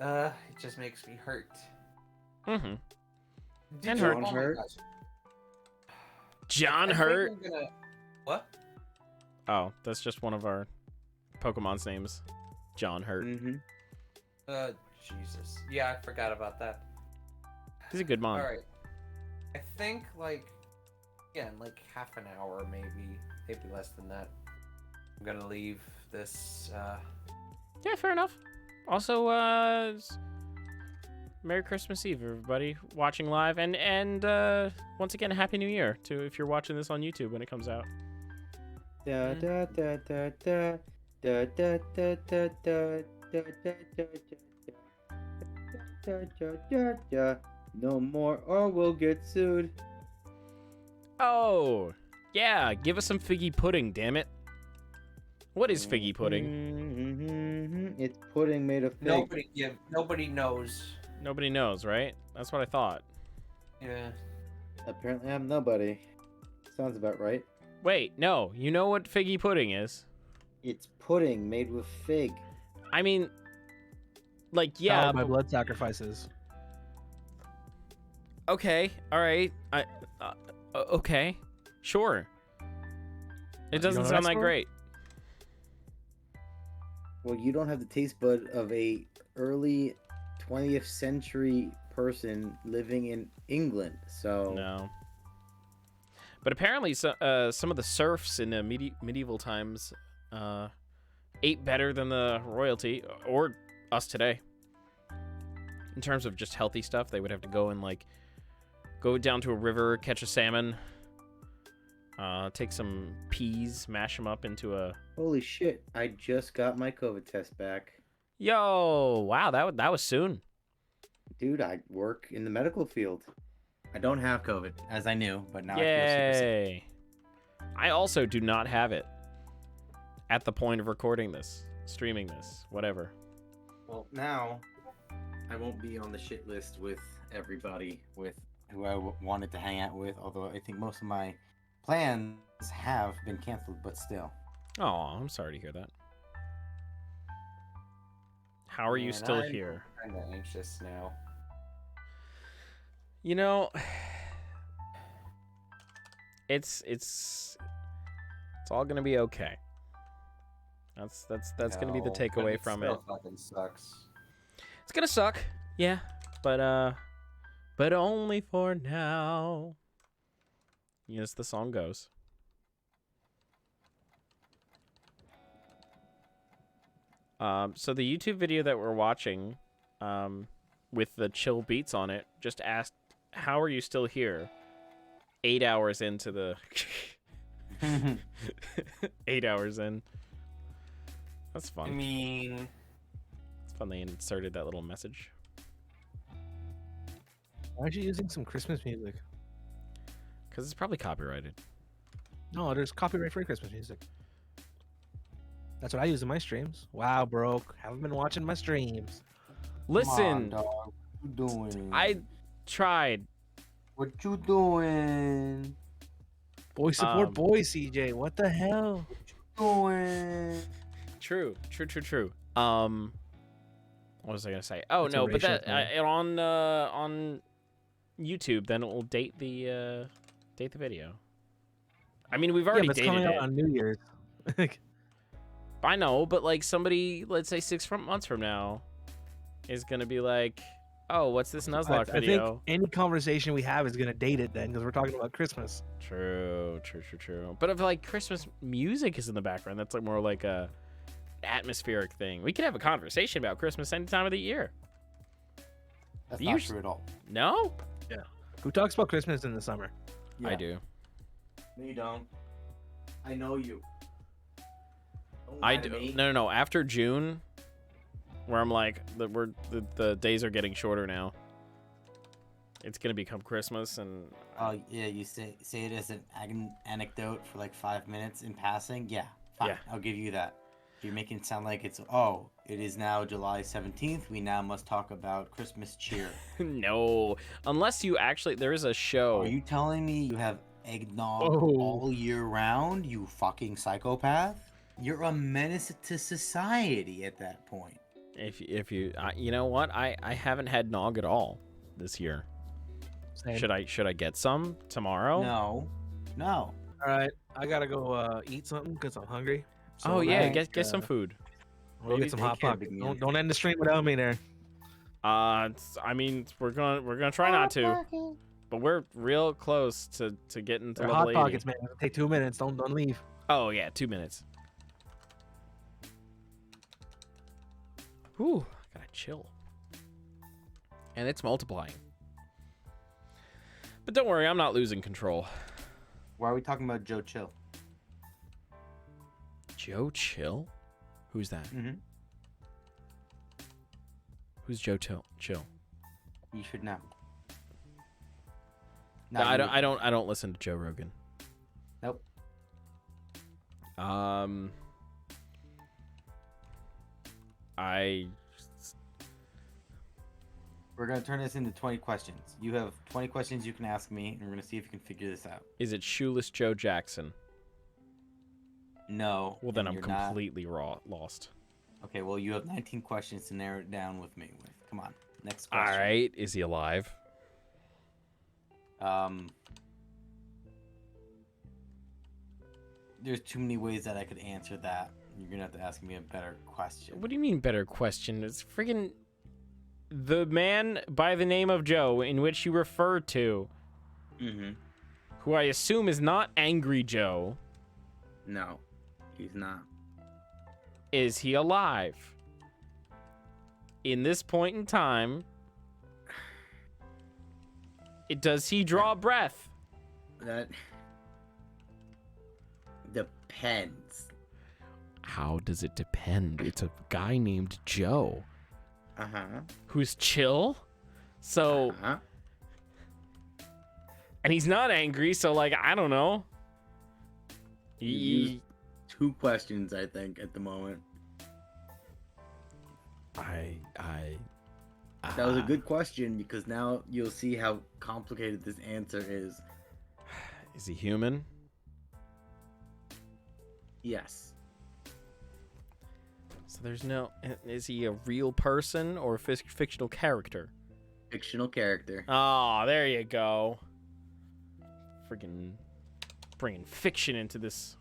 it just makes me hurt.
Mm-hmm.
Did
And
you-
hurt.
oh my
Hurt.
gosh.
John
I think
Hurt.
I'm gonna- What?
Oh, that's just one of our Pokemon's names. John Hurt.
mm-hmm.
Jesus. Yeah, I forgot about that.
He's a good mon.
All right. I think like, yeah, in like half an hour, maybe less than that. I'm gonna leave this.
Yeah, fair enough. Also, Merry Christmas Eve, everybody watching live, and once again, Happy New Year to if you're watching this on YouTube when it comes out.
Da da da da da da da da da da da da. No more or we'll get sued.
Oh, yeah, give us some figgy pudding, damn it. What is figgy pudding?
It's pudding made of fig.
Nobody knows.
Nobody knows, right? That's what I thought.
Yeah.
Apparently I'm nobody. Sounds about right.
Wait, no, you know what figgy pudding is?
It's pudding made with fig.
I mean, like, yeah.
My blood sacrifices.
Okay, all right. Okay, sure. It doesn't
know
sound
that's
that
for?
great.
Well, you don't have the taste bud of a early 20th century person living in England, so
No. But apparently, some of the serfs in medieval times ate better than the royalty or us today. In terms of just healthy stuff, they would have to go and like go down to a river, catch a salmon, take some peas, mash them up into a.
Holy shit! I just got my COVID test back,
Yo! Wow, that was soon.
dude. I work in the medical field. I don't have COVID, as I knew, but now I feel super sick.
Yay! I also do not have it. At the point of recording this, streaming this, whatever.
Well, now I won't be on the shit list with everybody with who I wanted to hang out with. Although I think most of my plans have been canceled, but still.
Oh, I'm sorry to hear that. How are you
Man,
still
I'm
here?
Kind of anxious now.
You know, it's all gonna be okay. That's gonna be the
No, but
takeaway from it.
still fucking sucks.
It's gonna suck, yeah, but only for now. Yes, the song goes. So the YouTube video that we're watching, with the chill beats on it, just asked, "How are you still here?" 8 hours into the 8 hours in. That's
I
fun.
mean,
It's fun they inserted that little message.
Why are you using some Christmas music?
Because it's probably copyrighted.
No, there's copyright-free Christmas music. That's what I use in my streams. Wow, broke. Haven't been watching my streams.
Listen,
Come on, dog. What you doing?
I tried.
What you doing?
Boy support boy, CJ. What the hell?
Doing?
True. What was I gonna say? Oh
It's a
no, but
racial
that
thing.
on YouTube, then it will date the video. I mean, we've already
yeah, but it's
dated
coming out
it.
on New Year's.
I know, but like somebody, let's say 6 months from now, is gonna be like, "Oh, what's this Nuzlocke
I
video?"
think any conversation we have is gonna date it then, because we're talking about Christmas.
True. But if like Christmas music is in the background, that's like more like a atmospheric thing. We could have a conversation about Christmas any time of the year.
That's
You
not
sh-
true at all.
No,
Who talks about Christmas in the summer?
I do.
No, you don't. I know you. Don't
I
lie to
do.
me.
No. After June, where I'm like, the days are getting shorter now. It's gonna become Christmas, and
Oh yeah, you say it as an anecdote for like 5 minutes in passing. Yeah, fine.
Yeah.
I'll give you that. You're making it sound like it is now July 17th. We now must talk about Christmas cheer.
no, unless you actually, there is a show.
Are you telling me you have eggnog
Oh.
all year round? You fucking psychopath! You're a menace to society at that point.
If you, you know what? I haven't had nog at all this year.
Same.
Should I get some tomorrow?
No.
All right, I gotta go eat something because I'm hungry.
Oh
So,
yeah,
Alright,
get some food.
We'll
Maybe
get some
take
hot
care,
pockets.
big man.
Don't end the stream without me there.
I mean, we're gonna try not to, but we're real close to getting to
They're
level
hot
80.
pockets, man. It'll take 2 minutes. Don't leave.
Oh yeah, 2 minutes. Whew, gotta chill. And it's multiplying. But don't worry, I'm not losing control.
Why are we talking about Joe Chill?
Joe Chill? Who's that?
Mm-hmm.
Who's Joe Chill?
You should know.
No, I don't listen to Joe Rogan.
Nope. We're gonna turn this into 20 questions. You have 20 questions you can ask me, and we're gonna see if you can figure this out.
Is it Shoeless Joe Jackson?
No.
Well, then I'm
you're not.
completely lost.
Okay, well, you have 19 questions to narrow it down with me. Come on, next question.
All right, is he alive?
There's too many ways that I could answer that. You're gonna have to ask me a better question.
What do you mean better question? It's friggin' the man by the name of Joe in which you referred to,
Mm-hmm.
who I assume is not Angry Joe.
No, he's not.
Is he alive? In this point in time, does he draw breath?
That depends.
How does it depend? It's a guy named Joe
Uh-huh.
who's chill. So,
Uh-huh.
and he's not angry, so like, I don't know.
You used 2 questions, I think, at the moment. That was a good question, because now you'll see how complicated this answer is.
Is he human?
Yes.
So there's no. Is he a real person or a fictional character?
Fictional character.
Oh, there you go. Freaking bringing fiction into this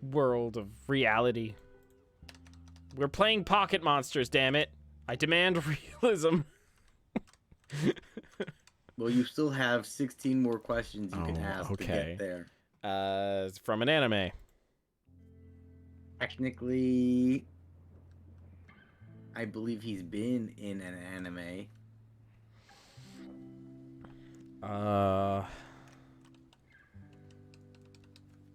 world of reality. We're playing Pocket Monsters, damn it. I demand realism.
Well, you still have 16 more questions you can
Oh,
ask to
okay.
get there.
It's from an anime.
Technically, I believe he's been in an anime.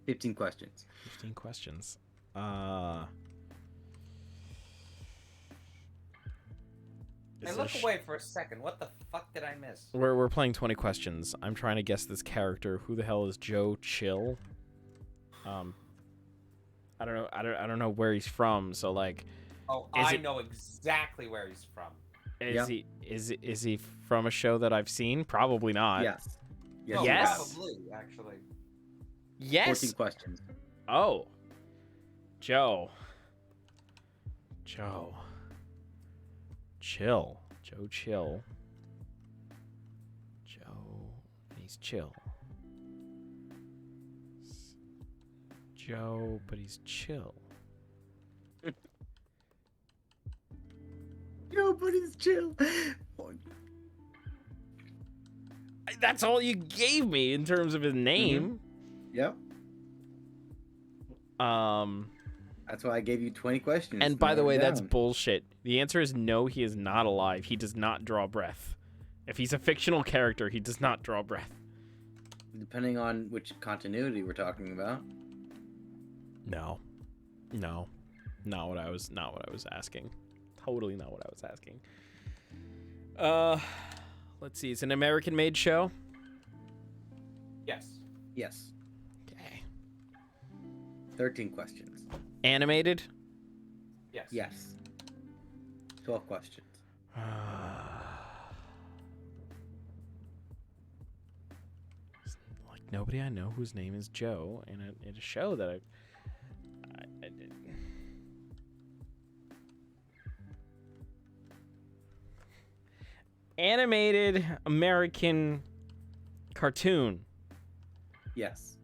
15 questions.
15 questions.
I
Is
look
this-
away for a second. What the fuck did I miss?
We're playing 20 questions. I'm trying to guess this character. Who the hell is Joe Chill? I don't know. I don't know where he's from. So like,
Oh,
Is
I
it-
know exactly where he's from.
is
Yep.
he from a show that I've seen? Probably not.
Yes. Yes.
Oh,
you
Yes.
have.
Probably, actually.
Yes.
14 questions.
Oh. Joe. Chill. Joe Chill. He's chill. Joe, but he's chill.
Nobody's chill.
That's all you gave me in terms of his name.
Yep. That's why I gave you 20 questions.
And by the
Narrow
way,
it
that's
down.
bullshit. The answer is no, he is not alive. He does not draw breath. If he's a fictional character, he does not draw breath.
Depending on which continuity we're talking about.
No. Not what I was asking. Totally not what I was asking. Let's see. It's an American-made show.
Yes.
Yes.
Okay.
13 questions.
Animated.
Yes.
Yes. 12 questions.
Like nobody I know whose name is Joe in a show that I animated American cartoon.
Yes.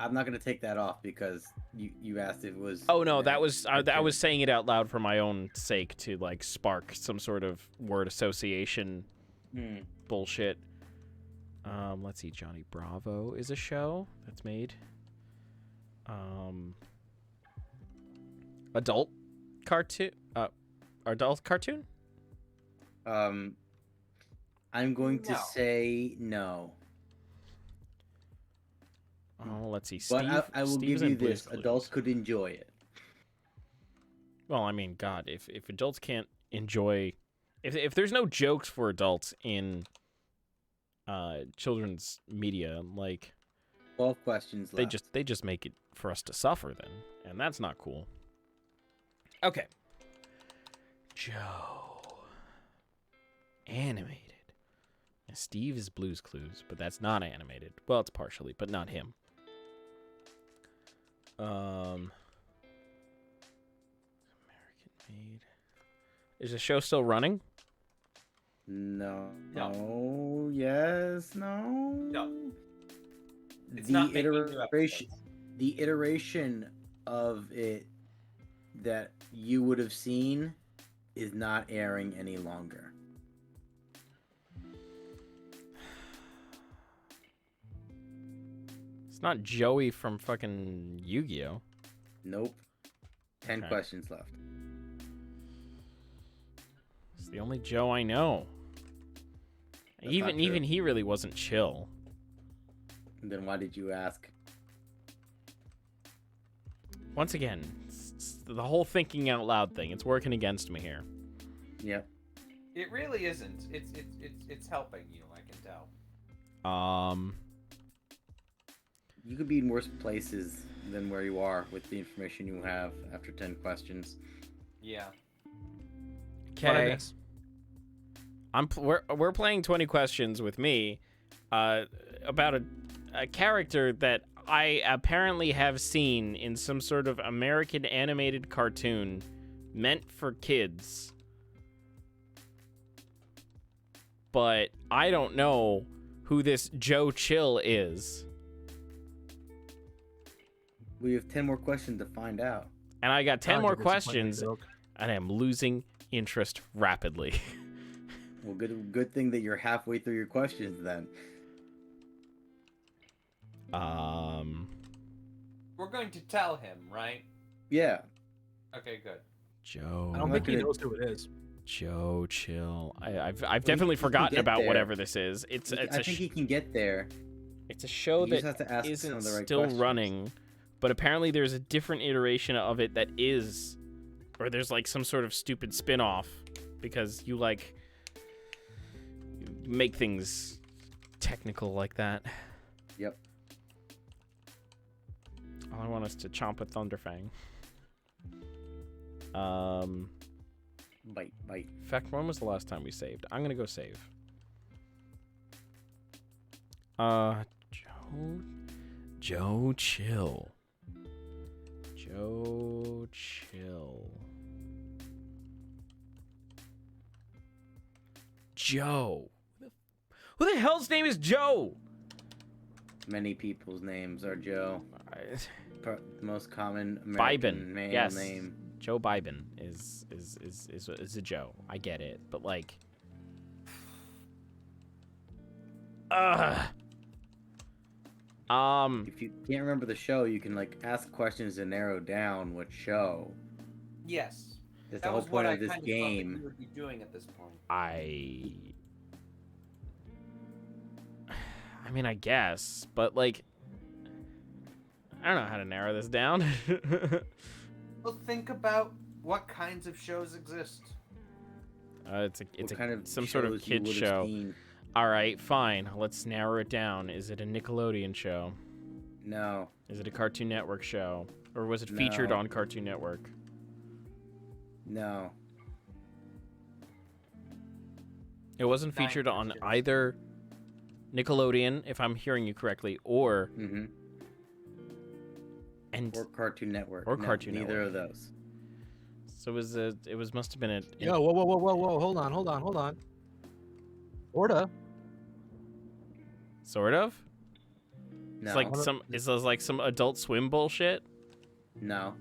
I'm not gonna take that off because you asked if it was.
Oh no, that was I
cartoon.
was saying it out loud for my own sake to like spark some sort of word association bullshit. Let's see. Johnny Bravo is a show that's made. Adult cartoon. Adult cartoon.
I'm going to
No.
say no.
Oh, let's see.
But
Steve.
I will
Steve's
give you
in Blue's
this:
Clues.
adults could enjoy it.
Well, I mean, God, if adults can't enjoy, if there's no jokes for adults in children's media, like
12 questions left.
they just make it for us to suffer then, and that's not cool. Okay. Joe. Animated. And Steve is Blue's Clues, but that's not animated. Well, it's partially, but not him. American made. Is the show still running?
No.
No.
No. Yes. No.
No. It's
The
not making new
iteration.
episodes.
The iteration of it that you would have seen is not airing any longer.
It's not Joey from fucking Yu-Gi-Oh.
Nope. 10
Okay.
questions left.
It's the only Joe I know.
That's
Even
not true.
he really wasn't chill.
Then why did you ask?
Once again, it's the whole thinking out loud thing. It's working against me here.
Yep.
It really isn't. It's helping you. I can tell.
You could be in worse places than where you are with the information you have after 10 questions.
Yeah.
What I
Okay.
miss?
We're playing 20 questions with me about a character that I apparently have seen in some sort of American animated cartoon meant for kids. But I don't know who this Joe Chill is.
We have 10 more questions to find out.
And I got 10
Sounds
more
like a disappointing
questions,
joke.
and I am losing interest rapidly.
Well, good thing that you're halfway through your questions then.
We're going to tell him, right?
Yeah.
Okay, good.
Joe.
I don't
I'm
think
not
he
gonna-
knows who it is.
Joe Chill. I've
Well,
definitely
he can
forgotten
get
about
there.
whatever this is. It's
I
a
think he can get there.
it's a show
You just
that
have to ask some
isn't
of the right
still
questions.
running, but apparently there's a different iteration of it that is, or there's like some sort of stupid spin-off because you like make things technical like that.
Yep.
All I want is to chomp a Thunderfang.
Bite.
In fact, when was the last time we saved? I'm gonna go save. Joe Chill. Joe Chill. Joe. Who the hell's name is Joe?
Many people's names are Joe. The most common
Biden,
American male
yes.
name.
Joe Biden is a Joe. I get it, but like,
If you can't remember the show, you can like ask questions to narrow down what show.
Yes.
That's
That
the whole
was what
point
I
of this
kind of thought that you
game.
would be doing at this point.
I mean, I guess, but like, I don't know how to narrow this down.
Well, think about what kinds of shows exist.
It's
What
a
kind of
some sort of
shows you
kid
would've
show.
seen.
All right, fine. Let's narrow it down. Is it a Nickelodeon show?
No.
Is it a Cartoon Network show, or was it featured
No.
on Cartoon Network?
No.
It wasn't
Nine
featured on
questions.
either Nickelodeon, if I'm hearing you correctly, or
Mm-hmm.
and
Or Cartoon Network.
Or
No,
Cartoon
neither
Network.
of those.
so it was must have been a
Yo, whoa! Hold on. Orta.
sort of.
No.
It's like is this like some Adult Swim bullshit?
No.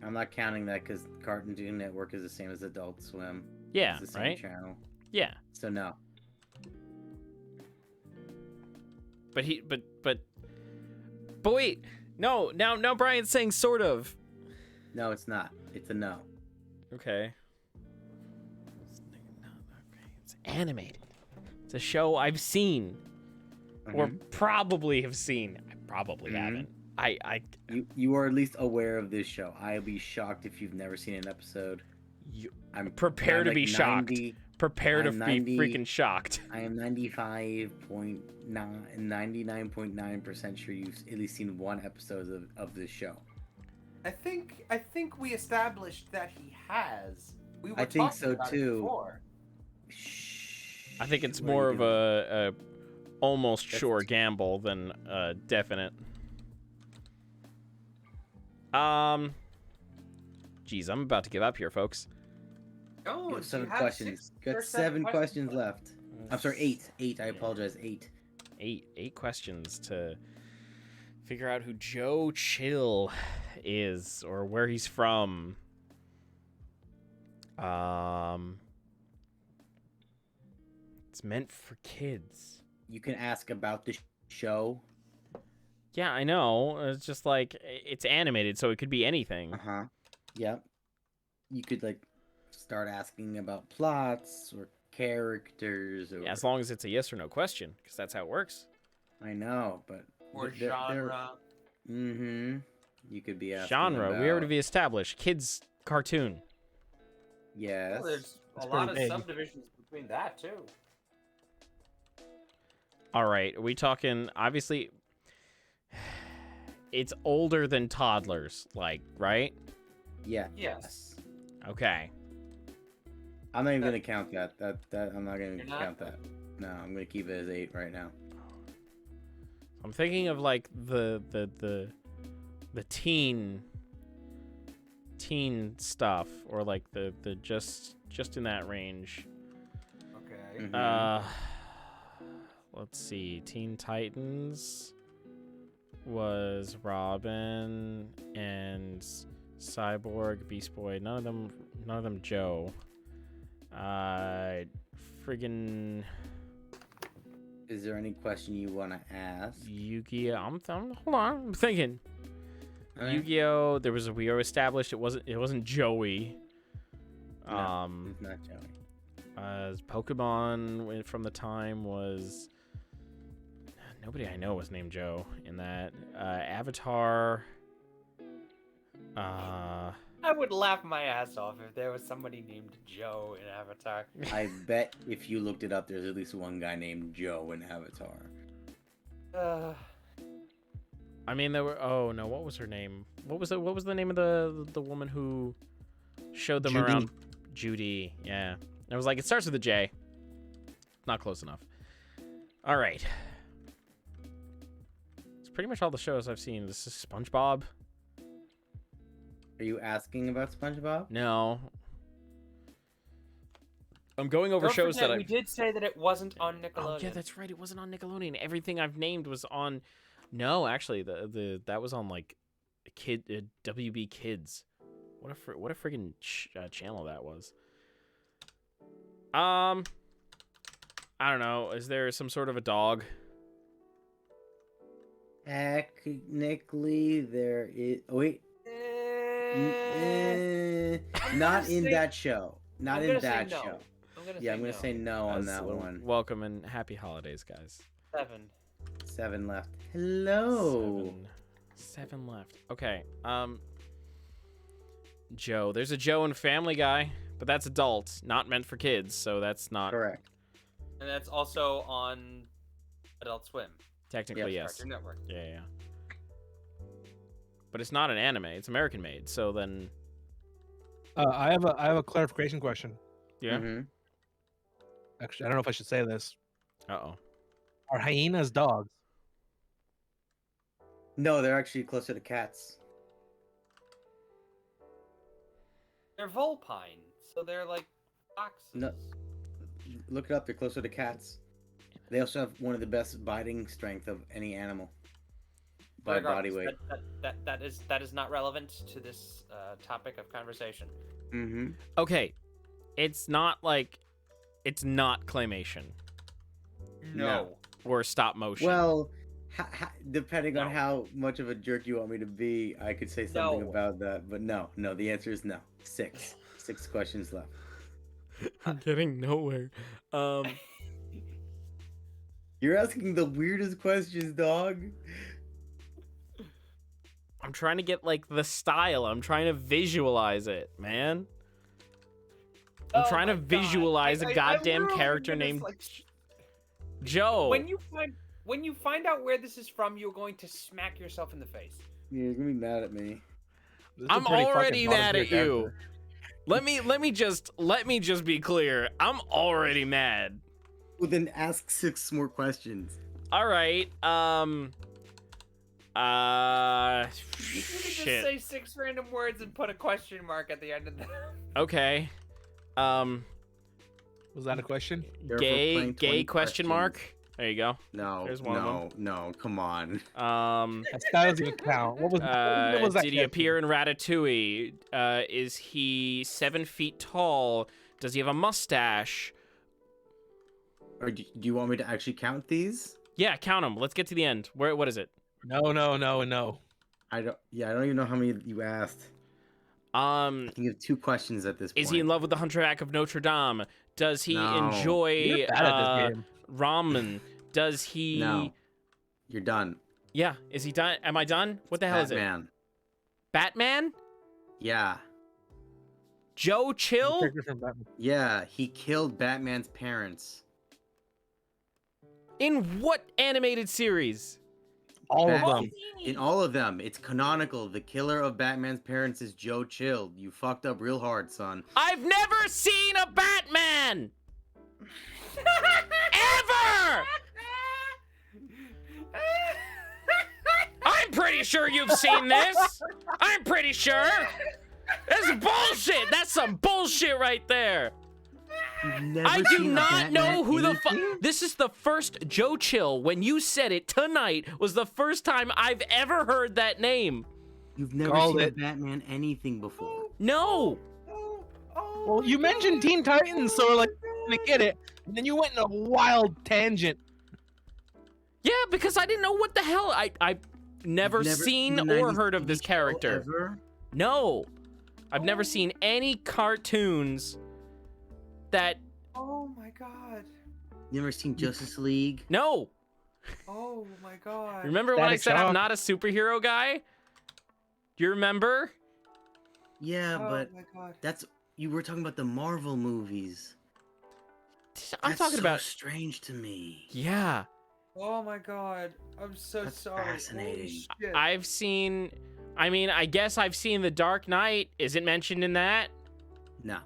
I'm not counting that because Cartoon Network is the same as Adult Swim.
Yeah,
It's the same
right?
channel.
Yeah.
So no.
But wait. No, now Brian's saying sort of.
No, it's not. It's a no.
Okay. It's animated. It's a show I've seen. Or probably have seen. I probably haven't.
You are at least aware of this show. I'll be shocked if you've never seen an episode. I'm
prepare to
like
be shocked. Prepare to be freaking shocked.
I am 99.9% sure you've at least seen one episode of this show.
I think we established that he has. We were
I think
talking
so
about it
too.
before.
Shh.
I think it's
What are
more
you
of
doing?
a almost sure gamble than definite. Geez, I'm about to give up here, folks.
Oh,
You have
so
7
you have
questions. Got
there's
7 questions left. I'm sorry, 8. 8. I apologize. 8.
Eight questions to figure out who Joe Chill is or where he's from. It's meant for kids.
You can ask about the show.
Yeah, I know. It's just like it's animated, so it could be anything.
Uh-huh. Yep. You could like start asking about plots or characters or
Yeah, as long as it's a yes or no question, because that's how it works.
I know, but
Or
they're-
genre.
Mm-hmm. You could be asking
Genre, we already
about-
established. Kids cartoon.
Yes.
Well, there's
That's
a lot
pretty
of
big.
subdivisions between that too.
All right, are we talking? Obviously, it's older than toddlers, like, right?
Yeah.
Yes.
Okay.
I'm not even gonna count that. That I'm not gonna
You're not?
count that. No, I'm gonna keep it as 8 right now.
I'm thinking of like the teen stuff, or like the just in that range.
Okay.
Mhm.
Let's see. Teen Titans was Robin and Cyborg, Beast Boy. None of them Joe. Friggin'
Is there any question you want to ask?
Yu-Gi-Oh. Hold on. I'm thinking.
Alright.
Yu-Gi-Oh. We already established it wasn't Joey.
No, it's not Joey.
Pokemon from the time was nobody I know was named Joe in that. Avatar.
I would laugh my ass off if there was somebody named Joe in Avatar.
I bet if you looked it up, there's at least one guy named Joe in Avatar.
I mean, there were. Oh no, what was her name? What was the name of the woman who showed them
Judy.
around? Judy. Yeah. And I was like, it starts with a J. Not close enough. All right. It's pretty much all the shows I've seen. This is SpongeBob.
Are you asking about SpongeBob?
No. I'm going over
Don't
shows
forget,
that
we did say that it wasn't on Nickelodeon.
Oh yeah, that's right. It wasn't on Nickelodeon. Everything I've named was on. No, actually, that was on like WB Kids. What a friggin' channel that was. I don't know. Is there some sort of a dog?
Technically, there is. Oh, wait.
I'm
Not
gonna
in
say-
that show. Not
I'm
in
gonna say
that
no.
show.
I'm
Yeah, I'm gonna say no on that
So,
one.
Welcome and happy holidays, guys.
7.
7 left. Hello.
Seven left. Okay. Joe. There's a Joe in Family Guy, but that's adult, not meant for kids, so that's not
Correct.
And that's also on Adult Swim.
technically
Yep.
yes.
Cartoon Network.
Yeah. But it's not an anime. It's American made. So then,
I have a clarification question.
yeah.
Mhm.
Actually, I don't know if I should say this.
Uh-oh.
Are hyenas dogs?
No, they're actually closer to cats.
They're vulpine, so they're like foxes.
No. Look it up. They're closer to cats. They also have one of the best biting strength of any animal by body
Regardless,
weight.
that is not relevant to this topic of conversation.
Mm-hmm.
Okay, it's not claymation
No.
or stop motion.
Well, depending on
No.
how much of a jerk you want me to be, I could say something
No.
about that. But no, the answer is no. 6 questions left.
I'm getting nowhere.
You're asking the weirdest questions, dog.
I'm trying to get like the style. I'm trying to visualize it, man. I'm
Oh
trying to
my God.
visualize
I
a goddamn
literally
character
am just
named
like,
Joe.
when you find out where this is from, you're going to smack yourself in the face.
Yeah, you're gonna be mad at me.
This is a
I'm
pretty fucking
already mad
bottom
at
tier
you.
character.
Let me just be clear. I'm already mad.
Well, then ask 6 more questions.
All right.
You could just
Shit.
say 6 random words and put a question mark at the end of them.
Okay.
Was that a question?
You're for
Gay
playing 20
question
questions.
mark. There you go.
No,
There's one of
no, come on.
That doesn't even count. What was that?
Did he appear in Ratatouille? Is he 7 feet tall? Does he have a mustache?
Or do you want me to actually count these?
Yeah, count them. Let's get to the end. What is it?
No.
I don't even know how many you asked. I think you have 2 questions at this point.
Is he in love with the Hunchback of Notre Dame? Does he
No.
enjoy
You're bad at this game.
ramen? Does he?
No. You're done.
Yeah. Is he done? Am I done? What the hell is it?
Batman.
Batman?
Yeah.
Joe Chill?
Character from Batman.
Yeah, he killed Batman's parents.
In what animated series?
All of
Batman-
them.
In all of them, it's canonical. The killer of Batman's parents is Joe Chill. You fucked up real hard, son.
I've never seen a Batman! Ever! I'm pretty sure you've seen this. I'm pretty sure. This is bullshit. That's some bullshit right there.
You've never
I do
seen a
not
Batman
know who the fuck.
anything?
This is the first Joe Chill. When you said it tonight was the first time I've ever heard that name.
You've never
Called
seen
it.
a Batman anything before.
No.
Well, you mentioned Teen Titans, so we're like, I'm gonna get it. And then you went in a wild tangent.
Yeah, because I didn't know what the hell. I've never seen
the
or
90s
heard of
TV
this
show
character.
ever?
No. I've never seen any cartoons that.
Oh my God.
You never seen Justice League?
No.
Oh my God.
Remember when I
Static
said I'm
Shock.
not a superhero guy? Do you remember?
Yeah,
Oh
but
my God.
you were talking about the Marvel movies.
I'm
That's
talking
so
about.
strange to me.
Yeah.
Oh my God. I'm so
That's
sorry. Holy
fascinating.
shit.
I've seen. I mean, I guess I've seen The Dark Knight. Is it mentioned in that?
No,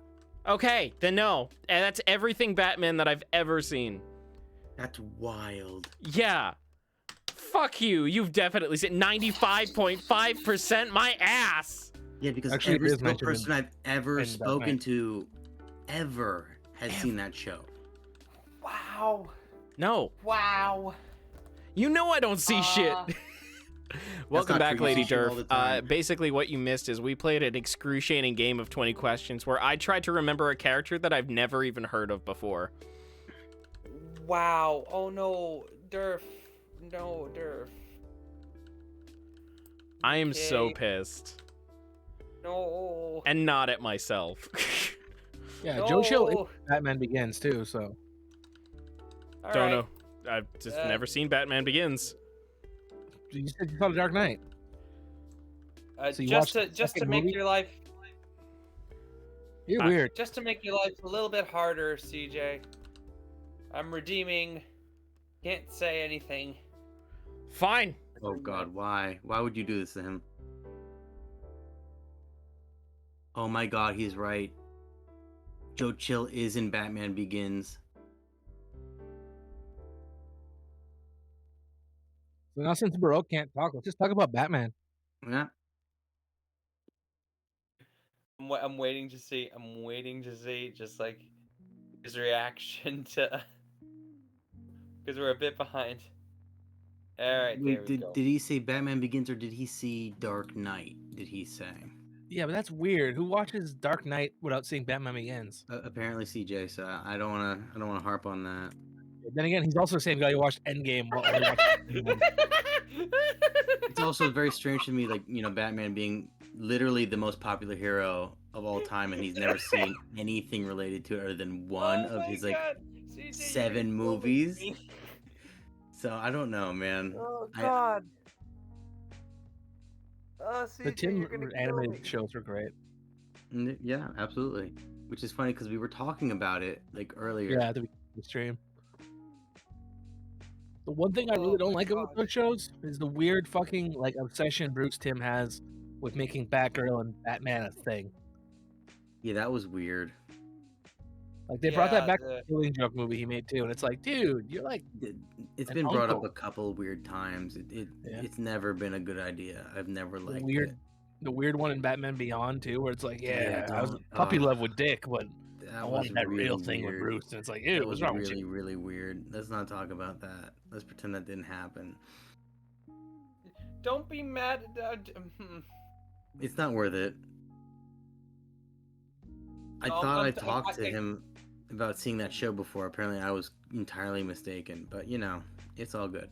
Okay, then no. And that's everything Batman that I've ever seen.
that's wild.
Yeah. Fuck you. You've definitely seen 95.5% my ass.
Yeah, because
Actually,
every
it is
single
mentioned
person I've ever
in Dark
spoken
Knight.
to, ever has seen that show.
Wow.
No.
Wow.
You know I don't see shit. Welcome
not
back,
true. You
Lady
see shit all the
Durf.
time.
Basically, what you missed is we played an excruciating game of 20 questions where I tried to remember a character that I've never even heard of before.
Wow. Oh no. Durf. No, Durf.
I am so
Okay.
pissed.
No.
And not at myself.
Yeah,
No.
Joe Chill is Batman Begins too, so.
All
Don't
right.
know. I've just
Uh,
never seen Batman Begins.
You said you saw The Dark Knight. So you
just
watched the
to
second
make
movie?
your life
You're weird.
just to make your life a little bit harder, CJ. I'm redeeming. Can't say anything.
Fine.
Oh God, why? Why would you do this to him? Oh my God, he's right. Joe Chill is in Batman Begins.
So now since Baroque can't talk, let's just talk about Batman.
Yeah.
I'm waiting to see. I'm waiting to see just like his reaction to because we're a bit behind. All right, there
Wait,
we go.
did he say Batman Begins or did he see Dark Knight? Did he say?
Yeah, but that's weird. Who watches Dark Knight without seeing Batman Begins?
Apparently CJ. So I don't wanna harp on that.
Then again, he's also the same guy who watched Endgame while only watching Endgame.
It's also very strange to me, like, Batman being literally the most popular hero of all time, and he's never seen anything related to it other than one
Oh
of
my
his
God. CJ, you're
7
insulting
movies.
me.
So I don't know, man.
Oh
I-
God. Oh,
The
CJ,
Tim
you're gonna kill
animated
me.
shows were great.
Yeah, absolutely. Which is funny because we were talking about it like earlier.
Yeah, at the beginning of the stream. The one thing I really
Oh
don't
my
like about
gosh.
those shows is the weird fucking like obsession Bruce Tim has with making Batgirl and Batman a thing.
Yeah, that was weird.
Like they brought that
Yeah,
back to the Killing Joke movie he made too, and it's like, dude, you're like,
It's
An
been brought up
uncle.
a couple weird times.
Yeah.
It's never been a good idea. I've never
the
liked
weird,
it.
the weird one in Batman Beyond too, where it's like, yeah, I was
don't.
puppy love with Dick, but I
That was
wanted that real
really
thing with
weird.
Bruce, and it's like, ew,
That
what's
was
wrong with
really,
you?
really weird. Let's not talk about that. Let's pretend that didn't happen.
don't be mad.
It's not worth it. I thought I talked to him about seeing that show before. Apparently, I was entirely mistaken. But it's all good.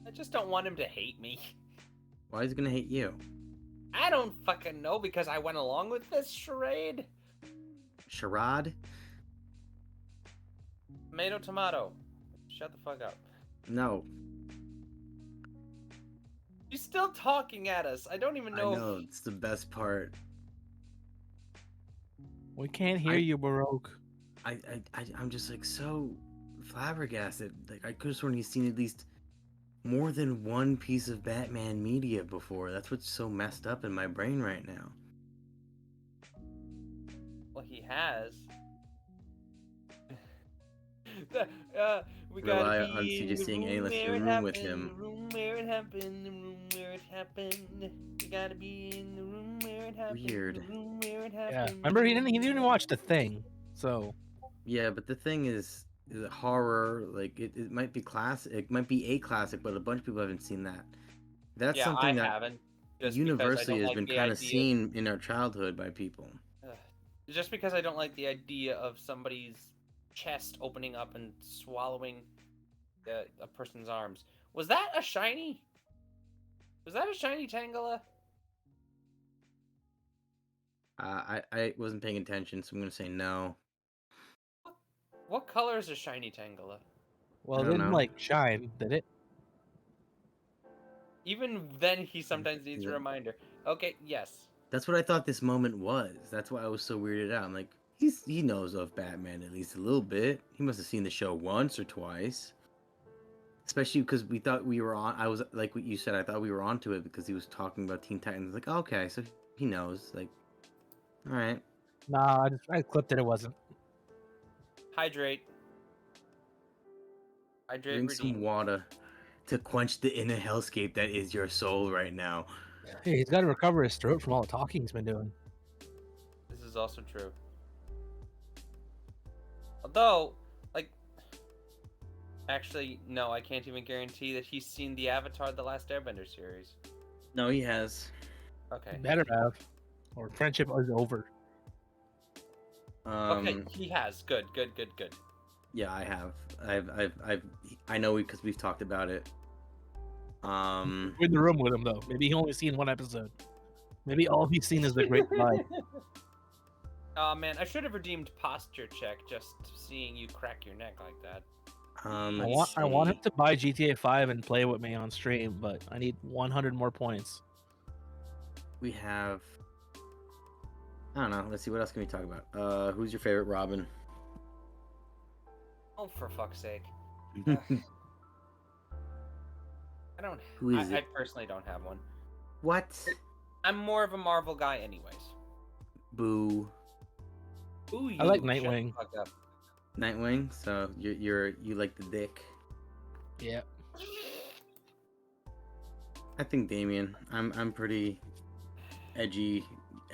I just don't want him to hate me.
Why is he gonna hate you?
I don't fucking know because I went along with this charade.
Charade?
Tomato. Shut the fuck up.
No.
He's still talking at us. I don't even know.
I know. It's the best part.
We can't hear
I-
you, Baroque.
I'm just like so flabbergasted. Like I could have sworn he's seen at least more than one piece of Batman media before. That's what's so messed up in my brain right now.
Well, he has. We
Rely
gotta
on
be
CJ
in the
seeing
room
A-list
where it
room with
happened,
him.
the room where it happened, the room where it happened. We gotta be in the room where it happened.
Weird.
The room where it
Yeah,
happened.
remember he didn't even watch The Thing, so
Yeah, but the thing is horror. Like it might be classic. It might be a classic, but a bunch of people haven't seen that. That's
Yeah,
something
I
that
haven't. Just because I
universally
don't
has
like
been
the
kind of
idea-
seen in our childhood by people.
Ugh. Just because I don't like the idea of somebody's chest opening up and swallowing a person's arms. Was that a shiny? Was that a shiny Tangela?
I wasn't paying attention, so I'm gonna say no.
What color is a shiny Tangela?
well,
I
it
don't
didn't
know.
like shine, did it?
Even then, he sometimes needs a
Yeah.
reminder. Okay, yes.
That's what I thought this moment was. That's why I was so weirded out. I'm like, he knows of Batman at least a little bit. He must have seen the show once or twice. Especially because we thought we were on. I was like what you said. I thought we were onto it because he was talking about Teen Titans. Like, okay, so he knows. Like, all right.
Nah, I clipped it. It wasn't.
Hydrate. Hydrate,
Drink some
redeem.
water to quench the inner hellscape that is your soul right now.
Hey, he's got to recover his throat from all the talking he's been doing.
This is also true. Although, like, actually, no, I can't even guarantee that he's seen the Avatar: The Last Airbender series.
No, he has.
Okay.
Better have, or friendship is over.
Okay, he has. Good.
Yeah, I have. I know because we've talked about it.
We're in the room with him though. Maybe he only seen one episode. Maybe all he's seen is the Great Divide.
Oh man, I should have redeemed posture check just seeing you crack your neck like that.
I want him to buy GTA 5 and play with me on stream, but I need 100 more points.
We have. I don't know. Let's see. What else can we talk about? Who's your favorite Robin?
Oh, for fuck's sake. I don't.
Who is
I
it?
personally don't have one.
What?
I'm more of a Marvel guy, anyways.
Boo.
Ooh,
I like
you, shut the
Nightwing.
fuck up.
Nightwing. So you like the dick.
Yeah.
I think Damien. I'm pretty edgy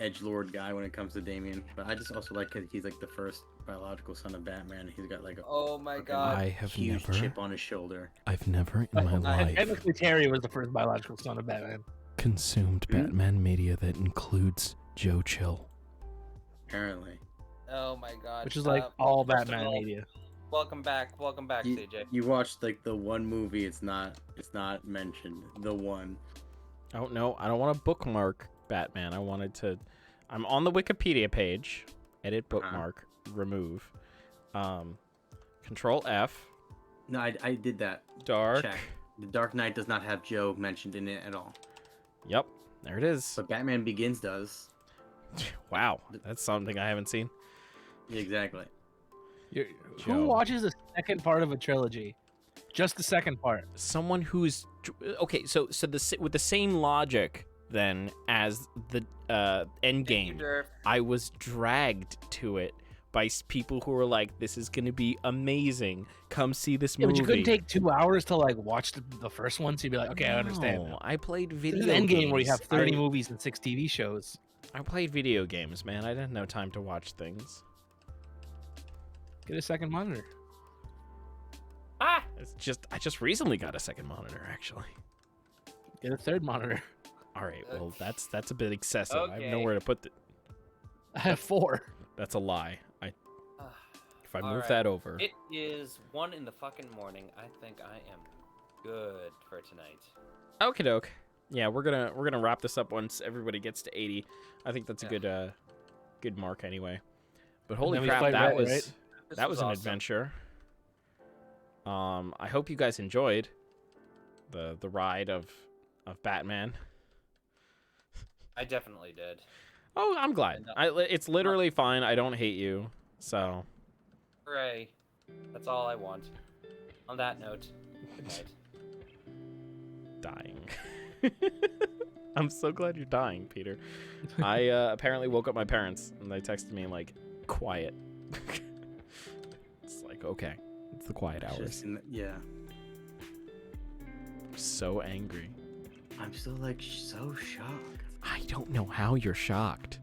edgelord guy when it comes to Damien, but I just also like that he's like the first biological son of Batman. He's got like a
Oh my
fucking
god.
I have
huge
never,
chip on his shoulder.
I've never in my life
Technically, Terry was the first biological son of Batman.
consumed
Hmm?
Batman media that includes Joe Chill.
Apparently.
Oh my god.
Which is like all
first of
Batman
all,
media.
Welcome back,
You,
CJ.
you watched like the one movie. It's not mentioned. The one.
Oh no, I don't want to bookmark Batman. I wanted to. I'm on the Wikipedia page. Edit bookmark. Remove. Control F.
No, I did that.
Dark.
Check. The Dark Knight does not have Joe mentioned in it at all.
Yep, there it is.
But Batman Begins does.
Wow, that's something I haven't seen.
Yeah, exactly.
Who
Joe.
watches the second part of a trilogy? Just the second part.
Someone who's okay. So with the same logic then as the end game, I was dragged to it by people who were like, "This is gonna be amazing. Come see this
Yeah,
movie."
but you couldn't take 2 hours to like watch the first one, so you'd be like, okay, I understand.
No,
Now.
I played
This
video
is an end game where you have
games.
30 movies and 6 TV shows.
I played video games, man. I didn't have time to watch things.
Get a second monitor.
Ah!
I just recently got a second monitor, actually.
Get a third monitor.
All right, well that's a bit excessive. I have
Okay.
nowhere to put
I have 4.
That's a lie. If I
All
move
right.
that over.
It is 1 in the fucking morning. I think I am good for tonight.
Okie doke. Yeah, we're gonna wrap this up once everybody gets to 80. I think that's a good mark anyway. But holy
then we
crap,
fight
that
Red,
was
right?
that was an
awesome.
adventure. I hope you guys enjoyed the ride of Batman.
I definitely did.
Oh, I'm glad. It's literally fine. I don't hate you. So,
Hooray. That's all I want. On that note, good night.
dying. I'm so glad you're dying, Peter. I apparently woke up my parents and they texted me like, quiet. It's like, okay, it's the quiet
It's
hours.
just yeah.
I'm so angry.
I'm still like so shocked.
I don't know how you're shocked.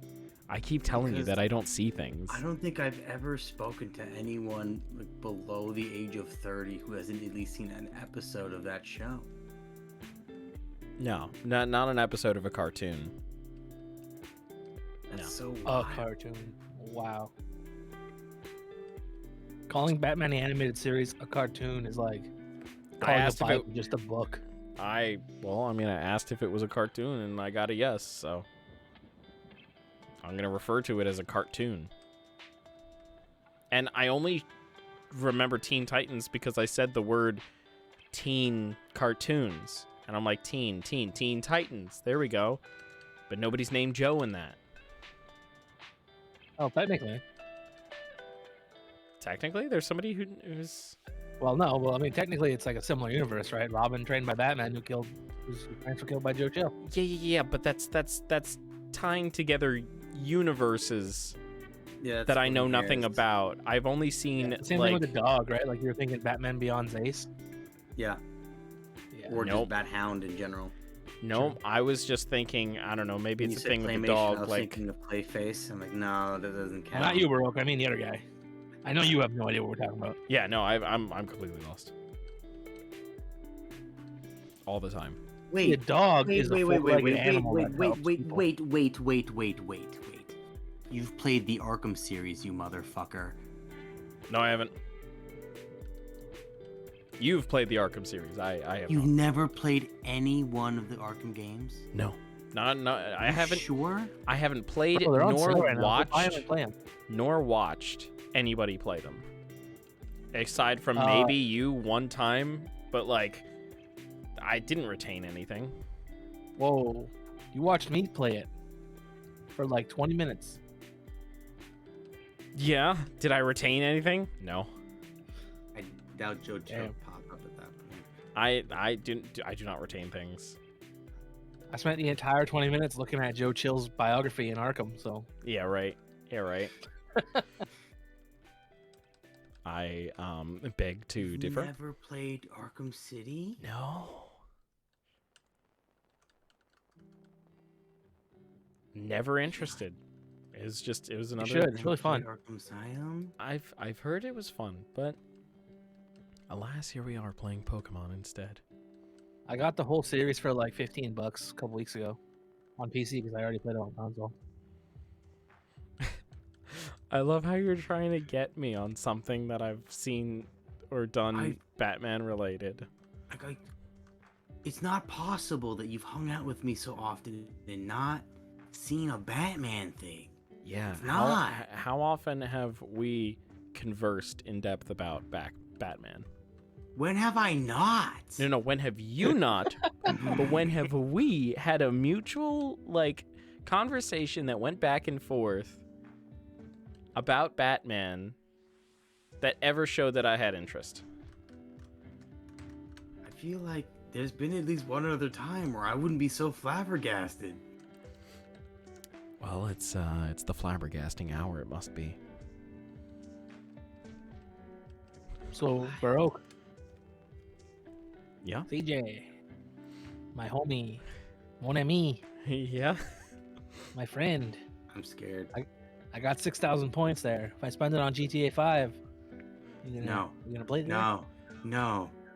I keep telling you
Because
that I don't see things.
I don't think I've ever spoken to anyone like below the age of 30 who hasn't at least seen an episode of that show.
No, not an episode of a cartoon.
That's
No.
so
A
wild.
cartoon. Wow. Calling Batman the animated series a cartoon is like calling
asked
the
if it-
Bible just a book.
I asked if it was a cartoon and I got a yes, so I'm gonna refer to it as a cartoon. And I only remember Teen Titans because I said the word teen cartoons. And I'm like, Teen Titans. There we go. But nobody's named Joe in that.
Oh, technically.
Technically, there's somebody who's...
Well, no. Well, I mean, technically, it's like a similar universe, right? Robin trained by Batman, whose parents were killed by Joe Chill.
Yeah, but that's tying together universes
Yeah, that's
that I know
what it
nothing
is.
about. I've only seen
Same
like
thing with the dog, right? Like you were thinking Batman Beyond Ace.
Yeah,
Yeah.
or
Nope.
just Bat Hound in general.
no. I was just thinking, I don't know, maybe
When
it's a
you
thing
said
with the
claymation, I
dog.
was
Like,
thinking of Clayface. I'm like, no, that doesn't count.
Not you, Baroque. I mean the other guy. I know you have no idea what we're talking about.
yeah, no, I'm completely lost all the time.
The
Wait,
dog
wait,
is a
wait, wait,
four-legged
wait,
animal
wait,
that
wait,
helps
wait,
people.
wait. You've played the Arkham series, you motherfucker.
No, I haven't. You've played the Arkham series. I have
You've
not.
never played any one of the Arkham games?
No, I
You
haven't.
Sure?
I haven't played
Bro, they're on
nor
sale right now. Go buy 'em
watched
and play 'em.
anybody play them. Aside from
Uh,
maybe you one time, but like, I didn't retain anything.
Whoa. You watched me play it for like 20 minutes.
Yeah, did I retain anything? No.
I doubt Joe Chill
Damn.
popped up at that point.
I do not retain things.
I spent the entire 20 minutes looking at Joe Chill's biography in Arkham, so
Yeah, right. Yeah, right. I beg to
You've
differ.
never played Arkham City?
No. Never interested. It was
You
another.
should. It's really fun.
Arkham Asylum.
I've heard it was fun, but alas, here we are playing Pokemon instead.
I got the whole series for like $15 a couple weeks ago on PC because I already played it on console.
I love how you're trying to get me on something that I've seen or done Batman related.
Like, it's not possible that you've hung out with me so often and not seen a Batman thing.
Yeah.
It's not.
How often have we conversed in depth about Batman?
When have I not?
No, when have you not? But when have we had a mutual, like, conversation that went back and forth about Batman that ever showed that I had interest?
I feel like there's been at least one other time where I wouldn't be so flabbergasted.
Well, it's the flabbergasting hour, it must be.
So, Baroque,
Yeah?
CJ, my homie, mon ami,
Yeah?
my friend.
I'm scared.
I got 6,000 points there. If I spend it on GTA 5, you gonna play it?
No.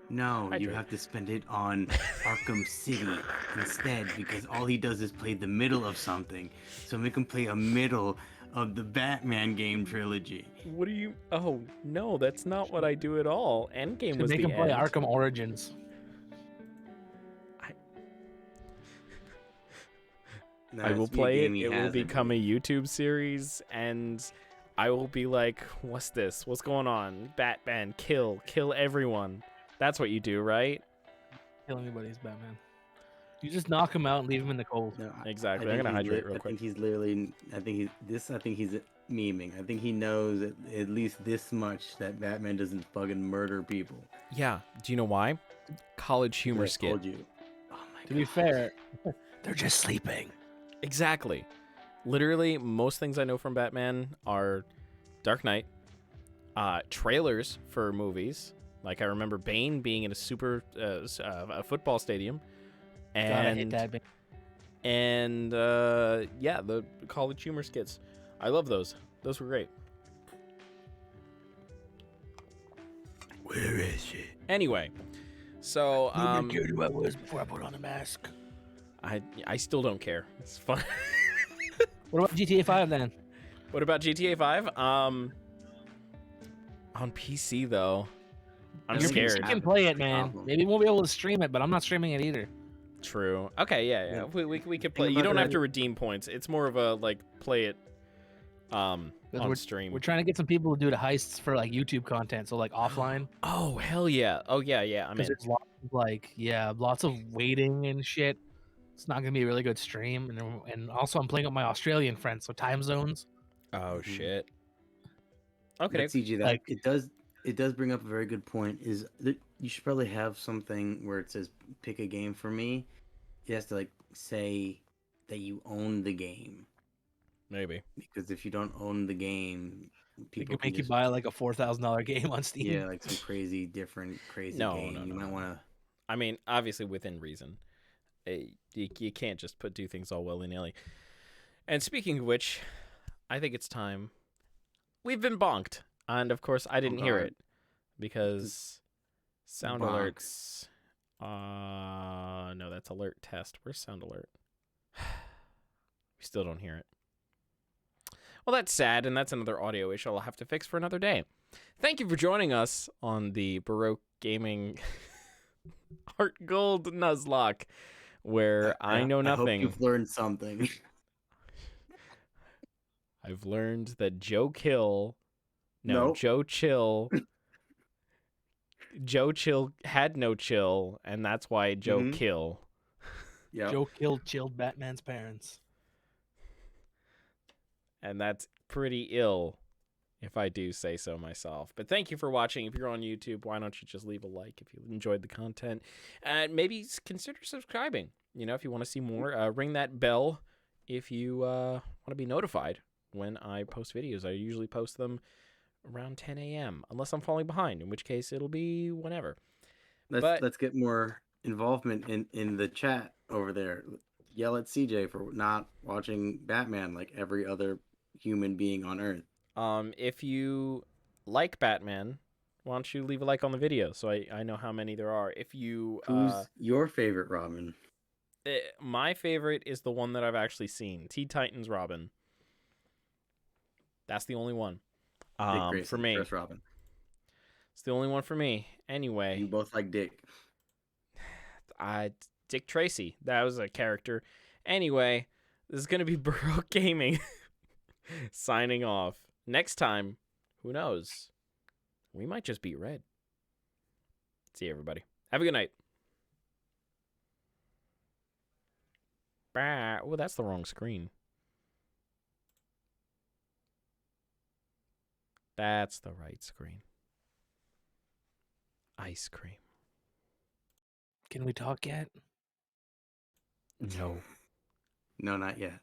You
Hydrate.
have to spend it on Arkham City instead, because all he does is play the middle of something. So make him play a middle of the Batman game trilogy.
What do you... Oh, no, that's not what I do at all. Endgame
To
was
make
the
him play
end.
Arkham Origins.
I will
That's the
play it.
game he
It will
hasn't
become a
played.
YouTube series, and I will be like, what's this? What's going on? Batman, kill everyone. That's what you do, right?
Kill anybody's Batman. You just knock him out and leave him in the cold.
No,
Exactly.
I
I'm
think
gonna
he's
hydrate
li-
real
I
quick.
think he's literally. I think he's memeing. I think he knows at least this much that Batman doesn't fucking murder people.
Yeah. Do you know why? College humor
I
skit.
told you. Oh my
To be
God.
fair, they're just sleeping.
Exactly. Literally, most things I know from Batman are Dark Knight, trailers for movies. Like, I remember Bane being in a football stadium.
Gotta hit
And
that. Big.
And yeah, the college humor skits. I love those. Those were great.
Where is she?
Anyway, so
who I was before I put on a mask.
I still don't care. It's fun.
What about GTA 5 then?
What about GTA 5? On PC though, I'm
Your PC
scared.
You can play it, man.
Problem.
Maybe we won't be able to stream it, but I'm not streaming it either.
True. Okay, yeah.
Yeah.
We could play.
Think
You
about
don't have
that.
to redeem points. It's more of a like play it on stream.
We're trying to get some people to do the heists for like YouTube content, so like offline.
Oh hell yeah! Oh yeah, yeah. I'm
Because
in.
there's lots of waiting and shit. It's not gonna be a really good stream, and also I'm playing with my Australian friends, so time zones.
Oh
Mhm.
shit.
But
Okay.
CG, that
Like-
it does bring up a very good point. Is that you should probably have something where it says pick a game for me. It has to like say that you own the game,
Maybe.
because if you don't own the game,
They
people
could make
can
you
just,
buy like a $4,000 game on Steam.
yeah, like some crazy
No,
game.
no,
You
no,
might
no.
want to.
I mean, obviously within reason. You can't just do things all willy-nilly. And speaking of which, I think it's time. We've been bonked. And of course, I didn't hear
God.
it because sound
Bonk.
alerts. No, that's alert test. Where's sound alert? We still don't hear it. Well, that's sad, and that's another audio issue I'll have to fix for another day. Thank you for joining us on the Baroque Gaming HeartGold Nuzlocke, where I know
I hope
nothing.
you've learned something.
I've learned that Joe Chill had no chill, and that's why Joe
Mhm.
Kill.
Yeah.
Joe chilled Batman's parents.
And that's pretty ill, if I do say so myself. But thank you for watching. If you're on YouTube, why don't you just leave a like if you enjoyed the content, and maybe consider subscribing. You know, if you want to see more, ring that bell if you want to be notified when I post videos. I usually post them around 10 a.m. unless I'm falling behind, in which case it'll be whenever. But-
Let's get more involvement in the chat over there. Yell at CJ for not watching Batman like every other human being on Earth.
If you like Batman, why don't you leave a like on the video so I know how many there are. If you
Who's your favorite Robin?
my favorite is the one that I've actually seen, Teen Titans Robin. That's the only one.
Dick Grayson,
for me.
first Robin.
It's the only one for me. Anyway,
You both like Dick.
Dick Tracy. That was a character. Anyway, this is gonna be Baroque Gaming signing off. Next time, who knows? We might just beat Red. See you, everybody. Have a good night. Oh, that's the wrong screen. That's the right screen. Ice cream.
Can we talk yet?
No.
No, not yet.